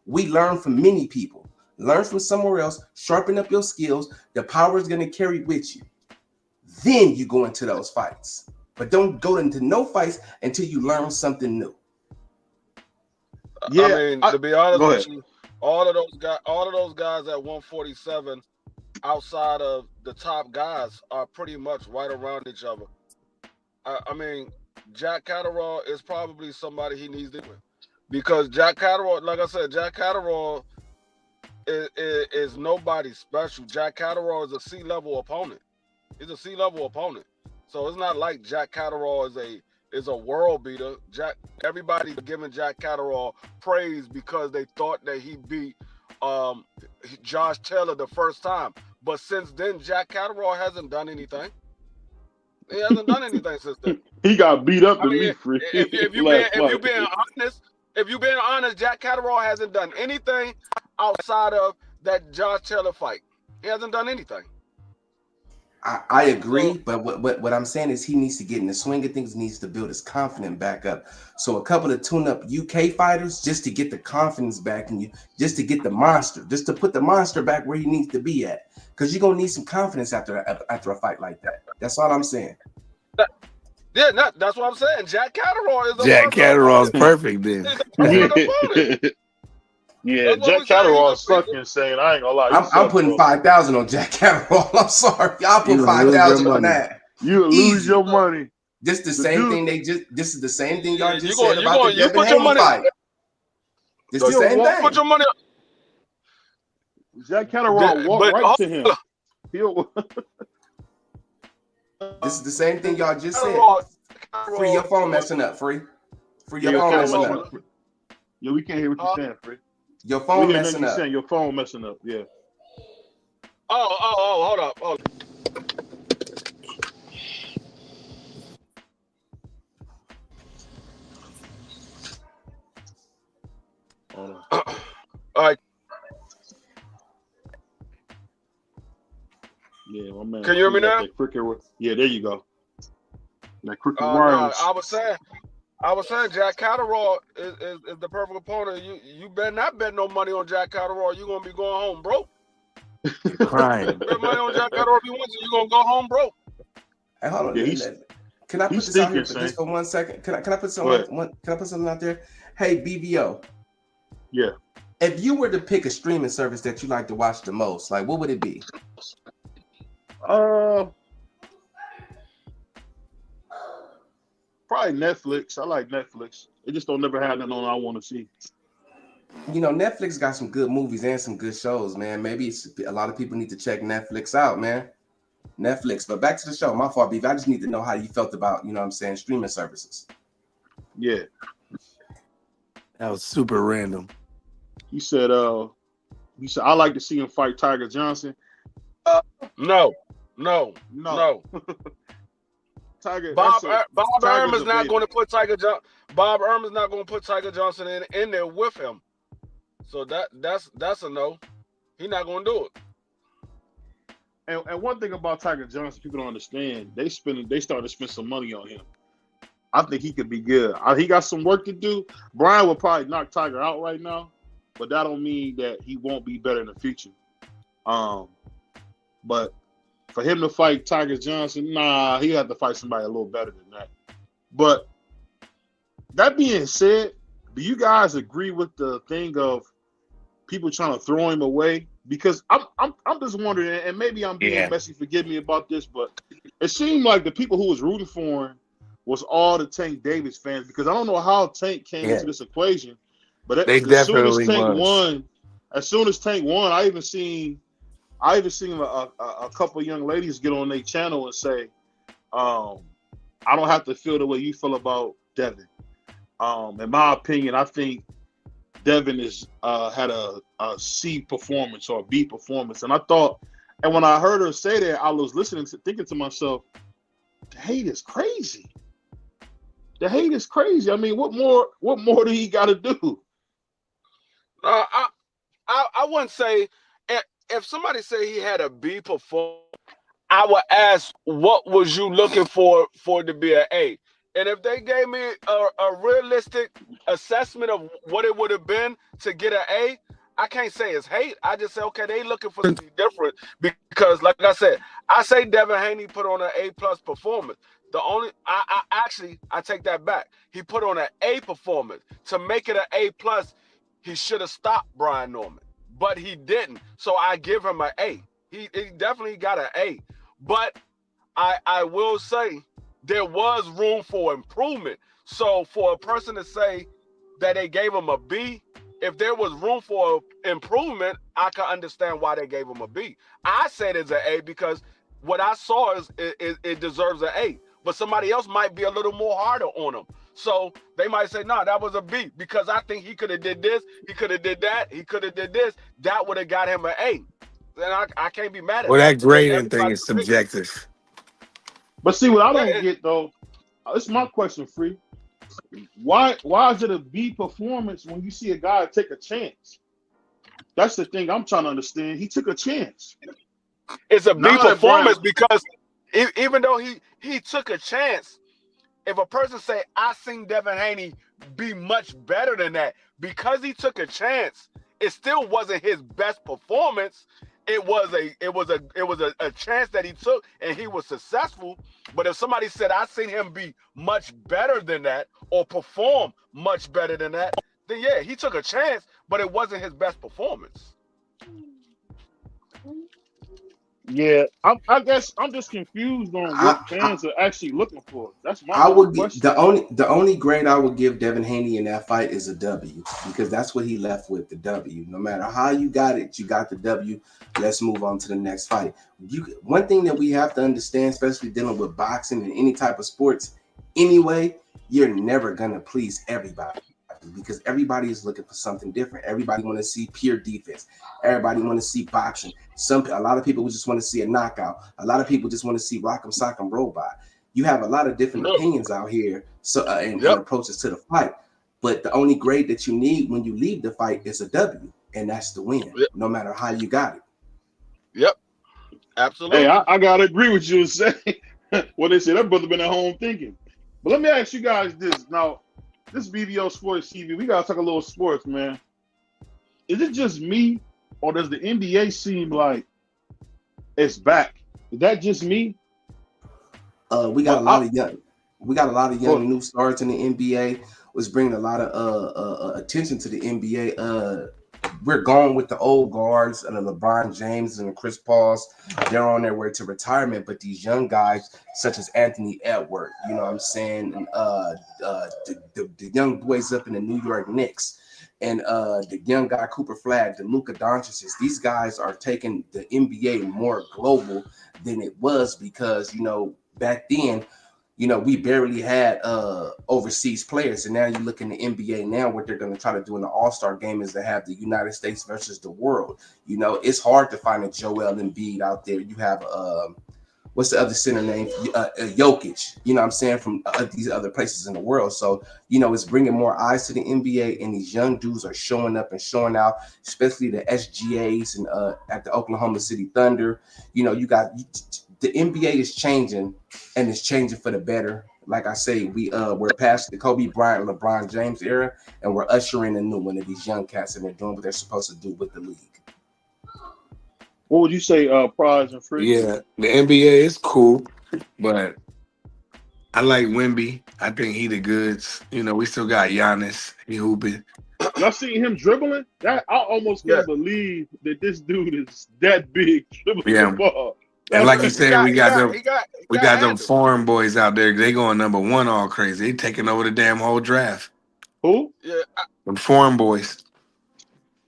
S10: We learn from many people. Learn from somewhere else, sharpen up your skills. The power is going to carry with you. Then you go into those fights. But don't go into no fights until you learn something new.
S12: Yeah, I mean, to be honest with you, all of those guys at 147, outside of the top guys, are pretty much right around each other. I mean, Jack Catterall is probably somebody he needs to win, because Jack Catterall, like I said, Jack Catterall is nobody special. Jack Catterall is a C-level opponent. He's a C-level opponent. So it's not like Jack Catterall is a world beater. Everybody's giving Jack Catterall praise because they thought that he beat Josh Taylor the first time. But since then, Jack Catterall hasn't done anything. He hasn't done anything since then.
S5: He got beat up to me,
S12: if you've been honest, Jack Catterall hasn't done anything outside of that Josh Taylor fight. He hasn't done anything.
S10: I agree, but what I'm saying is he needs to get in the swing of things, needs to build his confidence back up. So a couple of tune-up UK fighters just to get the confidence back in you, just to get the monster, just to put the monster back where he needs to be at. Because you're gonna need some confidence after a fight like that. That's all I'm saying.
S12: That's what I'm saying. Jack Catterall is
S8: Jack Catterall's perfect then.
S5: Yeah, Jack Catterall is fucking insane. I ain't gonna lie.
S10: I'm putting 5,000 on Jack Catterall. I'm sorry, y'all put 5,000 on that.
S5: You lose your money.
S10: This is the same thing y'all just said about the Devin Haney fight. This is the same thing.
S12: Put your money up.
S5: Jack Catterall walked right to him.
S10: This is the same thing y'all just said. Free, your phone messing up. Free your phone messing up.
S5: Yeah, we can't hear what you're saying, Free.
S10: Your phone messing up.
S5: Your phone messing up. Yeah.
S12: Hold up. All right.
S5: Yeah, my man.
S12: Can you hear me now?
S5: Yeah, there you go. That crooked wireless.
S12: I was saying Jack Catterall is the perfect opponent. You better not bet no money on Jack Catterall. You're gonna be going home broke.
S8: Crying.
S12: Bet money on Jack Catterall if you want to. You're gonna go home broke.
S10: Hey, hold on.
S5: Yeah,
S10: can I put this out here just for 1 second? Can I put something out there? Hey, BVO.
S5: Yeah.
S10: If you were to pick a streaming service that you like to watch the most, like what would it be?
S5: Probably Netflix. I like Netflix. It just don't never have nothing on I want to see.
S10: You know, Netflix got some good movies and some good shows, man. Maybe a lot of people need to check Netflix out, man. Netflix. But back to the show. My fault, Beef. I just need to know how you felt about, you know what I'm saying, streaming services.
S5: Yeah.
S8: That was super random.
S5: He said, I like to see him fight Tiger Johnson.
S12: No.
S5: Tiger.
S12: Bob Ehrman is not going to put Bob Ehrman's not going to put Tiger Johnson in there with him. So that's a no. He's not going to do it.
S5: And one thing about Tiger Johnson, people don't understand. They started to spend some money on him. I think he could be good. He got some work to do. Brian will probably knock Tiger out right now, but that don't mean that he won't be better in the future. But for him to fight Tiger Johnson, he had to fight somebody a little better than that. But that being said, do you guys agree with the thing of people trying to throw him away? Because I'm just wondering, and maybe I'm being messy. Forgive me about this, but it seemed like the people who was rooting for him was all the Tank Davis fans. Because I don't know how Tank came into this equation, but
S8: They
S5: as soon as
S8: definitely
S5: Tank
S8: was.
S5: won, I even seen a couple of young ladies get on their channel and say, I don't have to feel the way you feel about Devin. In my opinion, I think Devin is had a C performance or a B performance. And I thought, and when I heard her say that, I was thinking to myself, the hate is crazy. The hate is crazy. I mean, what more do he got to do?
S12: I wouldn't say, if somebody say he had a B performance, I would ask, what was you looking for it to be an A? And if they gave me a realistic assessment of what it would have been to get an A, I can't say it's hate. I just say, okay, they looking for something different, because, like I said, I say Devin Haney put on an A+ performance. I take that back. He put on an A performance. To make it an A+, he should have stopped Brian Norman, but he didn't. So I give him an A. He definitely got an A. But I will say there was room for improvement. So for a person to say that they gave him a B, if there was room for improvement, I can understand why they gave him a B. I said it's an A because what I saw is it deserves an A. But somebody else might be a little more harder on him. So they might say, no, that was a B because I think he could have did this, he could have did that, he could have did this. That would have got him an A. And I can't be mad at
S8: Well, that
S12: that.
S8: grading thing is subjective.
S5: But see, what I don't get, though, this is my question, Free. Why is it a B performance when you see a guy take a chance? That's the thing I'm trying to understand. He took a chance.
S12: It's a B performance because even though he took a chance, if a person say, I seen Devin Haney be much better than that, because he took a chance, it still wasn't his best performance. It was a chance that he took and he was successful. But if somebody said, I seen him be much better than that or perform much better than that, then yeah, he took a chance, but it wasn't his best performance.
S5: Yeah, I guess I'm just confused on what fans are actually looking for. That's my question.
S10: The only grade I would give Devin Haney in that fight is a W, because that's what he left with, the W. No matter how you got it, you got the W. Let's move on to the next fight. One thing that we have to understand, especially dealing with boxing and any type of sports, anyway, you're never gonna please everybody, because everybody is looking for something different. Everybody want to see pure defense. Everybody want to see boxing. A lot of people just want to see a knockout. A lot of people just want to see rock'em sock'em robot. You have a lot of different opinions out here, and approaches to the fight. But the only grade that you need when you leave the fight is a W, and that's the win, no matter how you got it.
S12: Yep, absolutely.
S5: Hey, I gotta agree with you and say what they say. That brother been at home thinking. But let me ask you guys this now. This BVO Sports TV, we gotta talk a little sports, man. Is it just me, or does the NBA seem like it's back? Is that just me?
S10: We got a lot of young new stars in the NBA, was bringing a lot of attention to the NBA. We're going with the old guards and the LeBron James and the Chris Pauls. They're on their way to retirement, but these young guys, such as Anthony Edwards, you know what I'm saying, and the young boys up in the New York Knicks, and the young guy Cooper Flag, the Luka Doncic's, these guys are taking the NBA more global than it was, because back then, we barely had overseas players, and now you look in the NBA now, what they're going to try to do in the All-Star game is to have the United States versus the world. It's hard to find a Joel Embiid out there. You have what's the other center name? Jokic. You know what I'm saying, from these other places in the world. So it's bringing more eyes to the NBA, and these young dudes are showing up and showing out, especially the SGAs and at the Oklahoma City Thunder. You got. The NBA is changing, and it's changing for the better. Like I say, we're past the Kobe Bryant, LeBron James era, and we're ushering a new one of these young cats, and they're doing what they're supposed to do with the league.
S5: What would you say, Prize and Free?
S8: Yeah, the NBA is cool, but I like Wemby. I think he the goods. We still got Giannis. He hooping.
S5: Y'all seen him dribbling? That I almost can't believe that this dude is that big dribbling the ball.
S8: And like you said, we got them
S12: handled.
S8: foreign boys out there. They going #1 all crazy. They taking over the damn whole draft.
S5: Who?
S12: Yeah.
S8: Them foreign boys.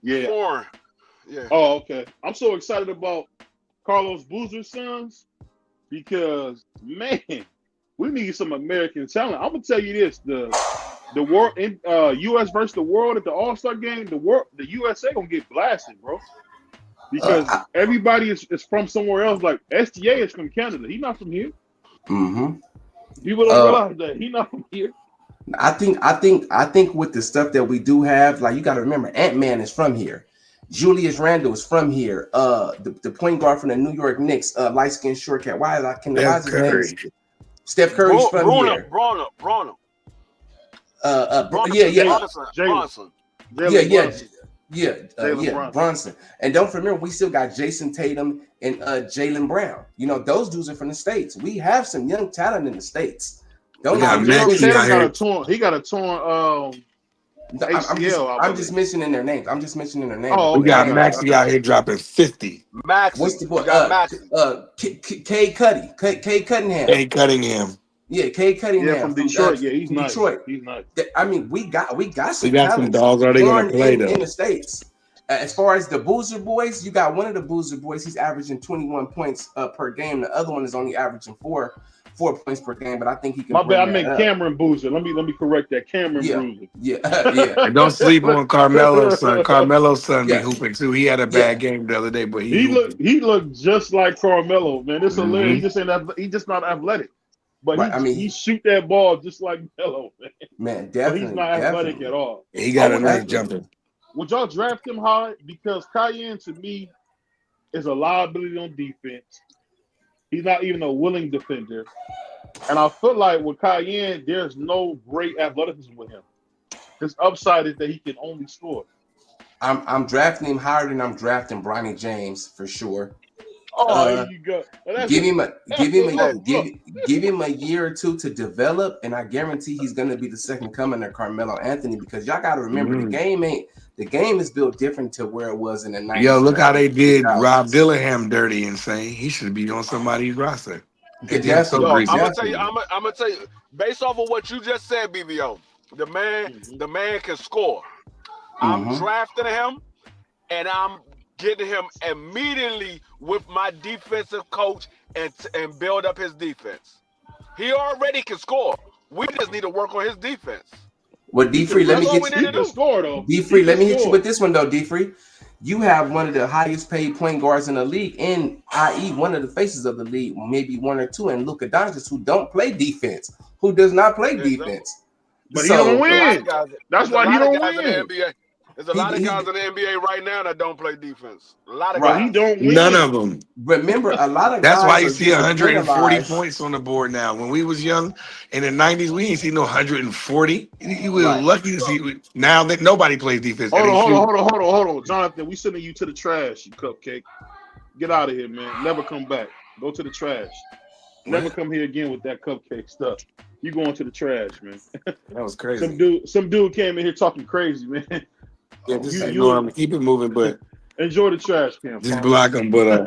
S5: Yeah.
S12: Foreign. Yeah.
S5: Oh, okay. I'm so excited about Carlos Boozer's sons because man, we need some American talent. I'm gonna tell you this: the world in U.S. versus the world at the All-Star game, the USA gonna get blasted, bro. Because everybody is from somewhere else. Like SGA is from Canada. He's not from here.
S10: Mm-hmm.
S5: People don't realize that he's not from here.
S10: I think with the stuff that we do have, like you got to remember, Ant-Man is from here. Julius Randle is from here. The point guard from the New York Knicks, light skinned short cat. Why is his name? Steph Curry's from here.
S12: Bronner.
S10: Bronson. And don't remember, we still got Jason Tatum and Jaylen Brown. You know, those dudes are from the States. We have some young talent in the States. He got a torn ACL. I'm just mentioning their names.
S8: We got Maxey out here dropping 50.
S10: What's the boy? Cade Cunningham.
S8: Cade Cunningham.
S10: Yeah, Cade Cunningham.
S5: Yeah, from Detroit. He's
S10: Detroit.
S5: Nice.
S10: I mean, we got some.
S8: We got some dogs. Are they gonna play though?
S10: In the States. As far as the Boozer boys, you got one of the Boozer boys. He's averaging 21 points per game. The other one is only averaging four points per game. But I think he can.
S5: My bad. I meant Cameron Boozer. Let me correct that. Cameron Boozer.
S10: Yeah.
S8: And don't sleep on Carmelo's son. Carmelo's son be hooping too. He had a bad game the other day, but he
S5: looked just like Carmelo, man. It's hilarious. He's just not athletic. But he shoot that ball just like Melo, man.
S10: Man, definitely.
S5: But he's not athletic at all.
S8: He got a nice jumper.
S5: Would y'all draft him high? Because Cayenne, to me, is a liability on defense. He's not even a willing defender. And I feel like with Cayenne, there's no great athleticism with him. His upside is that he can only score.
S10: I'm drafting him higher than I'm drafting Bronny James for sure.
S5: There you go.
S10: Give him a year or two to develop, and I guarantee he's gonna be the second coming of Carmelo Anthony. Because y'all got to remember, the game is built different to where it was in the 90s.
S8: Yo, look how they did Rob Dillingham dirty and saying he should be on somebody's roster.
S12: I'm gonna tell you, based off of what you just said, BBO, the man can score. I'm drafting him, and I'm getting him immediately with my defensive coach and build up his defense. He already can score. We just need to work on his defense.
S10: Well, D-Free, let me hit you with this one though, D-Free. You have one of the highest paid point guards in the league, and i.e. one of the faces of the league, maybe one or two, and Luka Doncic, who don't play defense, who does not play defense.
S5: But he don't win. That's why he don't win.
S12: There's a lot of guys in the NBA right now that don't play defense. A lot of
S5: guys. He don't win.
S8: None of them.
S10: Remember, a lot of
S8: That's
S10: guys
S8: why you see 140 points on the board now. When we was young in the 90s, we ain't see no 140. You were lucky to see. Now that nobody plays defense.
S5: Hold on, Jonathan. We sending you to the trash, you cupcake. Get out of here, man. Never come back. Go to the trash. Never come here again with that cupcake stuff. You going to the trash, man.
S8: That was crazy.
S5: Some dude came in here talking crazy, man.
S8: Yeah, just ignore him. Keep it moving, but
S5: enjoy the trash can.
S8: Just block them. But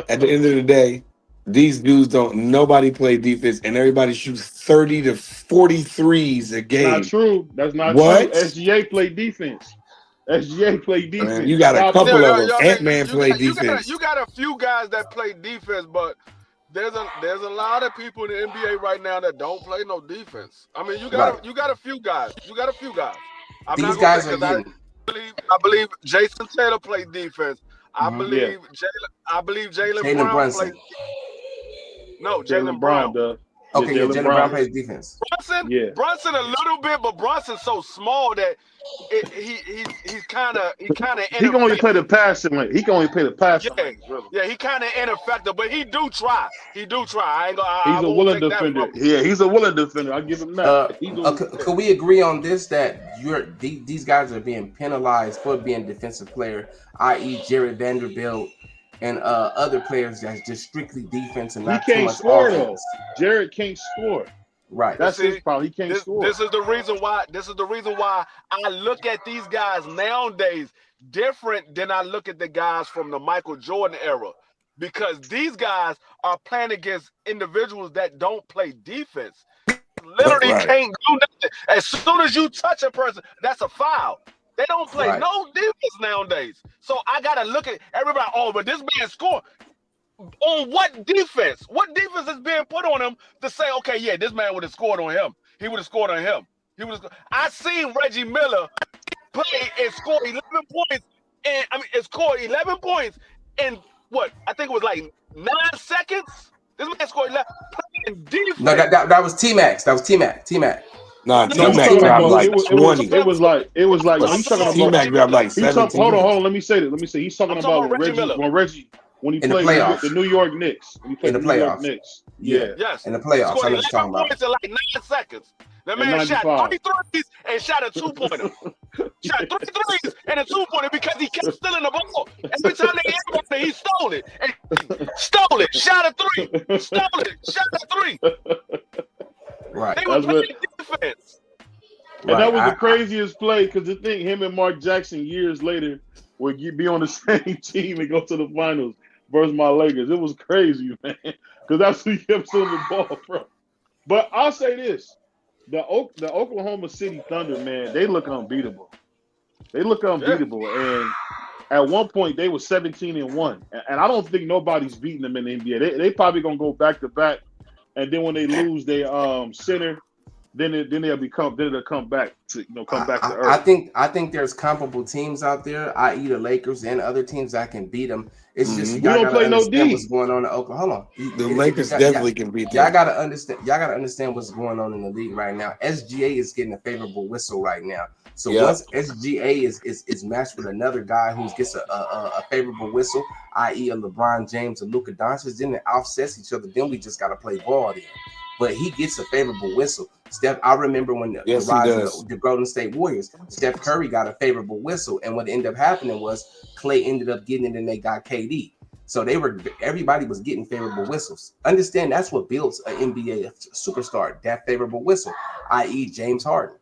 S8: at the end of the day, these dudes nobody play defense, and everybody shoots 30 to 43s a game.
S5: Not true. That's not
S8: true.
S5: SGA play defense.
S8: Man, you got a couple of them. Ant-Man play defense.
S12: You got a few guys that play defense, but there's a lot of people in the NBA right now that don't play no defense. I mean, you got a few guys.
S10: These guys are getting.
S12: I believe Jason Taylor played defense. I believe Jaylen Brown played. No, Jaylen Brown
S5: does.
S10: Okay, Jaylen Brown plays defense.
S12: Brunson a little bit, but Brunson's so small that he's kind of
S5: He can only play the passing lane. He
S12: kind of ineffective, but he do try. I ain't gonna.
S5: He's a willing defender. He's a willing defender. I give him that.
S10: Could we agree on this that these guys are being penalized for being defensive player, i.e. Jared Vanderbilt and other players that's just strictly defense and not too much offense.
S5: Jared can't score.
S10: Right.
S5: That's his problem. He can't score.
S12: This is the reason why. This is the reason why I look at these guys nowadays different than I look at the guys from the Michael Jordan era, because these guys are playing against individuals that don't play defense. Literally can't do nothing. As soon as you touch a person, that's a foul. They don't play no defense nowadays. So I gotta look at everybody. Oh, but this man scored. On what defense? What defense is being put on him to say, okay, yeah, this man would have scored on him. He would have scored on him. He would have. I seen Reggie Miller play and score 11 points, and scored 11 points in what I think it was like 9 seconds. This man scored 11 playing defense.
S10: No, that was T-Max. That was T-Mac.
S8: Nah, T-Mac dropped like 20.
S5: It was like he's talking about
S8: T-Mac dropped like 17.
S5: Hold on. Let me say this. He's talking about when he played the New York Knicks. When he played the New York Knicks. Yeah.
S12: Yes.
S10: In the playoffs.
S12: Scored
S10: I know what you're talking about.
S12: points in like 9 seconds. That man shot 3 threes and shot a 2-pointer. Shot 3 threes and a 2-pointer because he kept stealing the ball. Every time they hit him, he stole it. And stole it. Shot a 3. Stole it. Shot a 3.
S10: Right.
S12: They were playing defense.
S5: And that was the craziest play, because the thing, him and Mark Jackson years later would be on the same team and go to the finals versus my Lakers. It was crazy, man, because that's who he kept stealing the ball from. But I'll say this. The Oklahoma City Thunder, man, they look unbeatable. And at one point, they were 17-1. And I don't think nobody's beating them in the NBA. They probably going to go back-to-back. And then when they lose their center, then it'll come back to earth.
S10: I think there's comparable teams out there, i.e. the Lakers and other teams that can beat them. It's just y'all
S5: don't play no D.
S10: What's going on in Oklahoma? Hold on,
S8: the Lakers definitely can beat them.
S10: Y'all gotta understand what's going on in the league right now. SGA is getting a favorable whistle right now. So once SGA is matched with another guy who gets a favorable whistle, i.e. a LeBron James or Luka Doncic, then it offsets each other. Then we just gotta play ball then. But he gets a favorable whistle. Steph, I remember when the rise of the Golden State Warriors, Steph Curry got a favorable whistle, and what ended up happening was Clay ended up getting it, and they got KD. So everybody was getting favorable whistles. Understand that's what builds an NBA superstar, that favorable whistle, i.e. James Harden.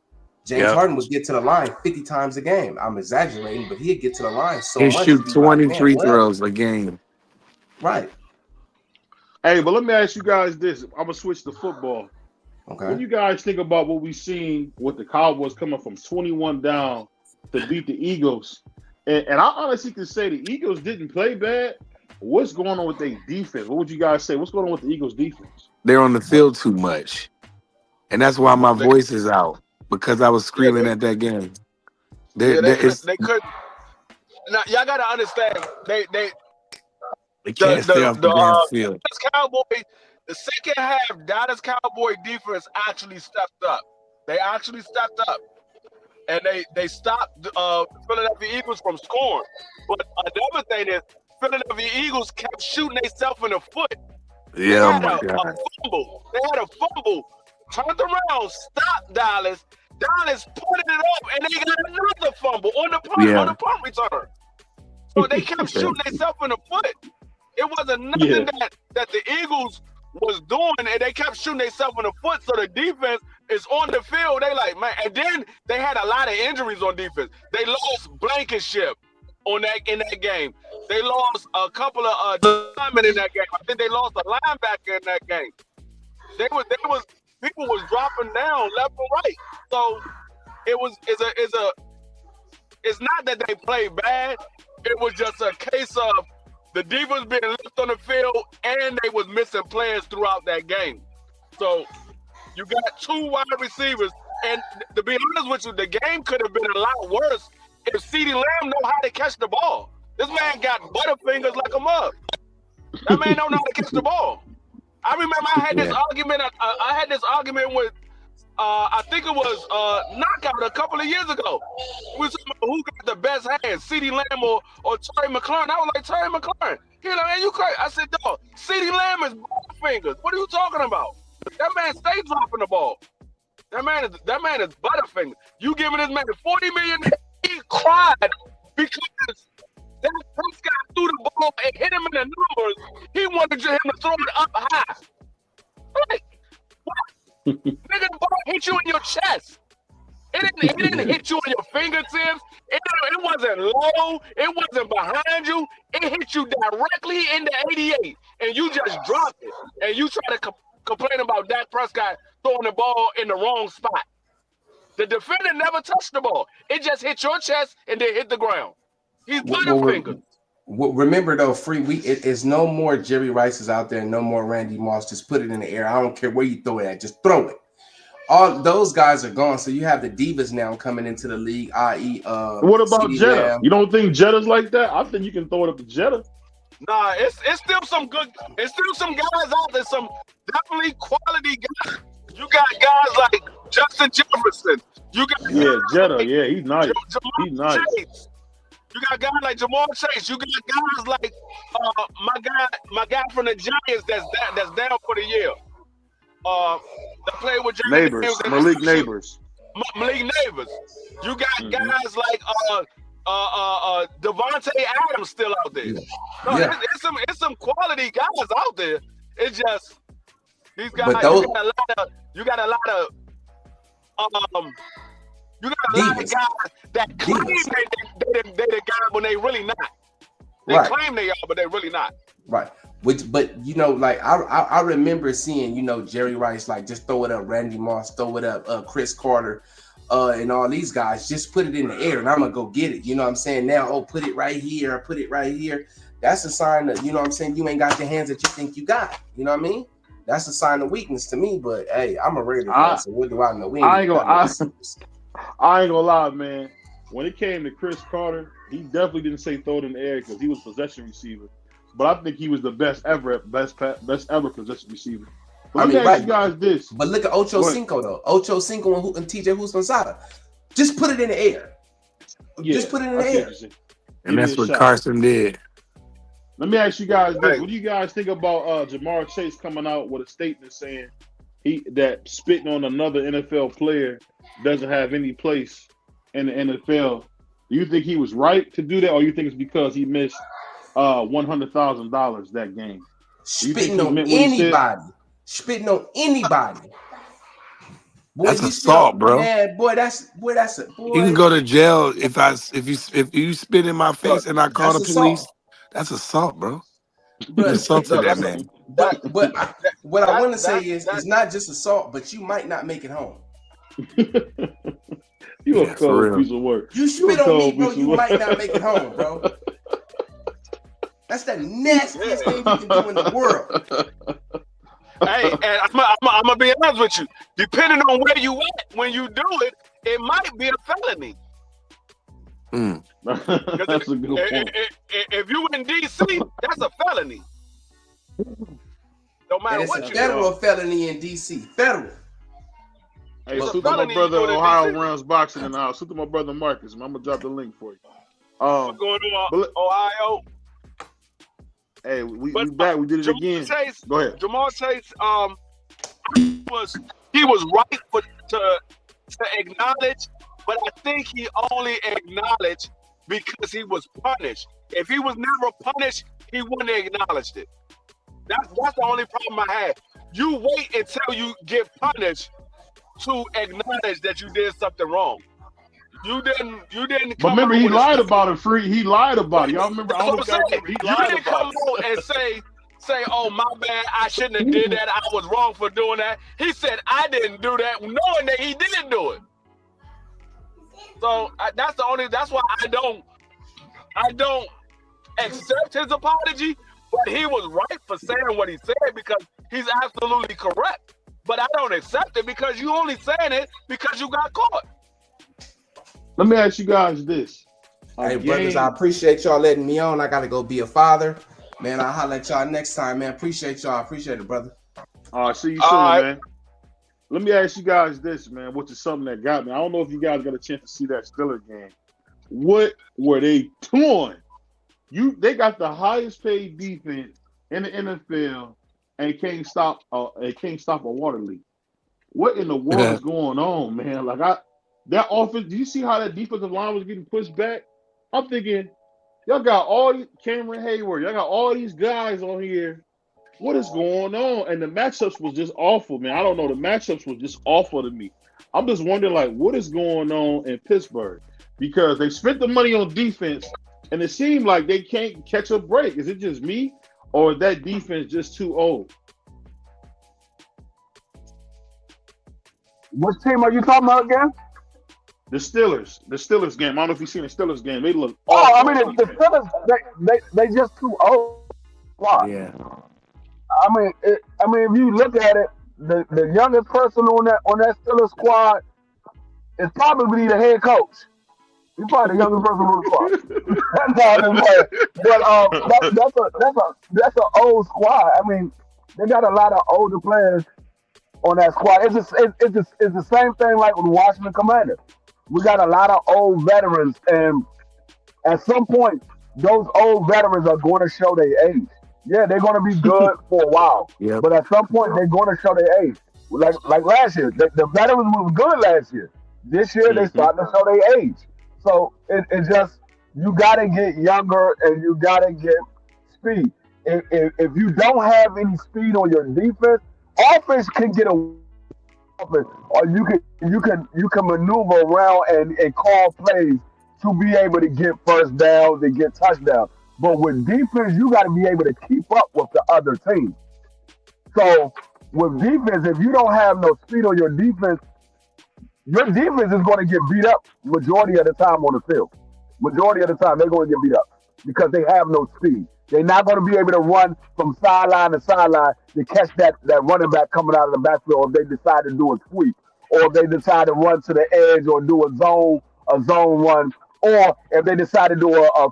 S10: Harden would get to the line 50 times a game. I'm exaggerating, but he'd get to the line so much.
S8: He'd shoot 20 free throws a game.
S10: Right.
S5: Hey, but let me ask you guys this. I'm gonna switch to football.
S10: Okay.
S5: When you guys think about what we've seen with the Cowboys coming from 21 down to beat the Eagles, and I honestly can say the Eagles didn't play bad. What's going on with their defense? What would you guys say? What's going on with the Eagles' defense?
S8: They're on the field too much, and that's why my voice is out, because I was screaming at that game.
S12: They could. Now y'all gotta understand. They
S8: can't stay off the damn field.
S12: The second half, Dallas Cowboy defense actually stepped up. They actually stepped up, and they stopped Philadelphia Eagles from scoring. But another thing is, Philadelphia Eagles kept shooting themselves in the foot.
S8: Yeah, oh my God.
S12: They had a fumble, turned around, stopped Dallas. Dallas put it up, and they got another fumble on the punt return. So they kept shooting themselves in the foot. It wasn't nothing that the Eagles was doing, and they kept shooting themselves in the foot. So the defense is on the field. They like, man, and then they had a lot of injuries on defense. They lost Blankenship in that game. They lost a couple of linemen in that game. I think they lost a linebacker in that game. People was dropping down left and right. So it's not that they played bad. It was just a case of the defense being left on the field, and they was missing players throughout that game. So you got 2 wide receivers, and to be honest with you, the game could have been a lot worse if CeeDee Lamb know how to catch the ball. This man got butterfingers like a mug. That man don't know how to catch the ball. I remember I had this argument. I had this argument with I think it was Knockout a couple of years ago. We was talking about who got the best hands, CeeDee Lamb or Terry McLaurin. I was like, Terry McLaurin. He like, man, you crazy. I said, dog, CeeDee Lamb is butterfingers. What are you talking about? That man stays dropping the ball. That man is butterfingers. You giving this man $40 million? He cried because that Prescott threw the ball and hit him in the numbers. He wanted him to throw it up high. Like, what? Nigga, the ball hit you in your chest. It didn't hit you in your fingertips. It wasn't low. It wasn't behind you. It hit you directly in the 88, and you just dropped it. And you try to complain about Dak Prescott throwing the ball in the wrong spot. The defender never touched the ball. It just hit your chest and then hit the ground. He's little finger.
S10: Remember though, it is no more Jerry Rice's out there, no more Randy Moss. Just put it in the air. I don't care where you throw it at, just throw it. All those guys are gone, so you have the divas now coming into the league, i.e.
S5: What about Jetta? You don't think Jetta's like that? I think you can throw it up to Jetta.
S12: Nah, it's still some good. It's still some guys out there, some definitely quality guys. You got guys like Justin Jefferson. You got
S5: Jetta. Yeah, he's nice. He's nice.
S12: Chase. You got guys like Jamal Chase. You got guys like my guy from the Giants that's down for the year. That played with
S5: Malik Neighbors.
S12: Malik Neighbors. You got guys like Devontae Adams still out there. No, it's some quality guys out there. It's just these guys. You got a lot of guys that claim they the guy when they really not. They claim they are, but they really not.
S10: Right. But you know, like I remember seeing, you know, Jerry Rice like just throw it up, Randy Moss, throw it up, Chris Carter, and all these guys just put it in the air and I'm gonna go get it. You know what I'm saying? Now, put it right here, put it right here. That's a sign that, you know what I'm saying, you ain't got the hands that you think you got. You know what I mean? That's a sign of weakness to me. But hey, I'm a Raider fan, so what do I know?
S5: I ain't gonna lie, man. When it came to Chris Carter, he definitely didn't say throw it in the air because he was possession receiver. But I think he was the best ever possession receiver. But let me ask you guys this.
S10: But look at Ocho Cinco though. Ocho Cinco and TJ Houshmandzadeh. Just put it in the air. Just put it in the air.
S8: And that's what Carson did.
S5: Let me ask you guys this. What do you guys think about Jamar Chase coming out with a statement saying that spitting on another NFL player doesn't have any place in the NFL? Do you think he was right to do that, or you think it's because he missed $100,000 that game?
S10: Spitting on anybody. Spitting on anybody. Boy,
S8: that's assault, bro.
S10: Man, boy, that's a boy.
S8: You can go to jail if you spit in my face and I call the police. That's assault, bro. You assaulted that man.
S10: But what I want to say is it's not just assault, but you might not make it home.
S5: You a cold piece of work.
S10: You spit on me, bro. You might not make it home, bro. That's the nastiest thing you can do in the world.
S12: Hey, and I'm gonna be honest with you. Depending on where you at when you do it, it might be a felony.
S5: That's a good point.
S12: If you in DC, that's a felony. No matter what you do.
S10: It's a federal felony in DC. Federal.
S5: Hey, salute to my brother Ohio Rounds Boxing in the house. Salute to my brother Marcus. I'm gonna drop the link for you.
S12: What's going on, Ohio?
S5: Hey, we back. We did it again.
S12: Chase,
S5: go ahead.
S12: Jamal Chase, he was right to acknowledge, but I think he only acknowledged because he was punished. If he was never punished, he wouldn't have acknowledged it. That's the only problem I had. You wait until you get punished to acknowledge that you did something wrong. You didn't.
S5: But remember, he lied about it. He lied about it. Y'all remember?
S12: He didn't come out and say, "Oh, my bad. I shouldn't have did that. I was wrong for doing that." He said, "I didn't do that," knowing that he didn't do it. So that's why I don't accept his apology. But he was right for saying what he said because he's absolutely correct. But I don't accept it because you only saying it because you got caught.
S5: Let me ask you guys this.
S10: Hey, brothers, I appreciate y'all letting me on. I got to go be a father. Man, I'll holler at y'all next time, man. Appreciate y'all. Appreciate it, brother.
S5: All right, see you soon, man. Let me ask you guys this, man, which is something that got me. I don't know if you guys got a chance to see that Steelers game. What were they doing? They got the highest paid defense in the NFL and can't stop a water leak. What in the world is going on, man? That offense, do you see how that defensive line was getting pushed back? I'm thinking, y'all got all these Cameron Hayward, y'all got all these guys on here what is going on? And the matchups was just awful, man. I don't know. The matchups was just awful to me. I'm just wondering, like, what is going on in Pittsburgh? Because they spent the money on defense, and it seemed like they can't catch a break. Is it just me, or is that defense just too old?
S9: Which team are you talking about again?
S5: The Steelers game. I don't know if you've seen the Steelers game. They look
S9: awful.
S5: I
S9: mean, the Steelers, they just too old. Why?
S7: Yeah.
S9: I mean, if you look at it, the youngest person on that Steelers squad is probably the head coach. He's probably the youngest person on the squad. That's an old squad. I mean, they got a lot of older players on that squad. It's the same thing like with the Washington Commanders. We got a lot of old veterans, and at some point, those old veterans are going to show their age. Yeah, they're going to be good for a while, but at some point, they're going to show their age. Like last year, the veterans was good last year. This year, they starting to show their age. So it's just, you got to get younger and you got to get speed. If you don't have any speed on your defense, offense can get away, or you can maneuver around and call plays to be able to get first downs and get touchdowns. But with defense, you got to be able to keep up with the other team. So with defense, if you don't have no speed on your defense is going to get beat up majority of the time on the field. Majority of the time, they're going to get beat up because they have no speed. They're not going to be able to run from sideline to sideline to catch that running back coming out of the backfield, or if they decide to do a sweep, or if they decide to run to the edge or do a zone run, or if they decide to do a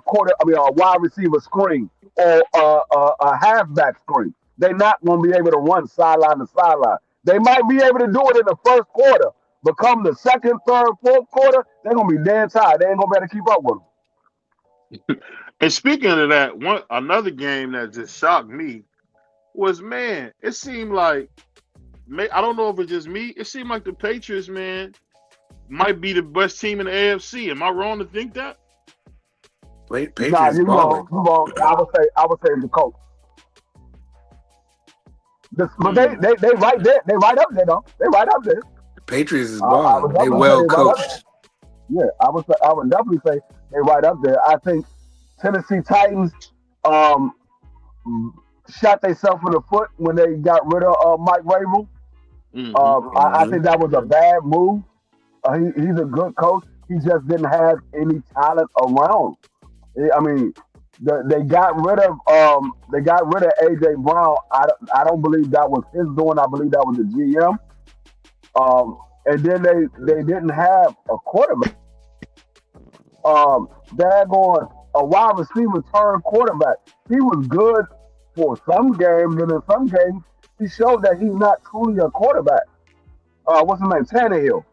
S9: wide receiver screen or a halfback screen. They're not going to be able to run sideline to sideline. They might be able to do it in the first quarter, but come the second, third, fourth quarter, they're going to be dead tired. They ain't going to be able to keep up with them.
S5: And speaking of that, another game that just shocked me was, man, it seemed like, I don't know if it's just me, it seemed like the Patriots, man, might be the best team in the AFC. Am I wrong to think that?
S8: Patriots.
S9: Nah, you wrong. I would say the coach. But they right there. They right up there, though. They right up there.
S8: The Patriots is balling. They well coached.
S9: Yeah, I would definitely say they right up there. I think Tennessee Titans shot themselves in the foot when they got rid of Mike Vrabel. I think that was a bad move. He's a good coach. He just didn't have any talent around. I mean, they got rid of AJ Brown. I don't believe that was his doing. I believe that was the GM. And then they didn't have a quarterback. Daggone a wide receiver turned quarterback. He was good for some games, and in some games he showed that he's not truly a quarterback. What's his name? Tannehill.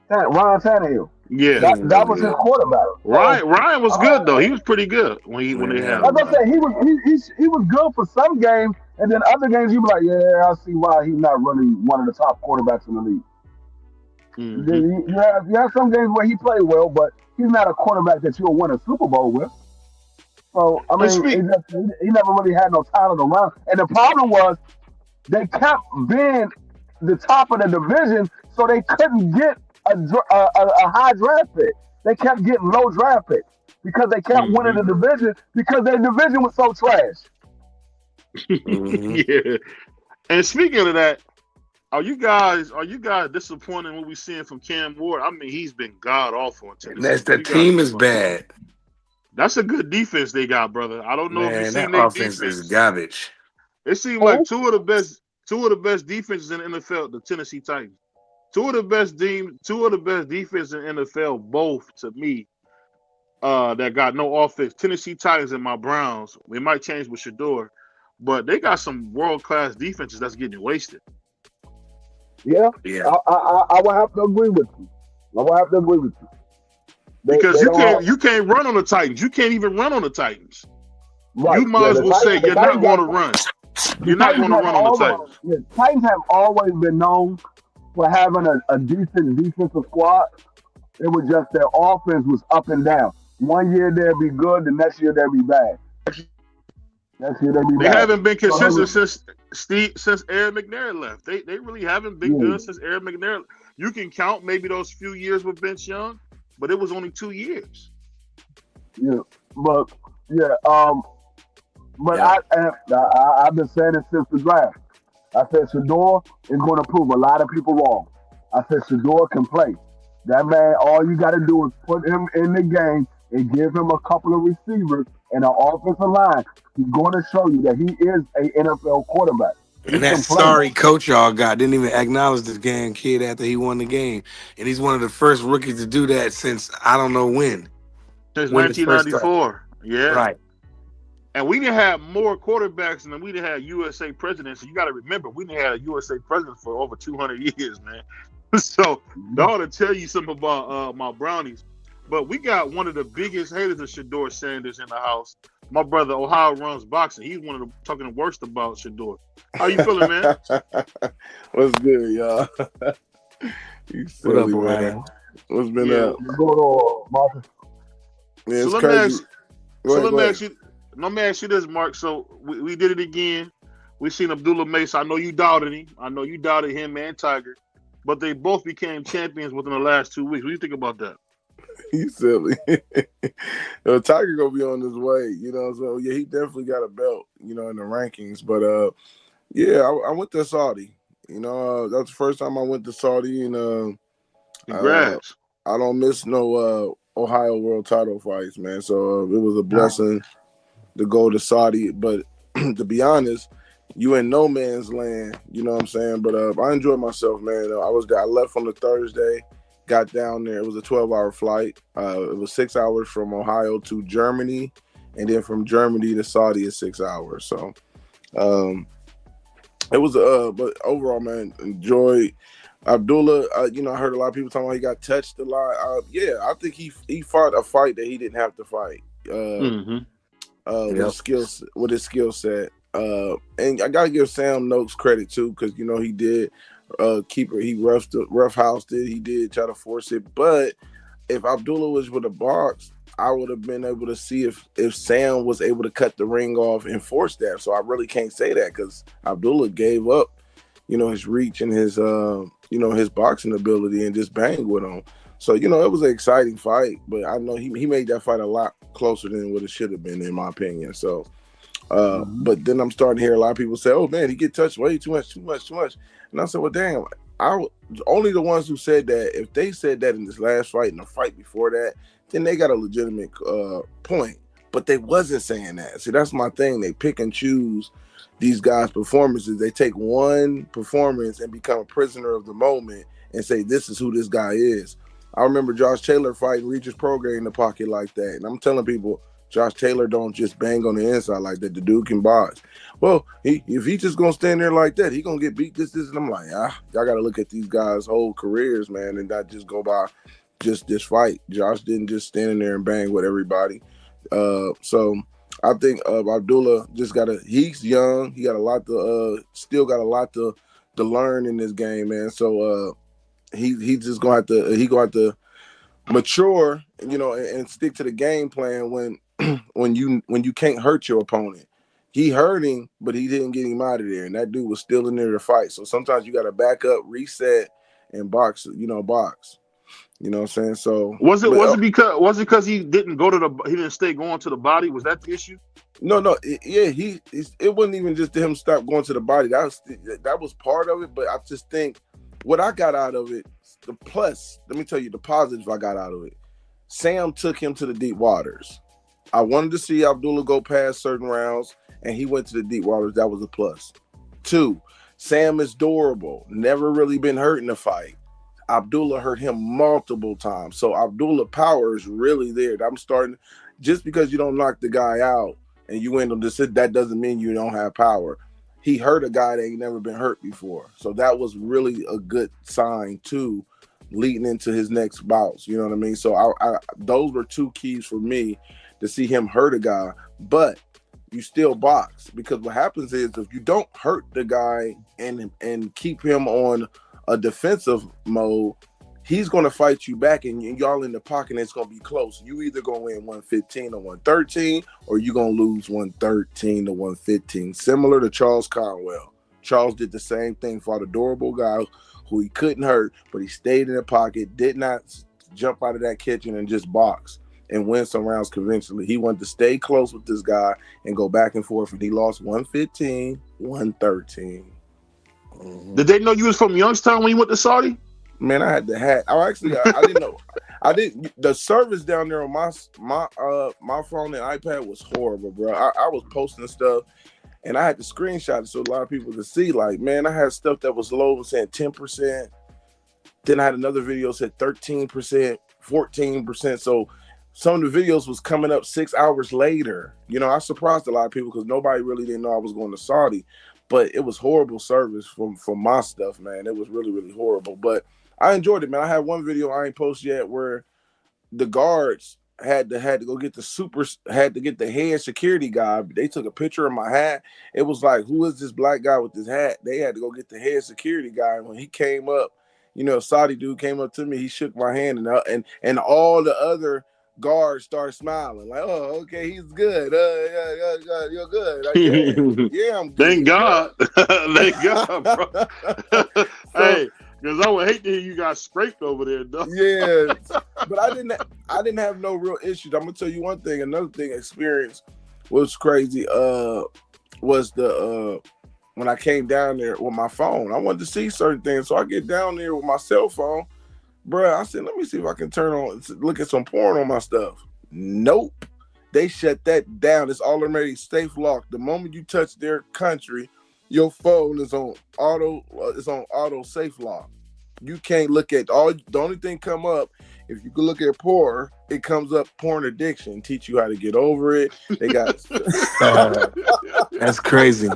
S9: Ryan Tannehill.
S5: Yeah,
S9: that was his quarterback.
S5: Ryan was good though. He was pretty good when they had him.
S9: Like I said, he was good for some games, and then other games you be like, yeah, I see why he's not really one of the top quarterbacks in the league. You have some games where he played well, but he's not a quarterback that you'll win a Super Bowl with. So I mean, he never really had no talent around, and the problem was they kept being the top of the division, so they couldn't get a high draft pick. They kept getting low draft picks because they kept winning the division because their division was so trash.
S5: Yeah. And speaking of that, are you guys disappointed in what we're seeing from Cam Ward? I mean, he's been god awful in Tennessee.
S8: The team is bad.
S5: That's a good defense they got, brother. I don't know if you've seen
S8: that offense is garbage.
S5: It seemed like two of the best defenses in the NFL, the Tennessee Titans. Two of the best defenses in the NFL, both to me, that got no offense. Tennessee Titans and my Browns. We might change with Shador, but they got some world-class defenses that's getting wasted.
S9: Yeah. I will have to agree with you.
S5: Because you can't run on the Titans. You can't even run on the Titans.
S9: Right.
S5: You might as well say you're not going to run. You're not going to run on the Titans.
S9: Yeah, Titans have always been known for having a decent defensive squad. It was just their offense was up and down. One year they'll be good, the next year they'll be bad. That's who they be.
S5: They haven't been consistent
S9: So
S5: since Aaron McNair left. They really haven't been good since Aaron McNair. You can count maybe those few years with Vince Young, but it was only 2 years.
S9: Yeah, but I've been saying it since the draft. I said Shador is going to prove a lot of people wrong. I said Shador can play. That man, all you got to do is put him in the game and give him a couple of receivers and an offensive line. He's going to show you that he is an NFL quarterback.
S8: And that sorry coach y'all got didn't even acknowledge this damn kid after he won the game. And he's one of the first rookies to do that since I don't know when.
S5: Since 1994. Yeah.
S8: Right.
S5: And we didn't have more quarterbacks than we didn't have USA presidents. So you got to remember, we didn't have a USA president for over 200 years, man. So that ought to tell you something about my Brownies. But we got one of the biggest haters of Shador Sanders in the house. My brother, Ohio Runs Boxing. He's one of the talking the worst about Shador. How you feeling, man?
S13: What's good, y'all? You silly,
S8: what up,
S13: man? What's been up?
S9: What's going on, Marcus?
S13: Yeah, it's crazy.
S5: Let me ask you this, Mark. So we did it again. We seen Abdullah Mace. I know you doubted him. I know you doubted him and Tiger. But they both became champions within the last 2 weeks. What do you think about that?
S13: You silly. Tiger gonna be on his way, so yeah, he definitely got a belt, in the rankings. But I went to Saudi. That's the first time I went to Saudi, and
S5: congrats.
S13: I don't miss no Ohio world title fights, man. So it was a blessing to go to Saudi. But to be honest, you in no man's land, you know what I'm saying? But I enjoyed myself, man. I left on the Thursday. Got down there. It was a 12-hour flight. It was 6 hours from Ohio to Germany, and then from Germany to Saudi is 6 hours. So it was but overall, man, enjoyed Abdullah. I heard a lot of people talking about he got touched a lot. I think he fought a fight that he didn't have to fight. With his skill set. And I gotta give Sam Noakes credit too, because he did. Keeper, he roughhoused it. He did try to force it, but if Abdullah was with a box, I would have been able to see if Sam was able to cut the ring off and force that. So I really can't say that because Abdullah gave up, his reach and his his boxing ability and just banged with him. So it was an exciting fight, but I know he made that fight a lot closer than what it should have been, in my opinion. So. But then I'm starting to hear a lot of people say, "Oh man, he get touched way too much." And I said, "Well, damn, only the ones who said that. If they said that in this last fight and the fight before that, then they got a legitimate point. But they wasn't saying that. See, that's my thing. They pick and choose these guys' performances. They take one performance and become a prisoner of the moment and say, this is who this guy is. I remember Josh Taylor fighting Regis Prograis in the pocket like that. And I'm telling people, Josh Taylor don't just bang on the inside like that. The dude can box. Well, if he just gonna stand there like that, he gonna get beat this. And I'm like, y'all got to look at these guys' whole careers, man, and not just go by just this fight. Josh didn't just stand in there and bang with everybody. So I think Abdullah just he's young. He got a lot to still got a lot to learn in this game, man. So he just gonna have to mature, and stick to the game plan when you can't hurt your opponent. He hurt him, but he didn't get him out of there, and that dude was still in there to fight. So sometimes you got to back up, reset, and box. Box. You know what I'm saying? So was it because he didn't he didn't stay going to the body? Was that the issue? No. It wasn't even just him stop going to the body. That was part of it. But I just think what I got out of it, let me tell you the positive I got out of it. Sam took him to the deep waters. I wanted to see Abdullah go past certain rounds, and he went to the deep waters. That was a plus. 2, Sam is durable. Never really been hurt in a fight. Abdullah hurt him multiple times. So Abdullah power is really there. Just because you don't knock the guy out and you end on this, that doesn't mean you don't have power. He hurt a guy that ain't never been hurt before. So that was really a good sign too, leading into his next bouts. You know what I mean? So those were 2 keys for me to see him hurt a guy, but you still box, because what happens is if you don't hurt the guy and keep him on a defensive mode, he's going to fight you back, and y'all in the pocket, and it's going to be close. You either going to win 115 or 113, or you're going to lose 113 to 115, similar to Charles Conwell. Charles did the same thing, fought a durable guy who he couldn't hurt, but he stayed in the pocket, did not jump out of that kitchen and just box and win some rounds conventionally. He wanted to stay close with this guy and go back and forth, and he lost 115, 113.
S5: Did they know you was from Youngstown when you went to Saudi?
S13: Man, I had the hat. I didn't know. I didn't. The service down there on my phone and iPad was horrible, bro. I was posting stuff, and I had to screenshot it so a lot of people could see. Like, man, I had stuff that was low saying 10%. Then I had another video said 13%, 14%. So some of the videos was coming up 6 hours later. You know, I surprised a lot of people because nobody really didn't know I was going to Saudi. But it was horrible service from my stuff, man. It was really, really horrible. But I enjoyed it, man. I had one video I ain't posted yet where the guards had to go get the head security guy. They took a picture of my hat. It was like, who is this black guy with this hat? They had to go get the head security guy. And when he came up, you know, a Saudi dude came up to me. He shook my hand, and all the other guards started smiling. Like, oh, okay, he's good. You're good. Like, yeah, I'm good.
S5: Thank God. Thank God, bro. Hey, because I would hate to hear you got scraped over there, though.
S13: Yeah, but I didn't have no real issues. I'm gonna tell you one thing. Another thing, experience was crazy. Was the when I came down there with my phone, I wanted to see certain things, so I get down there with my cell phone, bro. I said, let me see if I can look at some porn on my stuff. Nope, they shut that down. It's already safe locked. The moment you touch their country, your phone is on auto safe lock. You can't look at the only thing come up if you can look at porn, it comes up porn addiction, teach you how to get over it. They got
S8: that's crazy.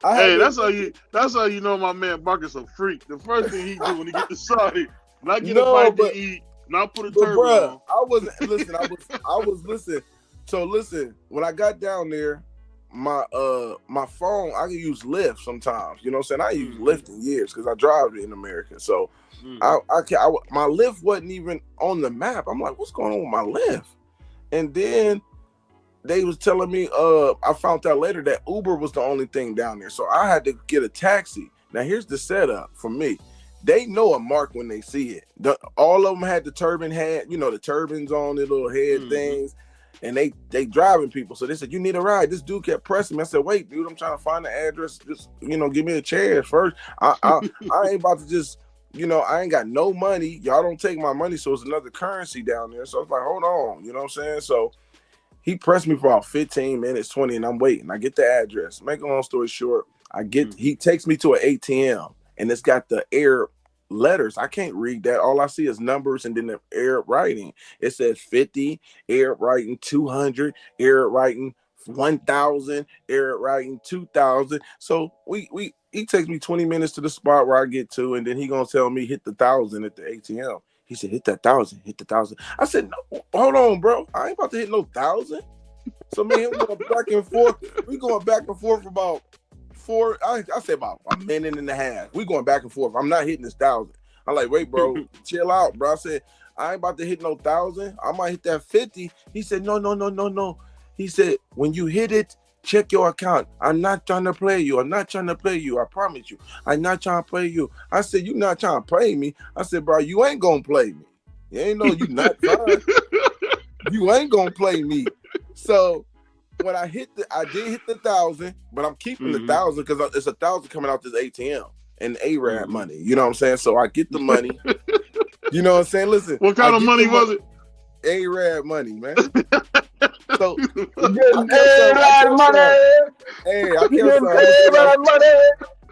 S5: Hey, that's how you know my man Bucket's a freak. The first thing he do when he get to Saudi, not get a bite to eat, not put a turban on.
S13: I was listening. So listen, when I got down there, my phone, I can use Lyft sometimes. You know what I'm saying? I use Lyft in years because I drive in America. So my Lyft wasn't even on the map. I'm like, what's going on with my Lyft? And then they was telling me, I found out later that Uber was the only thing down there. So I had to get a taxi. Now here's the setup for me. They know a mark when they see it. All of them had the turban hat, you know, the turbans on their little head things. And they driving people. So they said, you need a ride. This dude kept pressing me. I said, wait, dude, I'm trying to find the address. Just, you know, give me a chance first. I ain't about to just, you know, I ain't got no money. Y'all don't take my money. So it's another currency down there. So I was like, hold on. You know what I'm saying? So he pressed me for about 15 minutes, 20, and I'm waiting. I get the address. Make a long story short, he takes me to an ATM, and it's got the air letters. I can't read that. All I see is numbers and then the air writing. It says 50, air writing 200, air writing 1,000, air writing 2,000. So he takes me 20 minutes to the spot where I get to, and then he gonna tell me hit the 1,000 at the ATM. He said, hit that 1,000, hit the 1,000. I said, no, hold on, bro. I ain't about to hit no 1,000. So me and him going back and forth. We going back and forth about I say about a minute and a half. We going back and forth. I'm not hitting this 1,000. I'm like, wait, bro, chill out, bro. I said, I ain't about to hit no 1,000. I might hit that 50. He said, no. He said, when you hit it, check your account. I'm not trying to play you. I promise you. I'm not trying to play you. I said, you not trying to play me. I said, bro, you ain't gonna play me. You ain't know you not trying. You ain't gonna play me. So when I did hit the 1,000, but I'm keeping the 1,000 because it's 1,000 coming out this ATM and Arab money. You know what I'm saying? So I get the money. You know what I'm saying? Listen.
S5: What kind of money was it?
S13: Arab money, man. So
S6: Arab money.
S13: Hey, I kept Arab money.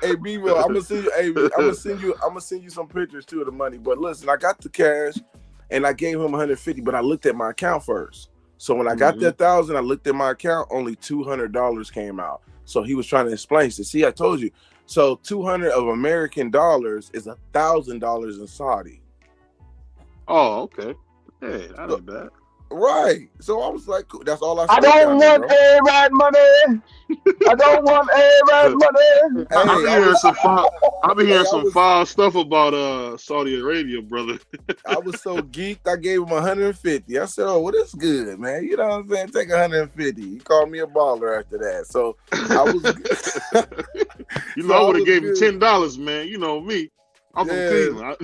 S13: Hey, B-Roll, I'm gonna send you some pictures too of the money. But listen, I got the cash and I gave him 150, but I looked at my account first. So when I got that 1,000, I looked at my account, only $200 came out. So he was trying to explain. He said, see, I told you. So 200 of American dollars is $1,000 in Saudi.
S5: Oh, okay. Hey, that ain't bad.
S13: Right. So I was like, cool. That's all I said.
S6: I don't want Arab money.
S9: I don't want everybody's money.
S5: I've been hearing some foul stuff about Saudi Arabia, brother.
S13: I was so geeked, I gave him 150. I said, "Oh, well, that's good, man. You know what I'm saying? Take 150." He called me a baller after that. So I was,
S5: I would have gave him $10, man. You know me. I'm from Cleveland.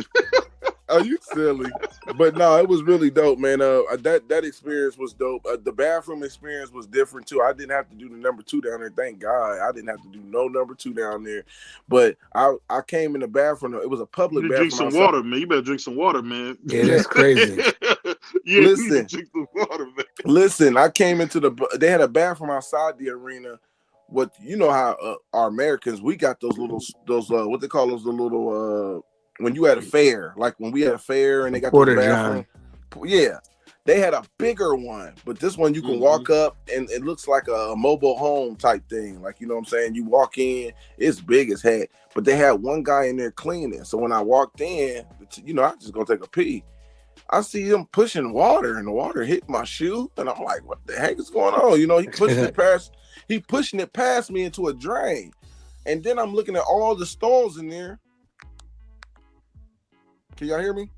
S13: Oh, you silly. But no, it was really dope, man. That experience was dope. The bathroom experience was different too. I didn't have to do the number 2 down there. Thank God. I didn't have to do no number 2 down there. But I came in the bathroom. It was a public bathroom.
S5: Drink some water, man. You better drink some water, man.
S11: Yeah, that's crazy.
S5: Listen, drink some water, man.
S13: Listen, I came into they had a bathroom outside the arena. What you know how our Americans, we got those what they call those the little when you had a fair, like when we had a fair and they got the bathroom. Yeah, they had a bigger one, but this one you can walk up and it looks like a mobile home type thing. Like, you know what I'm saying? You walk in, it's big as heck, but they had one guy in there cleaning. So when I walked in, I just gonna take a pee. I see him pushing water and the water hit my shoe. And I'm like, what the heck is going on? He pushing it past me into a drain. And then I'm looking at all the stalls in there. Can y'all hear me?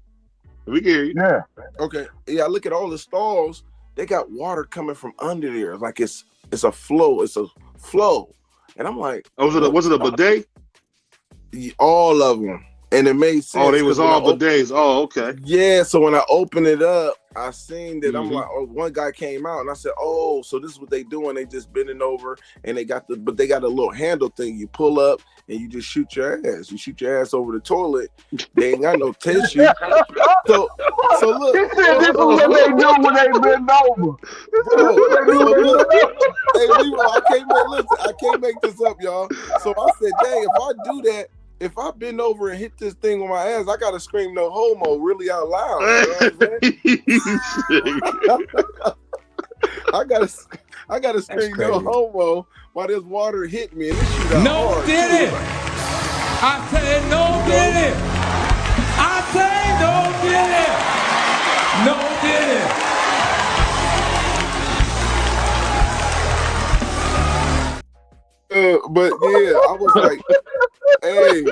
S5: We can hear you.
S9: Yeah.
S13: Okay. Yeah, I look at all the stalls. They got water coming from under there. Like it's a flow. It's a flow. And I'm like,
S5: was it a bidet?
S13: All of them. And it made sense.
S5: Oh, they was all bidets. Oh, okay.
S13: Yeah. So when I opened it up, I seen that. I'm like, one guy came out and I said, oh, so this is what they doing. They just bending over and they got a little handle thing. You pull up and you just shoot your ass. You shoot your ass over the toilet. They ain't got no tissue. So look.
S9: He said this is what they do when they bend over.
S13: Hey, I can't make this up, y'all. So I said, dang, if I do that, if I bend over and hit this thing with my ass, I gotta scream "no homo" really out loud. You know I gotta scream "no homo" while this water hit me and this shit out hard.
S14: Did it? I said no did it. I say no did
S13: no
S14: it.
S13: did it. But yeah, I was like, hey,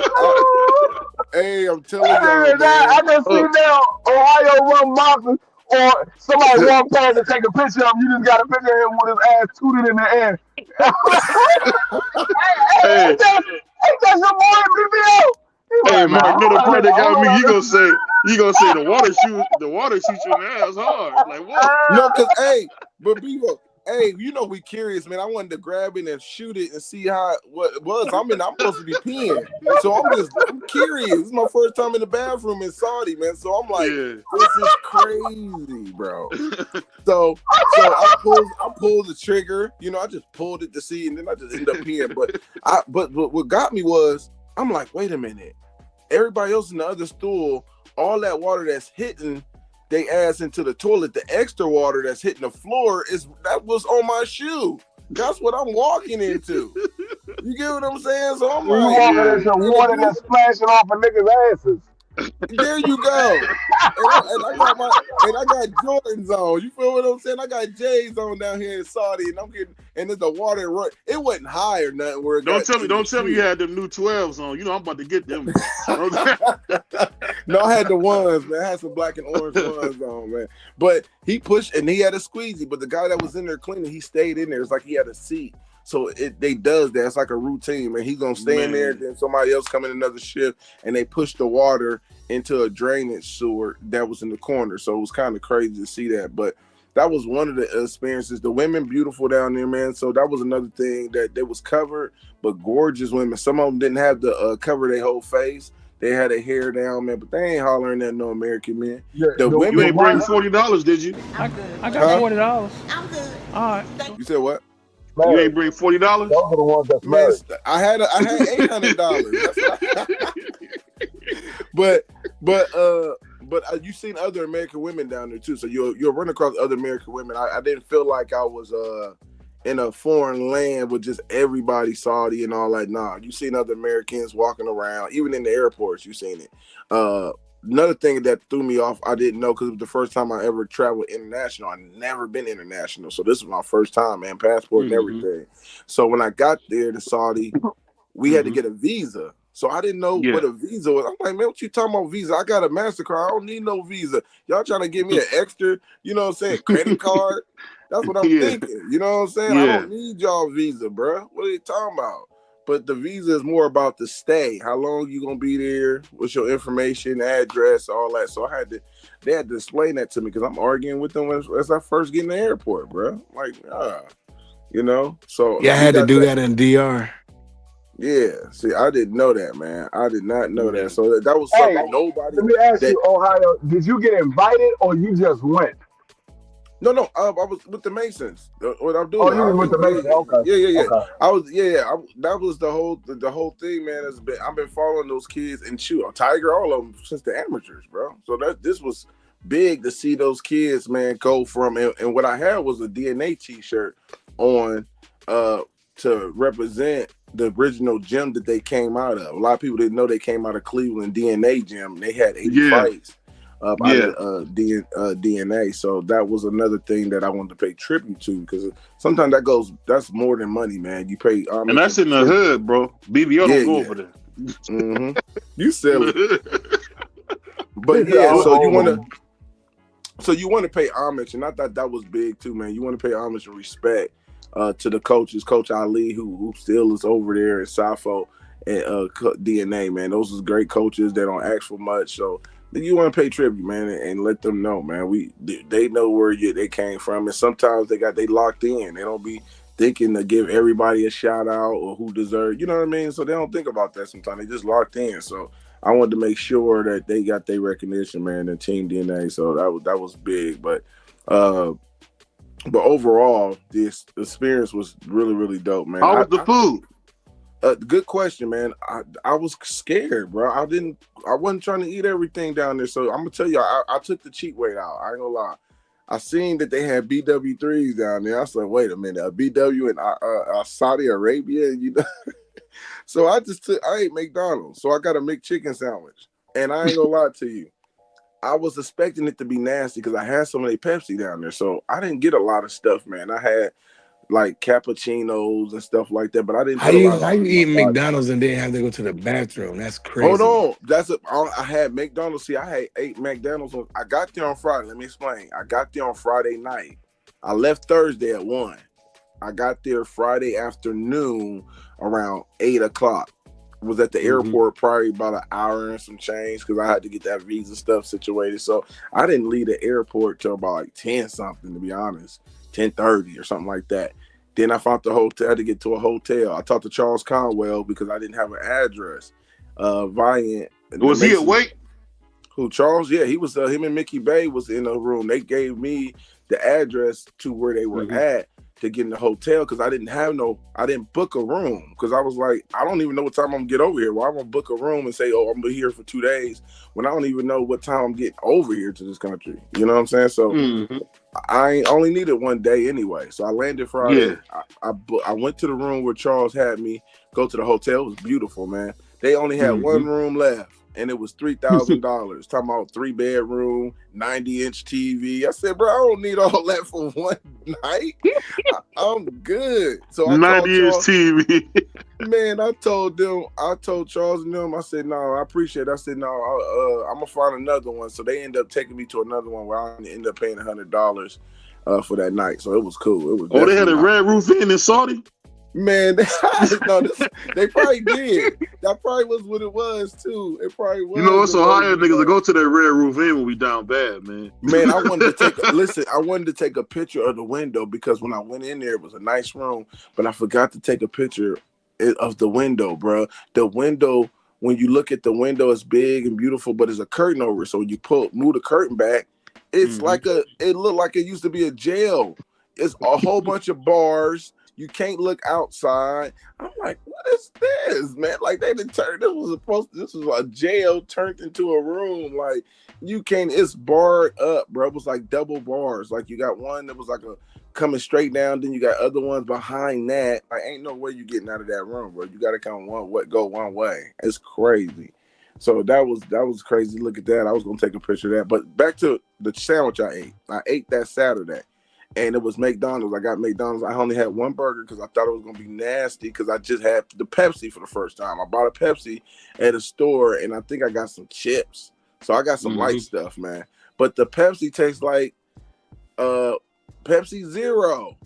S13: I'm telling y'all, man.
S9: I can see now Ohio run boxing or somebody walk past and take a picture of him. You just got a picture of him with his ass tooted in the air. Ain't that your boy, BBO?
S5: Hey, Mark, the part that got me, you gonna say the water shoots you in the ass hard. Like what?
S13: No, but BBO, you know we curious, man. I wanted to grab it and shoot it and see what it was. I'm supposed to be peeing, so I'm curious. This is my first time in the bathroom in Saudi, man. So I'm like, this is crazy, bro. So I pulled the trigger. I just pulled it to see, and then I just ended up peeing. But what got me was, I'm like, wait a minute. Everybody else in the other stool, all that water that's hitting they ass into the toilet, the extra water that's hitting the floor that was on my shoe. That's what I'm walking into. You get what I'm saying? So I'm like,
S9: walking into water that's splashing off a nigga's asses.
S13: There you go. And I got Jordans on. You feel what I'm saying? I got J's on down here in Saudi, and there's the water run. It wasn't high or nothing. Don't
S5: tell me you had them new 12s on. I'm about to get them.
S13: No, I had the ones, man. I had some black and orange ones on, man. But he pushed and he had a squeezy. But the guy that was in there cleaning, he stayed in there. It's like he had a seat. So they does that. It's like a routine, man. He's gonna stay in there, then somebody else come in another shift, and they push the water into a drainage sewer that was in the corner. So it was kind of crazy to see that. But that was one of the experiences. The women beautiful down there, man. So that was another thing that they was covered, but gorgeous women. Some of them didn't have to cover their whole face. They had their hair down, man, but they ain't hollering at no American men.
S5: Yeah, the women, you ain't bring $40, did you?
S4: I got $40.
S15: I'm good.
S4: All right.
S13: You said what?
S5: You ain't bring $40?
S9: Those are the ones that's married.
S13: I had $800. But you seen other American women down there too. So you'll run across other American women. I didn't feel like I was in a foreign land with just everybody Saudi and all that. Nah, you seen other Americans walking around, even in the airports. You seen it. another thing that threw me off, I didn't know because it was the first time I ever traveled international. I never been international, so this was my first time, man. Passport and everything. So when I got there to Saudi, we had to get a visa. So I didn't know what a visa was. I'm like, man, what you talking about visa? I got a MasterCard. I don't need no visa. Y'all trying to give me an extra, you know what I'm saying, credit card? That's what I'm thinking. You know what I'm saying? I don't need y'all visa, bro. What are you talking about? But the visa is more about the stay. How long you gonna be there? What's your information, address, all that. So they had to explain that to me because I'm arguing with them as I first get in the airport, bro. Like, you know. So
S8: I had to do that in DR.
S13: Yeah, see, I didn't know that, man. I did not know that. So that was something nobody.
S9: Let me ask you, Ohio, did you get invited or you just went?
S13: No, I was with the Masons. What I'm doing?
S9: Oh, you were with the Masons. Okay.
S13: Yeah.
S9: Okay.
S13: I was, that was the whole thing, man. I've been following those kids and Tiger, all of them since the amateurs, bro. So this was big to see those kids, man, go from and what I had was a DNA T-shirt on, to represent the original gym that they came out of. A lot of people didn't know they came out of Cleveland DNA gym. They had 80 fights out of DNA. So that was another thing that I wanted to pay tribute to because sometimes that's more than money, man. You pay homage,
S5: and that's in the hood, bro. BBO don't go over there.
S13: You sell it. But so you want to pay homage, and I thought that was big too, man. You want to pay homage and respect to the coaches, Coach Ali, who still is over there at Safo and DNA, man. Those are great coaches. They don't ask for much, so you want to pay tribute, man, and let them know, man. They know where they came from, and sometimes they locked in. They don't be thinking to give everybody a shout out or who deserves, you know what I mean? So they don't think about that sometimes. They just locked in. So I wanted to make sure that they got their recognition, man, in Team DNA. So that was big, but overall, this experience was really, really dope, man.
S5: How was the food?
S13: Good question, man. I was scared, bro. I wasn't trying to eat everything down there. So I'm gonna tell you, I took the cheat weight out. I ain't gonna lie. I seen that they had BW3s down there. I was like, wait a minute, a BW in Saudi Arabia, you know? So I ate McDonald's. So I got a McChicken sandwich, and I ain't gonna lie to you. I was expecting it to be nasty because I had so many Pepsi down there. So I didn't get a lot of stuff, man. I had like cappuccinos and stuff like that, but I didn't.
S8: How you eat McDonald's and then have to go to the bathroom? That's crazy.
S13: Hold on, I had McDonald's. See, I ate McDonald's. I got there on Friday. Let me explain. I got there on Friday night. I left Thursday at 1. I got there Friday afternoon around 8 o'clock. Was at the airport probably about an hour and some change because I had to get that visa stuff situated. So I didn't leave the airport till about like 10 something, to be honest, 10:30 or something like that. Then I found the hotel. I had to get to a hotel. I talked to Charles Conwell because I didn't have an address. Valiant.
S5: Was he awake?
S13: Who, Charles? Yeah, he was. Him and Mickey Bay was in the room. They gave me the address to where they were at to get in the hotel because I didn't book a room because I was like, I don't even know what time I'm gonna get over here. Why am I book a room and say, oh, I'm gonna be here for 2 days when I don't even know what time I'm getting over here to this country? You know what I'm saying? So I only needed 1 day anyway. So I landed Friday. Yeah. I went to the room where Charles had me go to the hotel. It was beautiful, man. They only had one room left. And it was $3,000. Talking about 3-bedroom, 90-inch TV. I said, bro, I don't need all that for one night. I'm good. So I 90-inch TV. Man, I told Charles and them, I said, no, I appreciate it. I said, no, I'm gonna find another one. So they ended up taking me to another one where I ended up paying $100 for that night. So it was cool. It was.
S5: They had a red roof in Saudi?
S13: Man, they probably did. That probably was what it was too. It probably was.
S5: You know, it's Ohio niggas that go to that red roof in when we down bad, man.
S13: Man, I wanted to take a picture of the window because when I went in there, it was a nice room, but I forgot to take a picture of the window, bro. The window, when you look at the window, it's big and beautiful, but there's a curtain over it. So when you move the curtain back, it's it looked like it used to be a jail. It's a whole bunch of bars. You can't look outside. I'm like, what is this, man? Like this was a jail turned into a room. Like you can't, it's barred up, bro. It was like double bars. Like you got one that was like coming straight down, then you got other ones behind that. Like ain't no way you getting out of that room, bro. You gotta go one way. It's crazy. So that was crazy. Look at that. I was gonna take a picture of that. But back to the sandwich I ate. I ate that Saturday, and it was McDonald's. I got McDonald's. I only had one burger because I thought it was gonna be nasty because I just had the Pepsi for the first time. I bought a Pepsi at a store, and I think I got some chips. So I got some light stuff, man. But the Pepsi tastes like Pepsi Zero.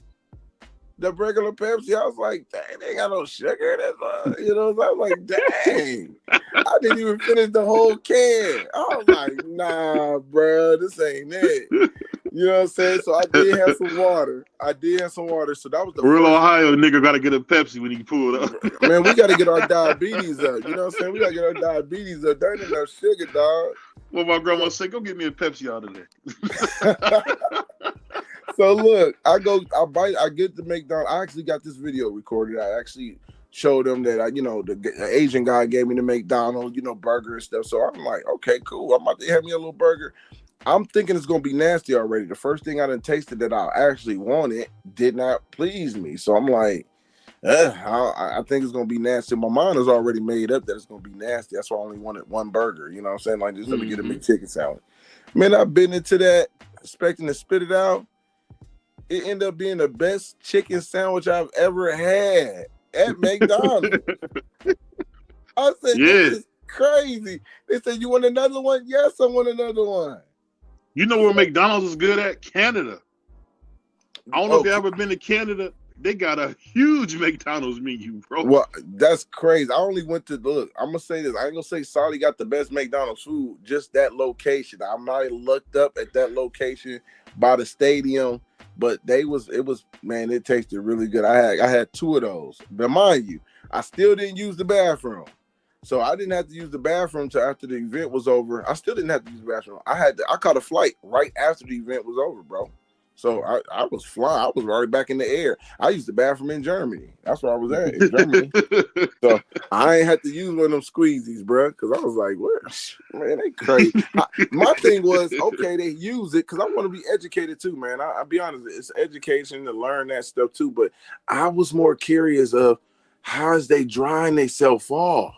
S13: The regular Pepsi, I was like, dang, they ain't got no sugar. That's I was like, dang. I didn't even finish the whole can. I was like, nah, bro, this ain't it. You know what I'm saying? So I did have some water. So that was the
S5: real
S13: first.
S5: Ohio nigga got to get a Pepsi when he pulled up.
S13: Man, we got to get our diabetes up. You know what I'm saying? We got to get our diabetes up. There ain't enough sugar, dog.
S5: Well, my grandma said, go get me a Pepsi out of there.
S13: So look, I get the McDonald's. I actually got this video recorded. I actually showed them that the Asian guy gave me the McDonald's, burger and stuff. So I'm like, okay, cool. I'm about to have me a little burger. I'm thinking it's gonna be nasty already. The first thing I done tasted that I actually wanted did not please me. So I'm like, I think it's gonna be nasty. My mind is already made up that it's gonna be nasty. That's why I only wanted one burger. You know what I'm saying? Like, just let me get a McChicken sandwich. Man, I've been into that, expecting to spit it out. It ended up being the best chicken sandwich I've ever had at McDonald's. I said, this is crazy. They said, you want another one? Yes, I want another one.
S5: You know where McDonald's is good at? Canada. I don't know if you've ever been to Canada. They got a huge McDonald's menu, bro.
S13: Well, that's crazy. I only went to look. I'm gonna say this. I ain't gonna say Saudi got the best McDonald's food. Just that location. I might have looked up at that location by the stadium, but it was man. It tasted really good. I had two of those. But mind you, I still didn't use the bathroom, so I didn't have to use the bathroom till after the event was over. I still didn't have to use the bathroom. I caught a flight right after the event was over, bro. So I was flying. I was already back in the air. I used the bathroom in Germany. That's where I was at, in Germany. So I ain't had to use one of them squeezies, bro, because I was like, what? Man, they crazy. My thing was, okay, they use it because I want to be educated too, man. I'll be honest, it's education to learn that stuff too. But I was more curious of how is they drying themselves off?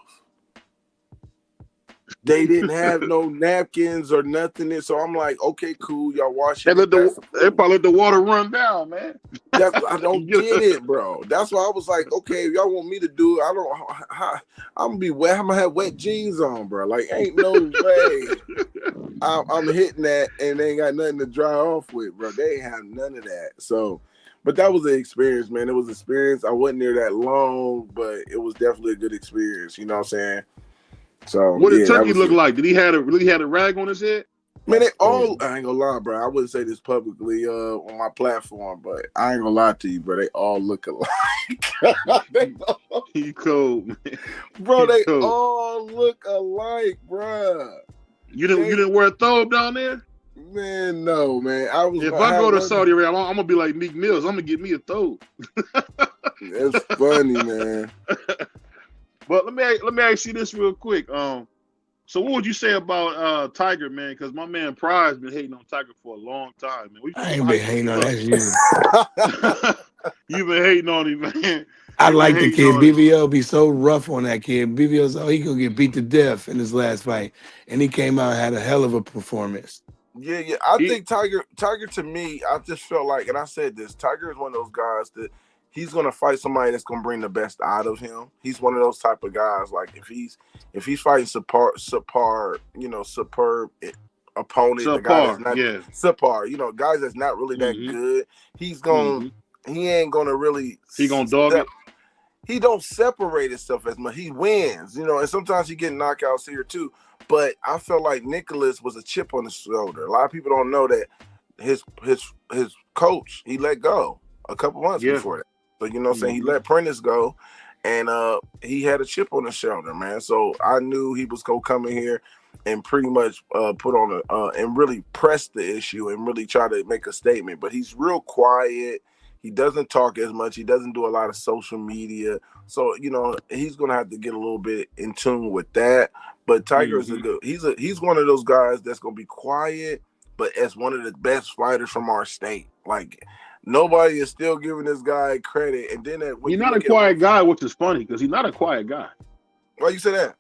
S13: They didn't have no napkins or nothing. So I'm like, okay, cool. Y'all wash it.
S5: They probably let the water run down, man.
S13: I don't get it, bro. That's why I was like, okay, if y'all want me to do it, I'm gonna be wet. I'm gonna have wet jeans on, bro. Like, ain't no way I'm hitting that and they ain't got nothing to dry off with, bro. They ain't have none of that. So, but that was an experience, man. It was an experience. I wasn't there that long, but it was definitely a good experience. You know what I'm saying? So
S5: what did Turkey look like? Did he had a rag on his head?
S13: Man, they all, I ain't gonna lie, bro. I wouldn't say this publicly on my platform, but I ain't gonna lie to you, bro. They all look alike.
S5: He cold, man.
S13: Bro, they all look alike, bro.
S5: You didn't wear a thobe down there?
S13: Man, no, man.
S5: If I go to Saudi Arabia, I'm gonna be like Meek Mills. I'm gonna get me a thobe.
S13: That's funny, man.
S5: But let me ask you this real quick. So what would you say about Tiger, man? Because my man Pride's been hating on Tiger for a long time, man.
S15: I ain't been hating on that.
S5: You've been hating on him, man.
S15: I like the kid. BVO be so rough on that kid. BVO's he gonna get beat to death in his last fight, and he came out and had a hell of a performance.
S13: Yeah. I think Tiger to me, I just felt like, and I said this, Tiger is one of those guys that he's gonna fight somebody that's gonna bring the best out of him. He's one of those type of guys. Like if he's fighting superb opponent, the guy that's not subpar, guys that's not really that good. He's gonna he ain't gonna really
S5: dog it.
S13: He don't separate himself as much. He wins, and sometimes he get knockouts here too. But I felt like Nicholas was a chip on his shoulder. A lot of people don't know that his coach, he let go a couple months before that. So, you know what I'm saying? He let Prentice go, and he had a chip on his shoulder, man. So I knew he was going to come in here and pretty much put on and really press the issue and really try to make a statement. But he's real quiet. He doesn't talk as much. He doesn't do a lot of social media. So, he's going to have to get a little bit in tune with that. But Tiger is he's one of those guys that's going to be quiet, but as one of the best fighters from our state. Like, nobody is still giving this guy credit. And then
S5: he's not a quiet guy, which is funny because he's not a quiet guy.
S13: Why you say that?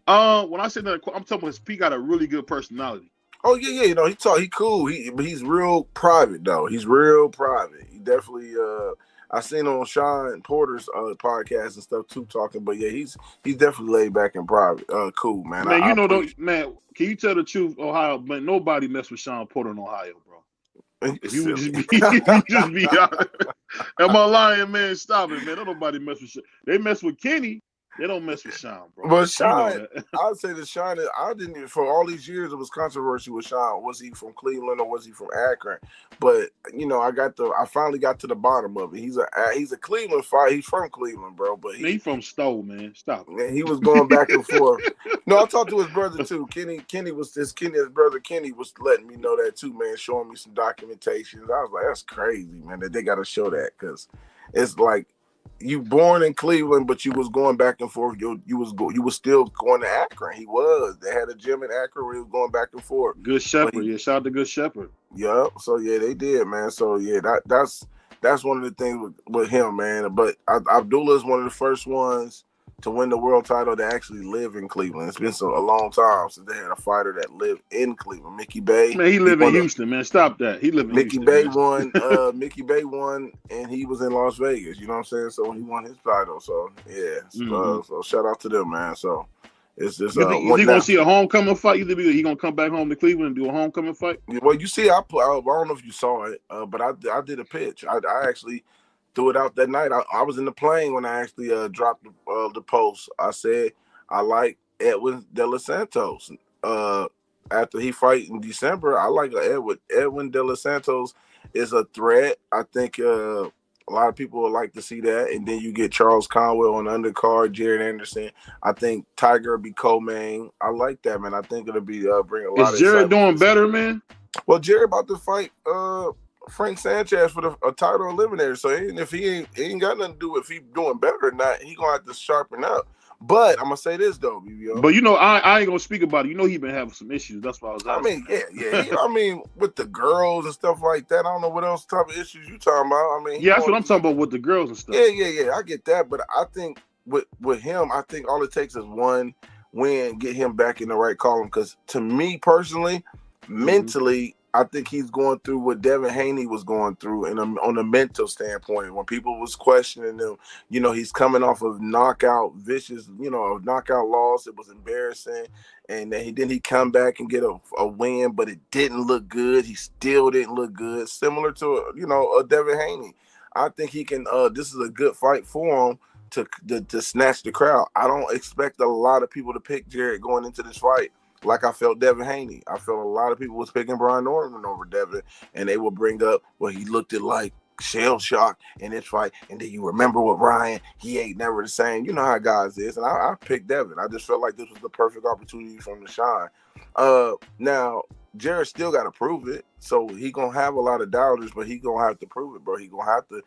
S5: When I say that, I'm talking about he got a really good personality.
S13: Oh yeah. You know, he cool. But he's real private though. He's real private. He definitely. I seen on Sean Porter's podcast and stuff too talking. But yeah, he's definitely laid back and private. Cool man.
S5: Man, you know, man. Can you tell the truth, Ohio? Man, nobody mess with Sean Porter in Ohio, bro. If you just be honest. Am I lying, man? Stop it, man. Don't nobody mess with Sean. They mess with Kenny. They don't mess with Sean, bro.
S13: But Sean, I'd say that Sean, I didn't even, for all these years, it was controversy with Sean. Was he from Cleveland or was he from Akron? But you know, I finally got to the bottom of it. He's a Cleveland fighter. He's from Cleveland, bro. But
S5: he's from Stowe, man. Stop it.
S13: Man, he was going back and forth. No, I talked to his brother too. His brother Kenny was letting me know that too, man. Showing me some documentation. I was like, that's crazy, man. That they got to show that because it's like. You born in Cleveland, but you was going back and forth. You was still going to Akron. He was. They had a gym in Akron where he was going back and forth.
S5: Good Shepherd. Yeah, shout out to Good Shepherd.
S13: Yeah. So yeah, they did, man. So yeah, that's one of the things with him, man. But Abdullah is one of the first ones to win the world title to actually live in Cleveland. It's been a long time since they had a fighter that lived in Cleveland. Mickey Bay.
S5: Man, he lived in Houston, man. Stop that. He lived in
S13: Mickey
S5: Houston.
S13: Bay won. Mickey Bay won, and he was in Las Vegas. You know what I'm saying? So he won his title. So yeah. So shout out to them, man. So it's just.
S5: Is he gonna see a homecoming fight? Either he gonna come back home to Cleveland and do a homecoming fight?
S13: Well, you see, I don't know if you saw it, but I did a pitch. I actually threw it out that night. I was in the plane when I actually dropped the post. I said I like Edwin De Los Santos. After he fight in December, I like Edwin De Los Santos is a threat. I think a lot of people would like to see that. And then you get Charles Conwell on the undercard, Jared Anderson. I think Tiger will be co-main. I like that, man. I think it'll be bring a lot of.
S5: Is Jared doing better, man?
S13: Well, Jared about to fight Frank Sanchez for a title eliminator. So if he ain't got nothing to do with if he doing better or not, he gonna have to sharpen up. But I'm gonna say this though, BBO.
S5: But you know, I ain't gonna speak about it. You know, he been having some issues. That's why I was asking.
S13: I mean, with the girls and stuff like that. I don't know what else type of issues you talking about. I mean,
S5: yeah, that's what I'm talking about with the girls and stuff.
S13: Yeah. I get that, but I think with him, I think all it takes is one win, get him back in the right column. Because to me personally, mentally, I think he's going through what Devin Haney was going through on a mental standpoint. When people was questioning him, you know, he's coming off of vicious knockout loss. It was embarrassing. And then he come back and get a win, but it didn't look good. He still didn't look good. Similar to, a Devin Haney. I think he can, this is a good fight for him to snatch the crowd. I don't expect a lot of people to pick Jared going into this fight. Like I felt Devin Haney. I felt a lot of people was picking Brian Norman over Devin, and they would bring up, well, he looked at like shell shock in this fight, and then you remember with Brian, he ain't never the same. You know how guys is, and I picked Devin. I just felt like this was the perfect opportunity for him to shine. Now, Jared still got to prove it, so he going to have a lot of doubters, but he going to have to prove it, bro. He going to have to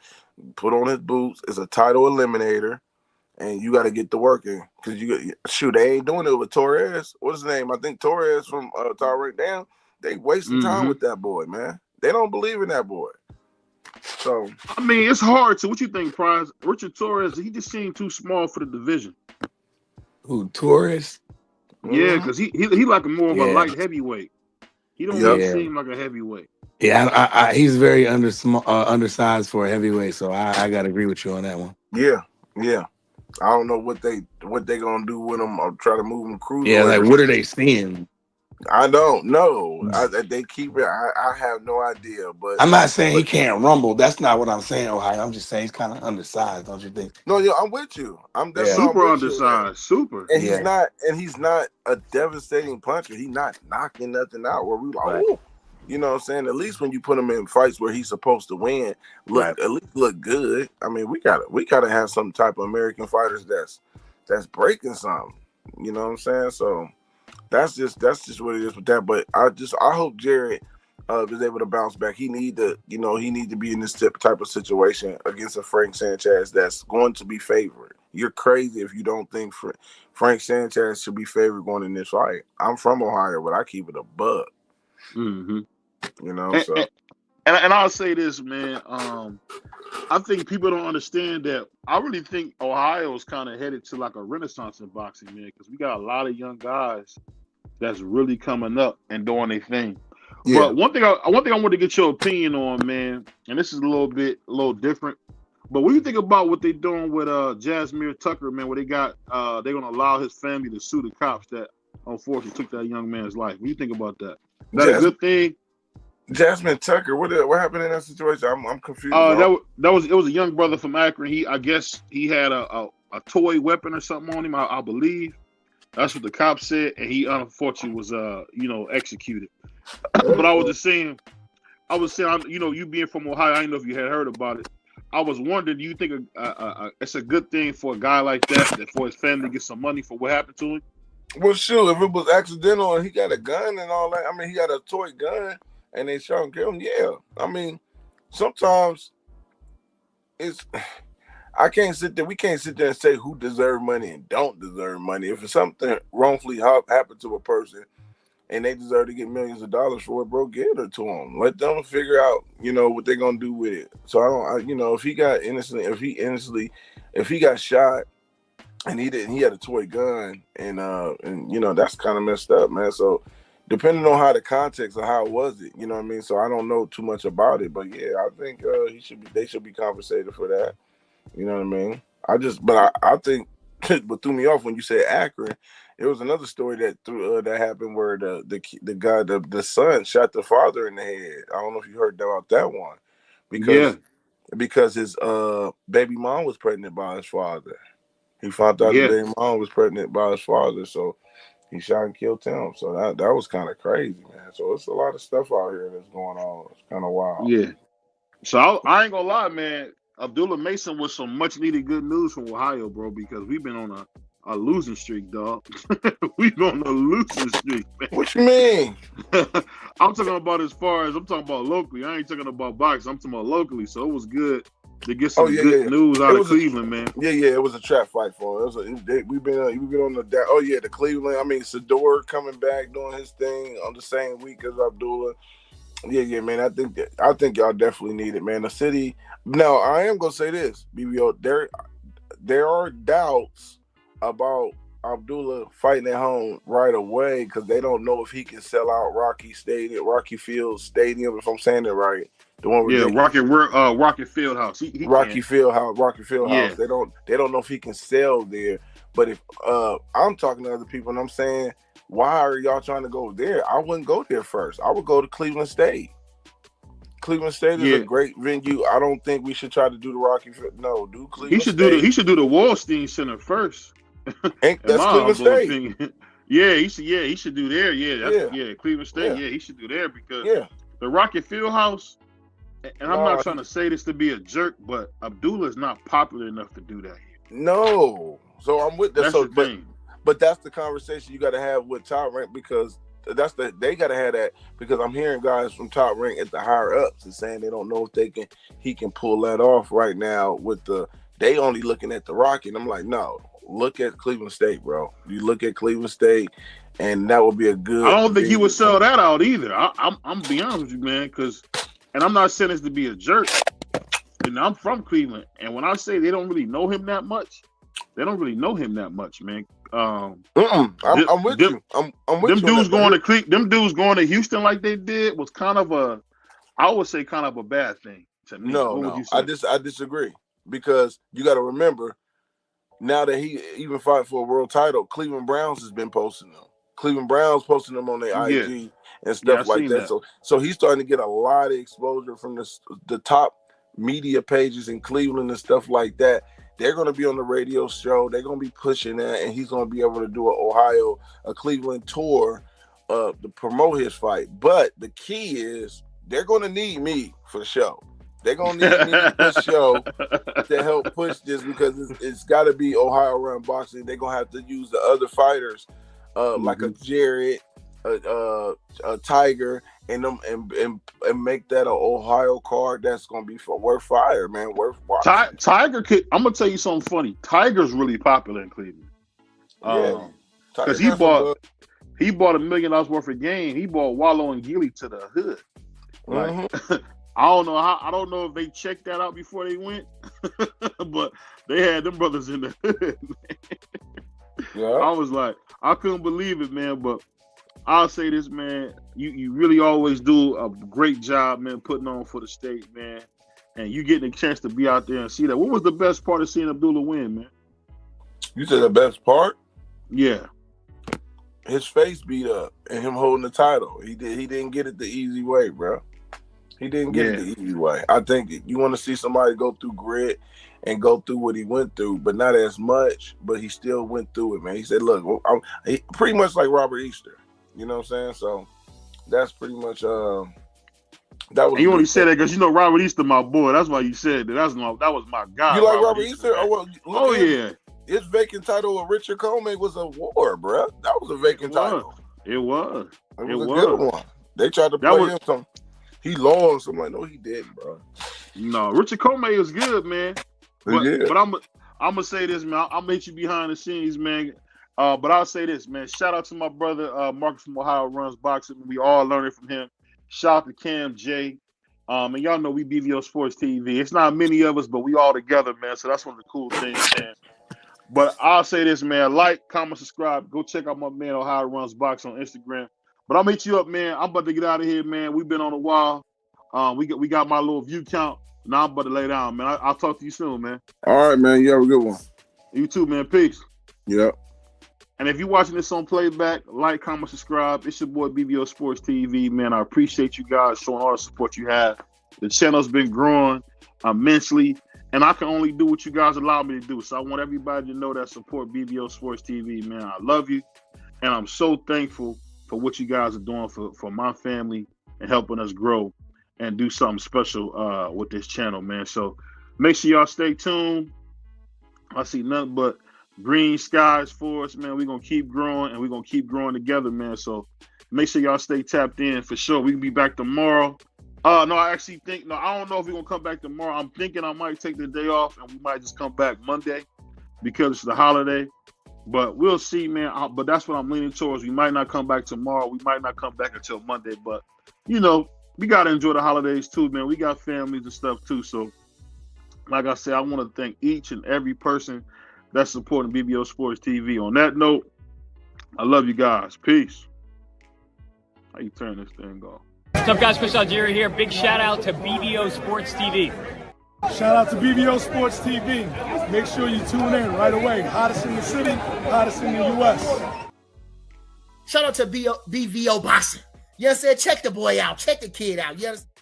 S13: put on his boots. It's a title eliminator. And you got to get to working because they ain't doing it with Torres. What's his name? I think Torres from Tyreek Down. They wasting time with that boy, man. They don't believe in that boy. So
S5: I mean, it's hard to. What you think, Prize? Richard Torres? He just seemed too small for the division.
S15: Who, Torres?
S5: Yeah, because he like more of a light heavyweight. He don't really seem like a heavyweight.
S15: Yeah, he's very undersized for a heavyweight. So I got to agree with you on that one.
S13: Yeah. I don't know what they gonna do with him or try to move him cruise.
S15: Yeah, like what are they seeing?
S13: I don't know. They keep it. I have no idea. But
S15: I'm not saying he can't rumble. That's not what I'm saying, Ohio. I'm just saying he's kind of undersized, don't you think?
S13: No, yeah, I'm with you. I'm
S5: super undersized, super.
S13: And he's not a devastating puncher. He's not knocking nothing out where we like. Ooh. You know what I'm saying? At least when you put him in fights where he's supposed to win, at least look good. I mean, we gotta have some type of American fighters that's breaking something. You know what I'm saying? So that's just what it is with that. But I hope Jared is able to bounce back. He need to be in this type of situation against a Frank Sanchez that's going to be favored. You're crazy if you don't think Frank Sanchez should be favored going in this fight. I'm from Ohio, but I keep it a buck.
S5: Mm-hmm.
S13: You know,
S5: and I'll say this, man. I think people don't understand that. I really think Ohio is kind of headed to like a renaissance in boxing, man, because we got a lot of young guys that's really coming up and doing their thing.
S13: Yeah.
S5: But one thing I want to get your opinion on, man, and this is a little different. But what do you think about what they're doing with Jasmine Tucker, man? Where they're gonna allow his family to sue the cops that unfortunately took that young man's life. What do you think about that? Is that a good thing?
S13: Jasmine Tucker, what happened in that situation? I'm confused.
S5: It was a young brother from Akron. I guess he had a toy weapon or something on him. I believe that's what the cops said, and he unfortunately was executed. But I was saying, you being from Ohio, I didn't know if you had heard about it. I was wondering, do you think it's a good thing for a guy like that for his family to get some money for what happened to him?
S13: Well, sure, if it was accidental and he got a gun and all that, I mean, he got a toy gun and they shot and killed him, yeah. I mean, sometimes we can't sit there and say who deserves money and don't deserve money. If it's something wrongfully happened to a person and they deserve to get millions of dollars for it, bro, give it to them. Let them figure out, what they're gonna do with it. So if he got if he got shot and he had a toy gun and that's kind of messed up, man. So depending on how the context of how was it, you know what I mean? So I don't know too much about it, but yeah, I think they should be compensated for that. You know what I mean? I think what threw me off when you said Akron, it was another story that happened where the son shot the father in the head. I don't know if you heard about that one, because his baby mom was pregnant by his father. He found out the baby mom was pregnant by his father, so he shot and killed him. So that was kind of crazy, man. So it's a lot of stuff out here that's going on. It's kind of wild.
S5: Yeah. So I ain't gonna lie, man. Abdullah Mason was some much needed good news from Ohio, bro, because we've been on a losing streak, dog. We've been on a losing streak, man.
S13: What you mean?
S5: I'm talking about I'm talking about locally. I ain't talking about boxing. I'm talking about locally. So it was good to get some good news out of Cleveland, man.
S13: Yeah, it was a trap fight for him. We've been on the Cleveland. I mean, Sador coming back doing his thing on the same week as Abdullah. Yeah, man. I think y'all definitely need it, man. The city. Now, I am gonna say this, BBO. There are doubts about Abdullah fighting at home right away because they don't know if he can sell out Rocky Field Stadium. If I'm saying it right, the one where
S5: Rocket Fieldhouse.
S13: Rocky Fieldhouse. They don't know if he can sell there. But if I'm talking to other people and I'm saying, why are y'all trying to go there? I wouldn't go there first. I would go to Cleveland State. Cleveland State is a great venue. I don't think we should try to do the Rocky. No, do Cleveland State.
S5: He should do the Wallstein Center first.
S13: That's Cleveland State.
S5: He should do there. Cleveland State. Yeah, he should do there because the Rocket Fieldhouse. And I'm not trying to say this to be a jerk, but Abdullah is not popular enough to do that here.
S13: No, so I'm with that.
S5: That's the thing.
S13: But that's the conversation you got to have with Top Rank because they got to have that because I'm hearing guys from Top Rank at the higher ups and saying they don't know if he can pull that off right now with they only looking at the Rocky. And I'm like, no, look at Cleveland State, bro. You look at Cleveland State, and that would be a good.
S5: I don't think he would sell that out either. I'm be honest with you, man, and I'm not saying this to be a jerk. And I'm from Cleveland, and when I say they don't really know him that much, man.
S13: I'm with you. I'm with
S5: them you. Them dudes going to Houston like they did was kind of a bad thing to me.
S13: No, I disagree because you got to remember now that he even fought for a world title, Cleveland Browns has been posting them. Cleveland Browns posting them on their IG and stuff like that. So he's starting to get a lot of exposure from the top media pages in Cleveland and stuff like that. They're going to be on the radio show. They're going to be pushing that, and he's going to be able to do a Cleveland tour to promote his fight. But the key is they're going to need me for the show. They're going to need me for the show to help push this because it's got to be Ohio run boxing. They're going to have to use the other fighters like a Jarrett, a Tiger, and make that an Ohio card that's gonna be worth fire, man. Worth watching.
S5: Tiger I'm gonna tell you something funny. Tiger's really popular in Cleveland. Because he bought $1 million worth of game. He bought Wallow and Gilly to the hood. I don't know how. I don't know if they checked that out before they went, but they had them brothers in the.
S13: Yeah.
S5: I was like, I couldn't believe it, man. But I'll say this, man. You really always do a great job, man, putting on for the state, man. And you getting a chance to be out there and see that. What was the best part of seeing Abdullah win, man?
S13: You said the best part?
S5: Yeah.
S13: His face beat up and him holding the title. He didn't get it the easy way, bro. He didn't get it the easy way. I think you want to see somebody go through grit and go through what he went through, but not as much, but he still went through it, man. He said, look, he, pretty much like Robert Easter. You know what I'm saying? So that's pretty much that was.
S5: And you only said that because you know Robert Easter, my boy. That's why you said that. That was my guy.
S13: You like Robert Easter?
S5: Oh yeah.
S13: His vacant title with Richard Comey was a war, bro. That was a vacant title.
S5: It was.
S13: It was a good one. They tried to play him some. He lost. I'm like, no, he didn't, bro.
S5: No, Richard Comey is good, man. But I'm gonna say this, man. I'm gonna hit you behind the scenes, man. But I'll say this, man. Shout out to my brother Marcus from Ohio, runs boxing. We all learning from him. Shout out to Cam J. And y'all know we BVO Sports TV. It's not many of us, but we all together, man. So that's one of the cool things, man. But I'll say this, man. Like, comment, subscribe. Go check out my man Ohio Runs Box on Instagram. But I'm gonna hit you up, man. I'm about to get out of here, man. We've been on a while. We got my little view count. Now I'm about to lay down, man. I'll talk to you soon, man.
S13: All right, man. You have a good one.
S5: You too, man. Peace.
S13: Yep.
S5: And if you're watching this on playback, like, comment, subscribe. It's your boy BVO Sports TV, man. I appreciate you guys showing all the support you have. The channel's been growing immensely, and I can only do what you guys allow me to do. So I want everybody to know that support BVO Sports TV, man. I love you, and I'm so thankful for what you guys are doing for my family and helping us grow and do something special with this channel, man. So make sure y'all stay tuned. I see nothing but green skies for us, man. We're going to keep growing, and we're going to keep growing together, man. So make sure y'all stay tapped in for sure. We can be back tomorrow. No, I actually think, I don't know if we're going to come back tomorrow. I'm thinking I might take the day off, and we might just come back Monday because it's the holiday. But we'll see, man. But that's what I'm leaning towards. We might not come back tomorrow. We might not come back until Monday. But, you know, we got to enjoy the holidays too, man. We got families and stuff too. So, like I said, I want to thank each and every person that's supporting BVO Sports TV. On that note, I love you guys. Peace. How you turn this thing off?
S4: What's up, guys? Chris Algieri here. Big shout out to BVO Sports TV.
S16: Shout out to BVO Sports TV. Make sure you tune in right away. Hottest in the city, hottest in the U.S.
S17: Shout out to BVO Boxing. You understand? Check the boy out. Check the kid out. You understand?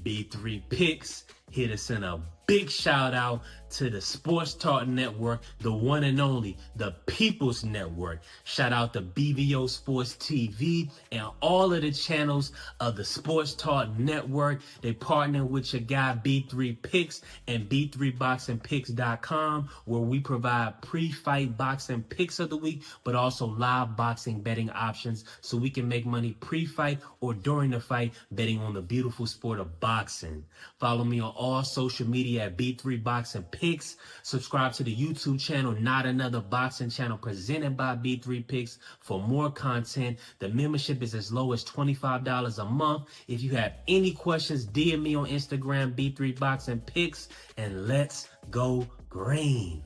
S18: B3 Picks here to send a big shout out to the Sports Talk Network, the one and only, the People's Network. Shout out to BVO Sports TV and all of the channels of the Sports Talk Network. They partner with your guy B3 Picks and B3BoxingPicks.com, where we provide pre-fight boxing picks of the week, but also live boxing betting options so we can make money pre-fight or during the fight betting on the beautiful sport of boxing. Follow me on all social media at B3 Boxing Picks. Subscribe to the YouTube channel, Not Another Boxing Channel, presented by B3 Picks for more content. The membership is as low as $25 a month. If you have any questions, DM me on Instagram, B3 Boxing Picks, and let's go green.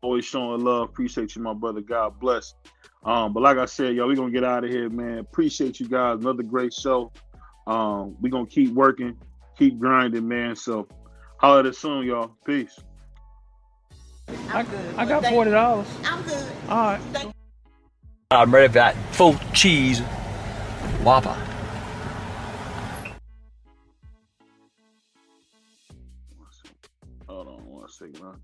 S5: Always showing love. Appreciate you, my brother. God bless. But like I said, y'all, we're going to get out of here, man. Appreciate you guys. Another great show. We're going to keep working, keep grinding, man. So holler at us soon, y'all. Peace.
S4: I got $40.
S17: I'm good.
S4: All right. I'm ready for that full cheese Whopper.
S5: Hold on 1 second, man.